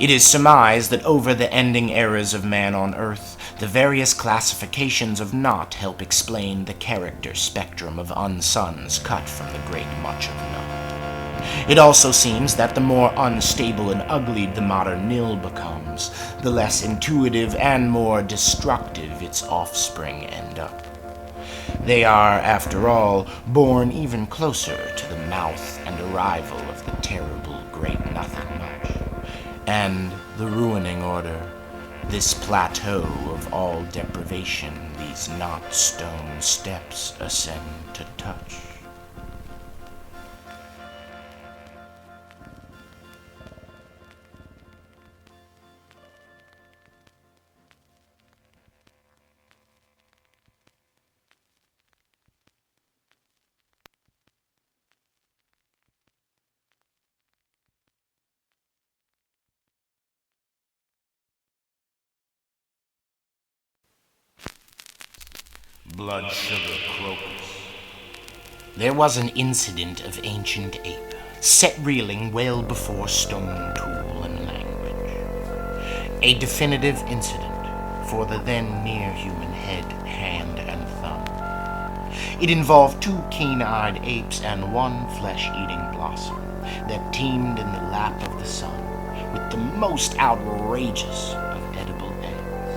It is surmised that over the ending eras of man on Earth, the various classifications of knot help explain the character spectrum of unsuns cut from the great much of knot. It also seems that the more unstable and ugly the modern nil becomes, the less intuitive and more destructive its offspring end up. They are, after all, born even closer to the mouth and arrival of the terrible great nothing much, and the ruining order. This plateau of all deprivation these knot stone steps ascend to touch. Blood sugar crocus. There was an incident of ancient ape, set reeling well before stone tool and language. A definitive incident, for the then near-human head, hand, and thumb. It involved 2 keen-eyed apes and 1 flesh-eating blossom that teemed in the lap of the sun with the most outrageous of edible eggs.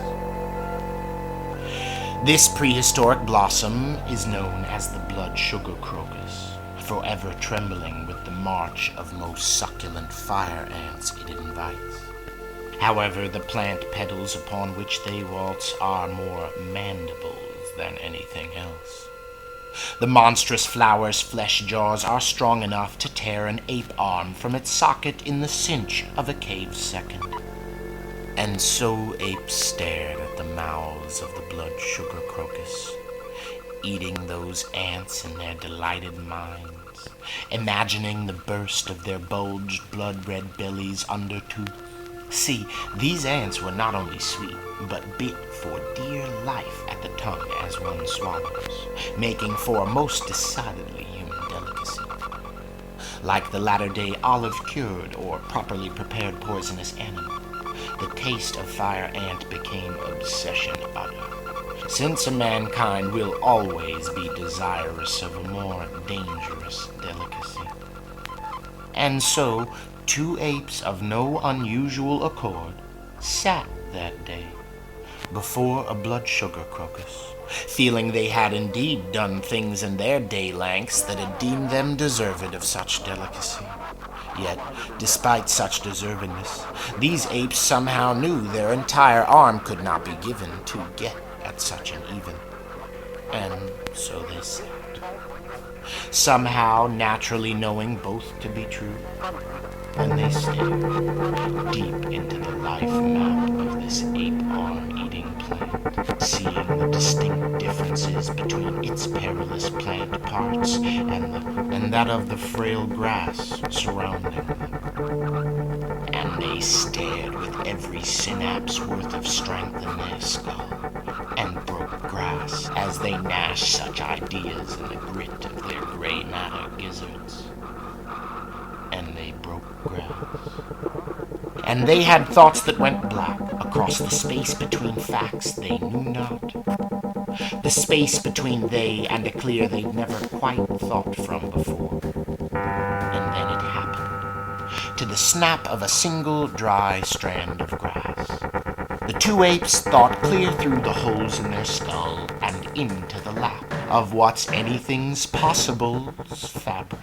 This prehistoric blossom is known as the blood sugar crocus, forever trembling with the march of most succulent fire ants it invites. However, the plant petals upon which they waltz are more mandibles than anything else. The monstrous flower's flesh jaws are strong enough to tear an ape arm from its socket in the cinch of a cave second. And so apes stared at the mouths of the blood sugar crocus, eating those ants in their delighted minds, imagining the burst of their bulged blood-red bellies under to... See, these ants were not only sweet, but bit for dear life at the tongue as one swallows, making for a most decidedly human delicacy. Like the latter-day olive-cured or properly prepared poisonous animal, the taste of fire ant became obsession utter, since mankind will always be desirous of a more dangerous delicacy. And so, 2 apes of no unusual accord sat that day before a blood sugar crocus, feeling they had indeed done things in their day lengths that had deemed them deserved of such delicacy. Yet, despite such deservedness, these apes somehow knew their entire arm could not be given to get at such an even. And so they sat, somehow naturally knowing both to be true. And they stared deep into the life map of this ape-arm-eating plant, seeing the distinct differences between its perilous plant parts and that of the frail grass surrounding them. And they stared with every synapse worth of strength in their skull, and broke grass as they gnashed such ideas in the grit of their gray matter gizzards. And they broke grass. And they had thoughts that went black across the space between facts they knew not, the space between they and a clear they'd never quite thought from before. And then it happened, to the snap of a single dry strand of grass. The 2 apes thought clear through the holes in their skull and into the lap of what's anything's possible's fabric.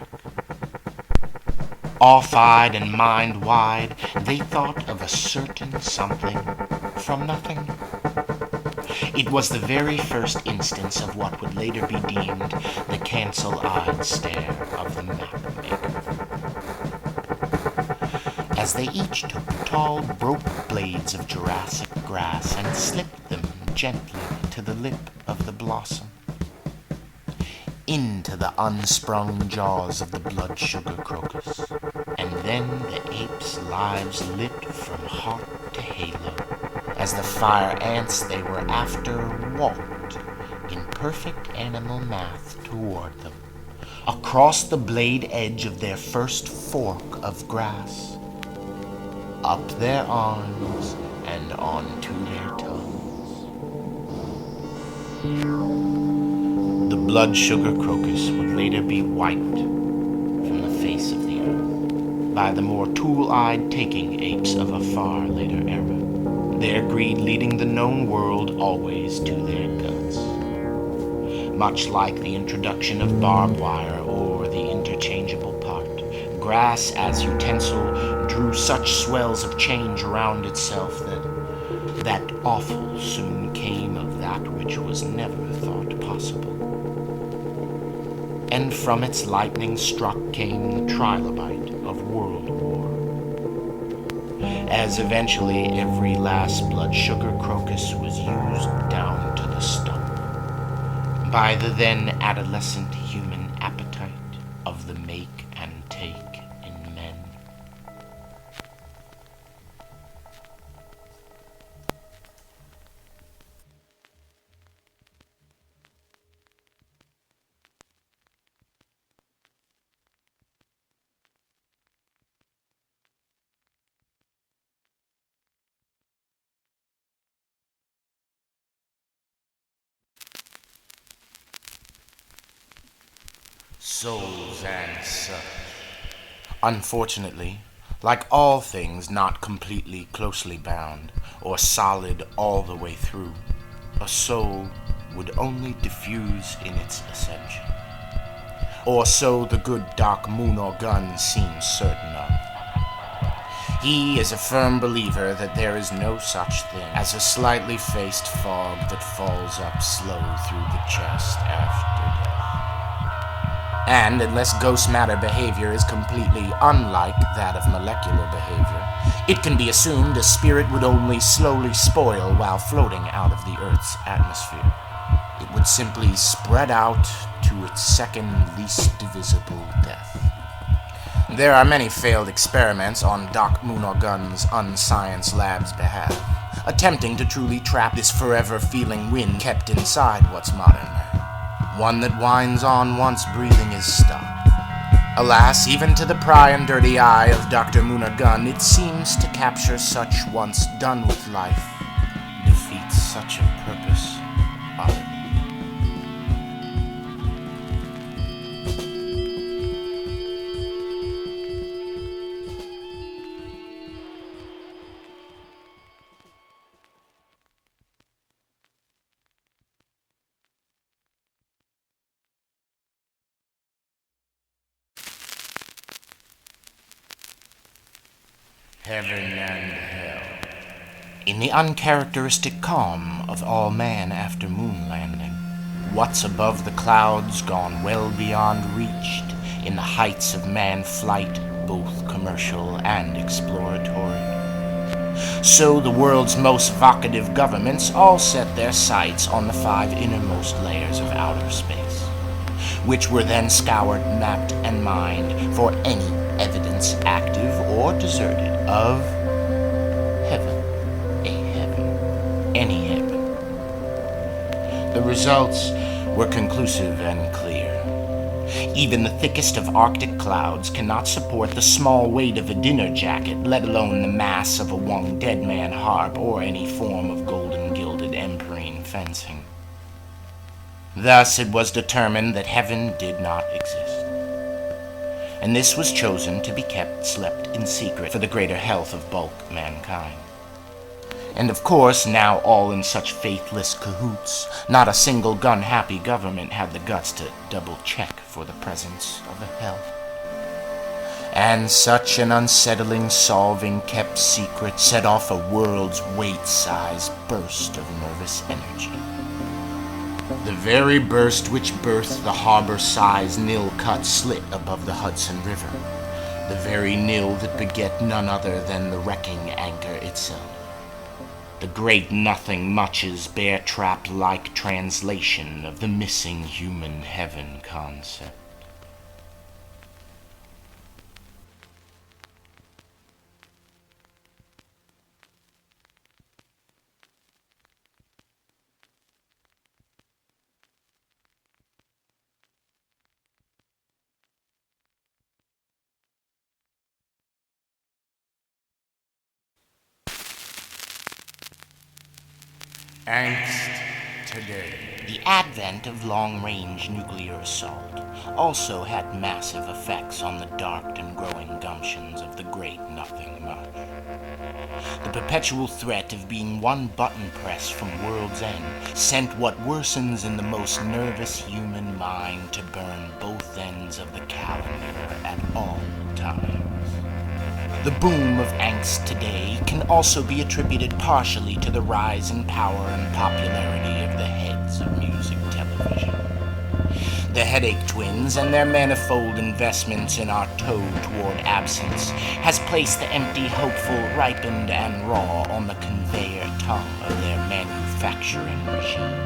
Off-eyed and mind-wide, they thought of a certain something from nothing. It was the very first instance of what would later be deemed the cancel-eyed stare of the map-maker. As they each took tall, broke blades of Jurassic grass and slipped them gently to the lip of the blossom, into the unsprung jaws of the blood sugar crocus, and then the apes' lives lit from heart to halo, as the fire ants they were after walked in perfect animal math toward them, across the blade edge of their first fork of grass, up their arms and onto their tongues. The blood sugar crocus would later be wiped from the face of the earth by the more tool-eyed taking apes of a far later era, their greed leading the known world always to their guts. Much like the introduction of barbed wire or the interchangeable part, grass as utensil drew such swells of change around itself that awful soon came of that which was never thought possible. And from its lightning struck came the trilobite of World War, as eventually every last blood sugar crocus was used down to the stump by the then adolescent human appetite of the make and take in men. souls and such. Unfortunately, like all things not completely closely bound, or solid all the way through, a soul would only diffuse in its ascension. Or so the good Dr.MoonOrGun seems certain of. He is a firm believer that there is no such thing as a slightly faced fog that falls up slow through the chest after death. And unless ghost matter behavior is completely unlike that of molecular behavior, it can be assumed a spirit would only slowly spoil while floating out of the Earth's atmosphere. It would simply spread out to its second least divisible death. There are many failed experiments on Dr.MoonOrGun's unscience lab's behalf, attempting to truly trap this forever feeling wind kept inside what's modern man, one that winds on once breathing is stopped. Alas, even to the pry and dirty eye of Dr.MoonOrGun, it seems to capture such once done with life, defeats such a purpose utterly. Heaven and hell. In the uncharacteristic calm of all man after moon landing, what's above the clouds gone well beyond reached in the heights of man flight, both commercial and exploratory. So the world's most vocative governments all set their sights on the 5 innermost layers of outer space, which were then scoured, mapped, and mined for any evidence, active or deserted, of heaven, a heaven, any heaven. The results were conclusive and clear. Even the thickest of Arctic clouds cannot support the small weight of a dinner jacket, let alone the mass of a Wung dead man harp or any form of golden gilded emperine fencing. Thus it was determined that heaven did not exist, and this was chosen to be slept in secret for the greater health of bulk mankind. And of course, now all in such faithless cahoots, not a single gun-happy government had the guts to double-check for the presence of a hell. And such an unsettling solving kept secret set off a world's weight-sized burst of nervous energy. The very burst which birthed the harbor-sized nil-cut slit above the Hudson River, the very nil that beget none other than the WreckingAnchor itself, the great Nothingmuch's bear-trap-like translation of the missing human heaven concept. Angst today. The advent of long-range nuclear assault also had massive effects on the dark and growing gumptions of the great Nothingmuch. The perpetual threat of being one button press from world's end sent what worsens in the most nervous human mind to burn both ends of the calendar at all times. The boom of angst today can also be attributed partially to the rise in power and popularity of the heads of music television. The HeadacheTwins and their manifold investments in our toad toward absence has placed the empty, hopeful, ripened, and raw on the conveyor tongue of their manufacturing regime.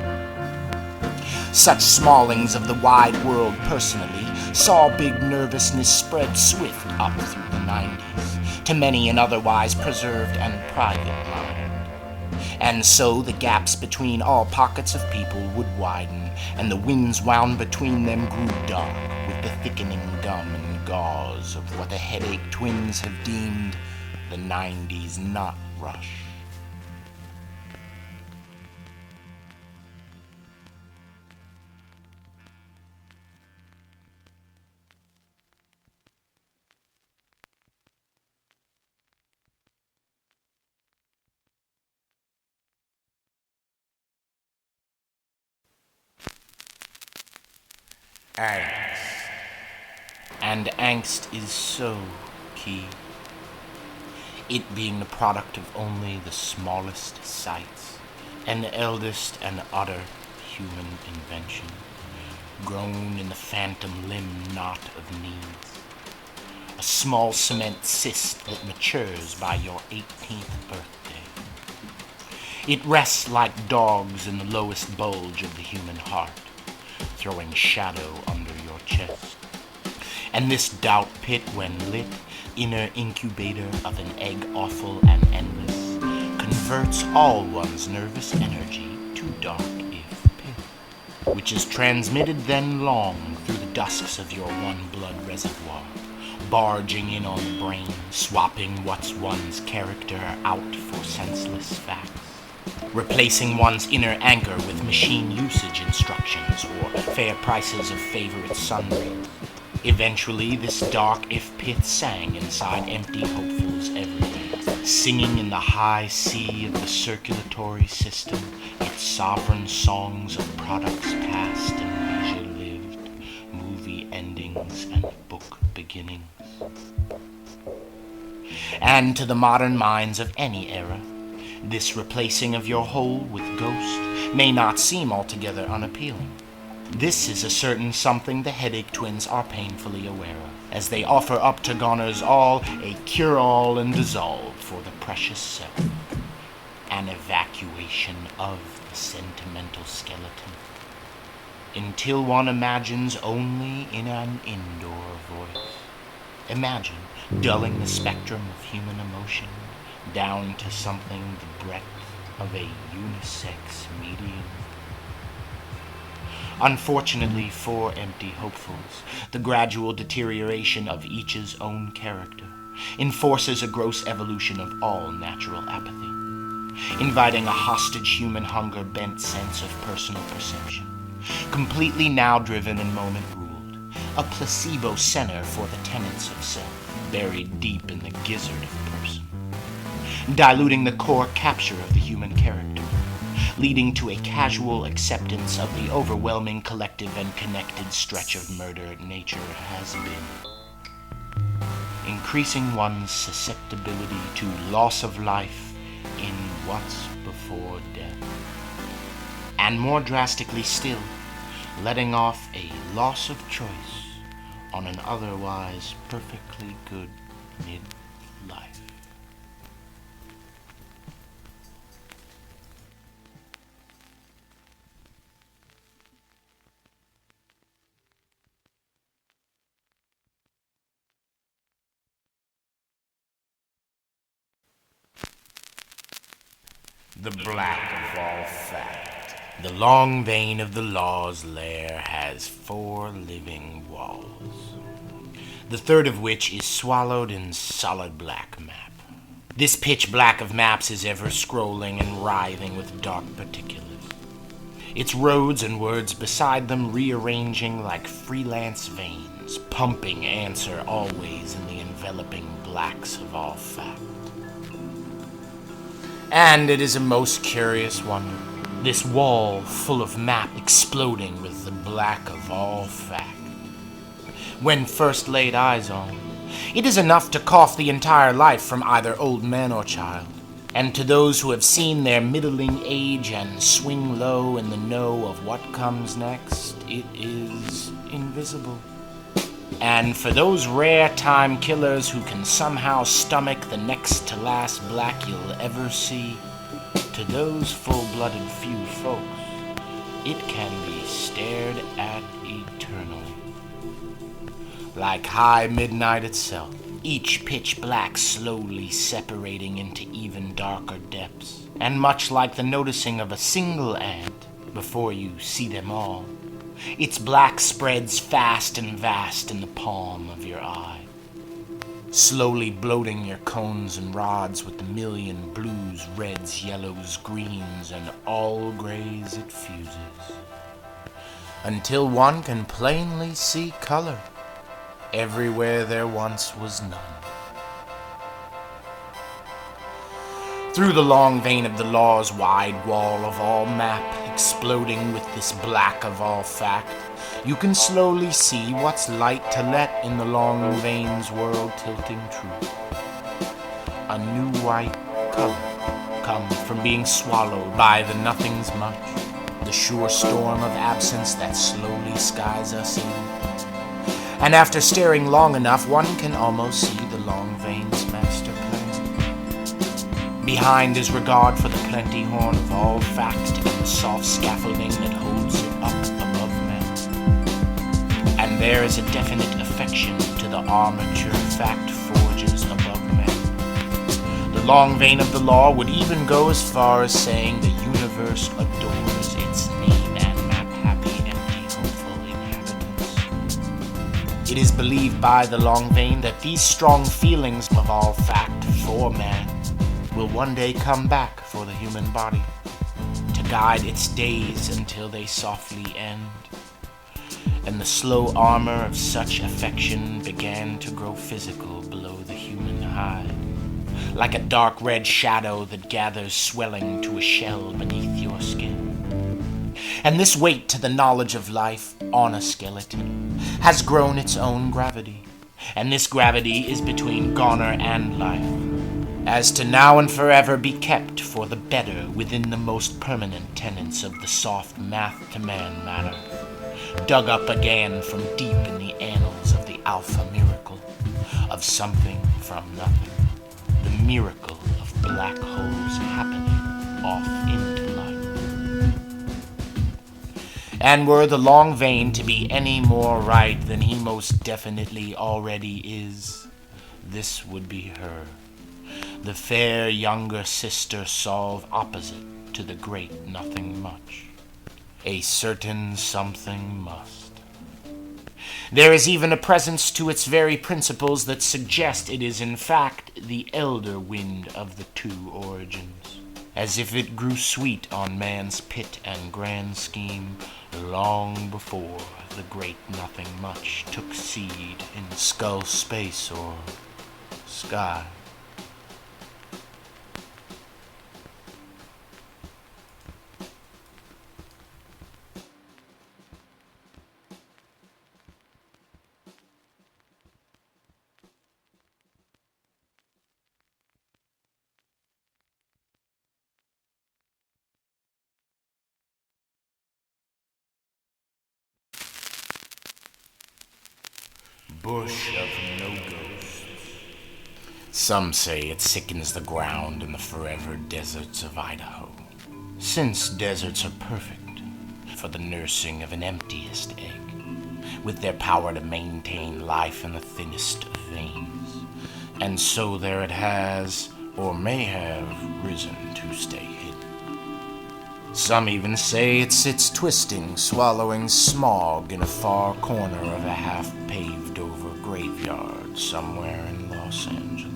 Such smallings of the wide world personally saw big nervousness spread swift up through the 90s to many an otherwise preserved and private mind. And so the gaps between all pockets of people would widen, and the winds wound between them grew dark with the thickening gum and gauze of what the HeadacheTwins have deemed the 90s not rush. Angst. And angst is so key. It being the product of only the smallest sights, and the eldest and utter human invention, grown in the phantom limb knot of needs. A small cement cyst that matures by your 18th birthday. It rests like dogs in the lowest bulge of the human heart, throwing shadow under your chest. And this doubt pit, when lit, inner incubator of an egg awful and endless, converts all one's nervous energy to dark if pit, which is transmitted then long through the dusks of your one blood reservoir, barging in on the brain, swapping what's one's character out for senseless facts, replacing one's inner anchor with machine usage instructions or fair prices of favorite sunrays. Eventually, this dark if pit sang inside empty hopefuls everywhere, singing in the high sea of the circulatory system its sovereign songs of products past and leisure-lived, movie endings and book beginnings. And to the modern minds of any era, this replacing of your whole with ghost may not seem altogether unappealing. This is a certain something the HeadacheTwins are painfully aware of, as they offer up to goners all a cure-all and dissolve for the precious self, an evacuation of the sentimental skeleton, until one imagines only in an indoor voice. Imagine dulling the spectrum of human emotion down to something the breadth of a unisex medium. Unfortunately for empty hopefuls, the gradual deterioration of each's own character enforces a gross evolution of all natural apathy, inviting a hostage human hunger-bent sense of personal perception, completely now-driven and moment-ruled, a placebo center for the tenets of self, buried deep in the gizzard of person, diluting the core capture of the human character, leading to a casual acceptance of the overwhelming collective and connected stretch of murder nature has been, increasing one's susceptibility to loss of life in what's before death, and more drastically still, letting off a loss of choice on an otherwise perfectly good mid-life. The black of all fact. The long vein of the law's lair has 4 living walls, the third of which is swallowed in solid black map. This pitch black of maps is ever scrolling and writhing with dark particulars, its roads and words beside them rearranging like freelance veins, pumping answer always in the enveloping blacks of all fact. And it is a most curious wonder, this wall full of map exploding with the black of all fact. When first laid eyes on, it is enough to cough the entire life from either old man or child. And to those who have seen their middling age and swing low in the know of what comes next, it is invisible. And for those rare time killers who can somehow stomach the next to last black you'll ever see, to those full-blooded few folks, it can be stared at eternally. Like high midnight itself, each pitch black slowly separating into even darker depths, and much like the noticing of a single ant before you see them all, its black spreads fast and vast in the palm of your eye, slowly bloating your cones and rods with the million blues, reds, yellows, greens, and all grays it fuses, until one can plainly see color everywhere there once was none. Through the long vein of the law's wide wall of all map, exploding with this black of all fact, you can slowly see what's light to let in the long veins world tilting true. A new white color comes from being swallowed by the nothing's much, the sure storm of absence that slowly skies us in. And after staring long enough, one can almost see the long veins master plan. Behind is regard for the plenty horn of all fact and the soft scaffolding that holds it up above man. And there is a definite affection to the armature fact forges above man. The long vein of the law would even go as far as saying the universe adores its name and map happy, empty, hopeful inhabitants. It is believed by the long vein that these strong feelings of all fact for man will one day come back for the human body, to guide its days until they softly end. And the slow armor of such affection began to grow physical below the human hide, like a dark red shadow that gathers swelling to a shell beneath your skin. And this weight to the knowledge of life on a skeleton has grown its own gravity, and this gravity is between goner and life, as to now and forever be kept for the better within the most permanent tenets of the soft math-to-man matter, dug up again from deep in the annals of the alpha miracle, of something from nothing. The miracle of black holes happening off into light. And were the long vein to be any more right than he most definitely already is, this would be her, the fair younger sister solve opposite to the great nothing much. A certain something must. There is even a presence to its very principles that suggest it is in fact the elder wind of the two origins, as if it grew sweet on man's pit and grand scheme long before the great nothing much took seed in skull space or sky. Bush of no ghosts. Some say it sickens the ground in the forever deserts of Idaho, since deserts are perfect for the nursing of an emptiest egg, with their power to maintain life in the thinnest of veins. And so there it has, or may have, risen to stay hidden. Some even say it sits twisting, swallowing smog in a far corner of a half-paved-over graveyard somewhere in Los Angeles.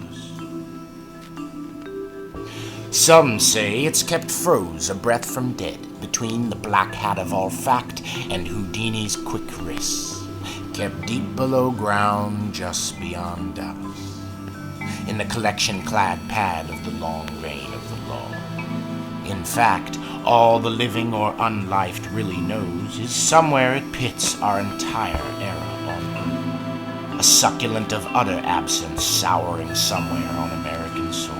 Some say it's kept froze a breath from dead between the black hat of all fact and Houdini's quick wrists, kept deep below ground just beyond Dallas, in the collection-clad pad of the long vein of the law. In fact, all the living or unlifed really knows is somewhere it pits our entire era on Earth, a succulent of utter absence souring somewhere on American soil.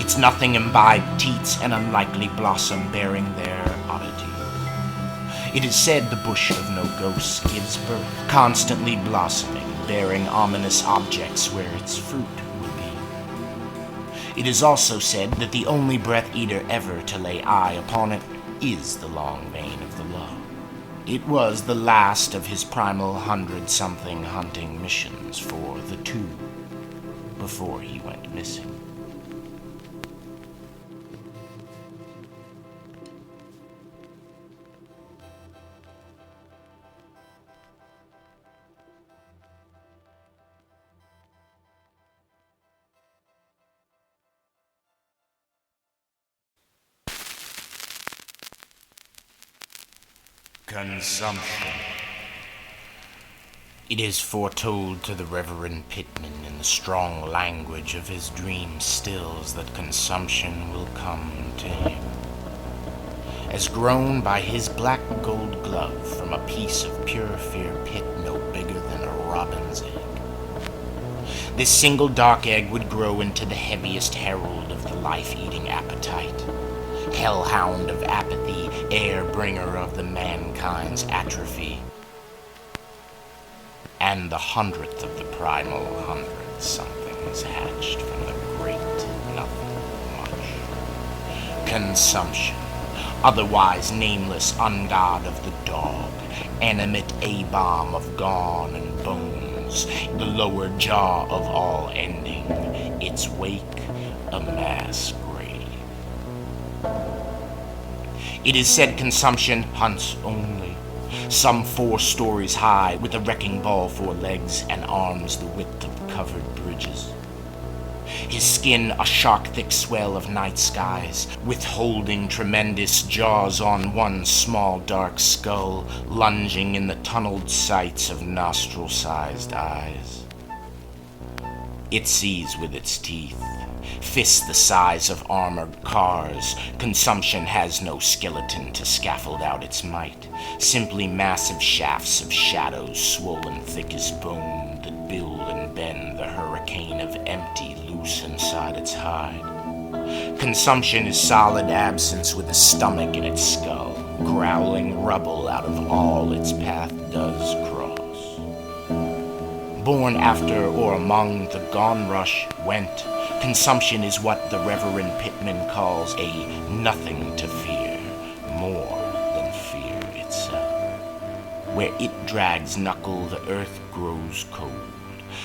Its nothing imbibed teats and unlikely blossom bearing their oddity. It is said the bush of no ghosts gives birth, constantly blossoming, bearing ominous objects where its fruit will be. It is also said that the only breath-eater ever to lay eye upon it is the long vein of the law. It was the last of his primal 100-something hunting missions for the two before he went missing. Consumption. It is foretold to the Reverend Pitman in the strong language of his dream stills that consumption will come to him. as grown by his black gold glove from a piece of pure fear pit no bigger than a robin's egg. This single dark egg would grow into the heaviest herald of the life-eating appetite, hellhound of apathy, air-bringer of the mankind's atrophy, and the 100th of the primal 100 somethings hatched from the great nothing much. Consumption, otherwise nameless ungod of the dog, animate A-bomb of gone and bones, the lower jaw of all ending, its wake a mass grave. It is said consumption hunts only, some 4 stories high, with a wrecking ball for legs and arms the width of covered bridges. His skin a shark-thick swell of night skies, withholding tremendous jaws on one small dark skull, lunging in the tunneled sights of nostril-sized eyes. It sees with its teeth, fists the size of armored cars. Consumption has no skeleton to scaffold out its might, simply massive shafts of shadows swollen thick as bone that build and bend the hurricane of empty loose inside its hide. Consumption is solid absence with a stomach in its skull, growling rubble out of all its path does cross. Born after or among the gone rush went, consumption is what the RedundanceDome calls a nothing to fear, more than fear itself. Where it drags knuckle, the earth grows cold,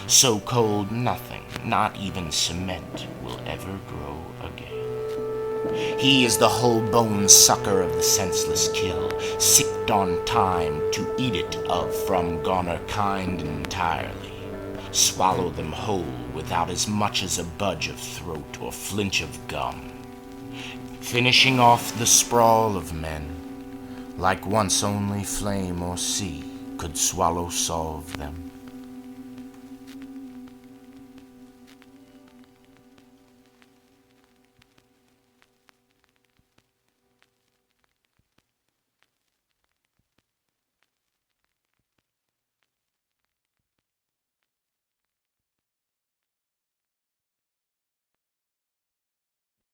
so cold nothing, not even cement, will ever grow again. He is the whole bone sucker of the senseless kill, sicked on time to eat it of from goner kind entirely. Swallow them whole without as much as a budge of throat or flinch of gum, finishing off the sprawl of men, like once only flame or sea could swallow solve them.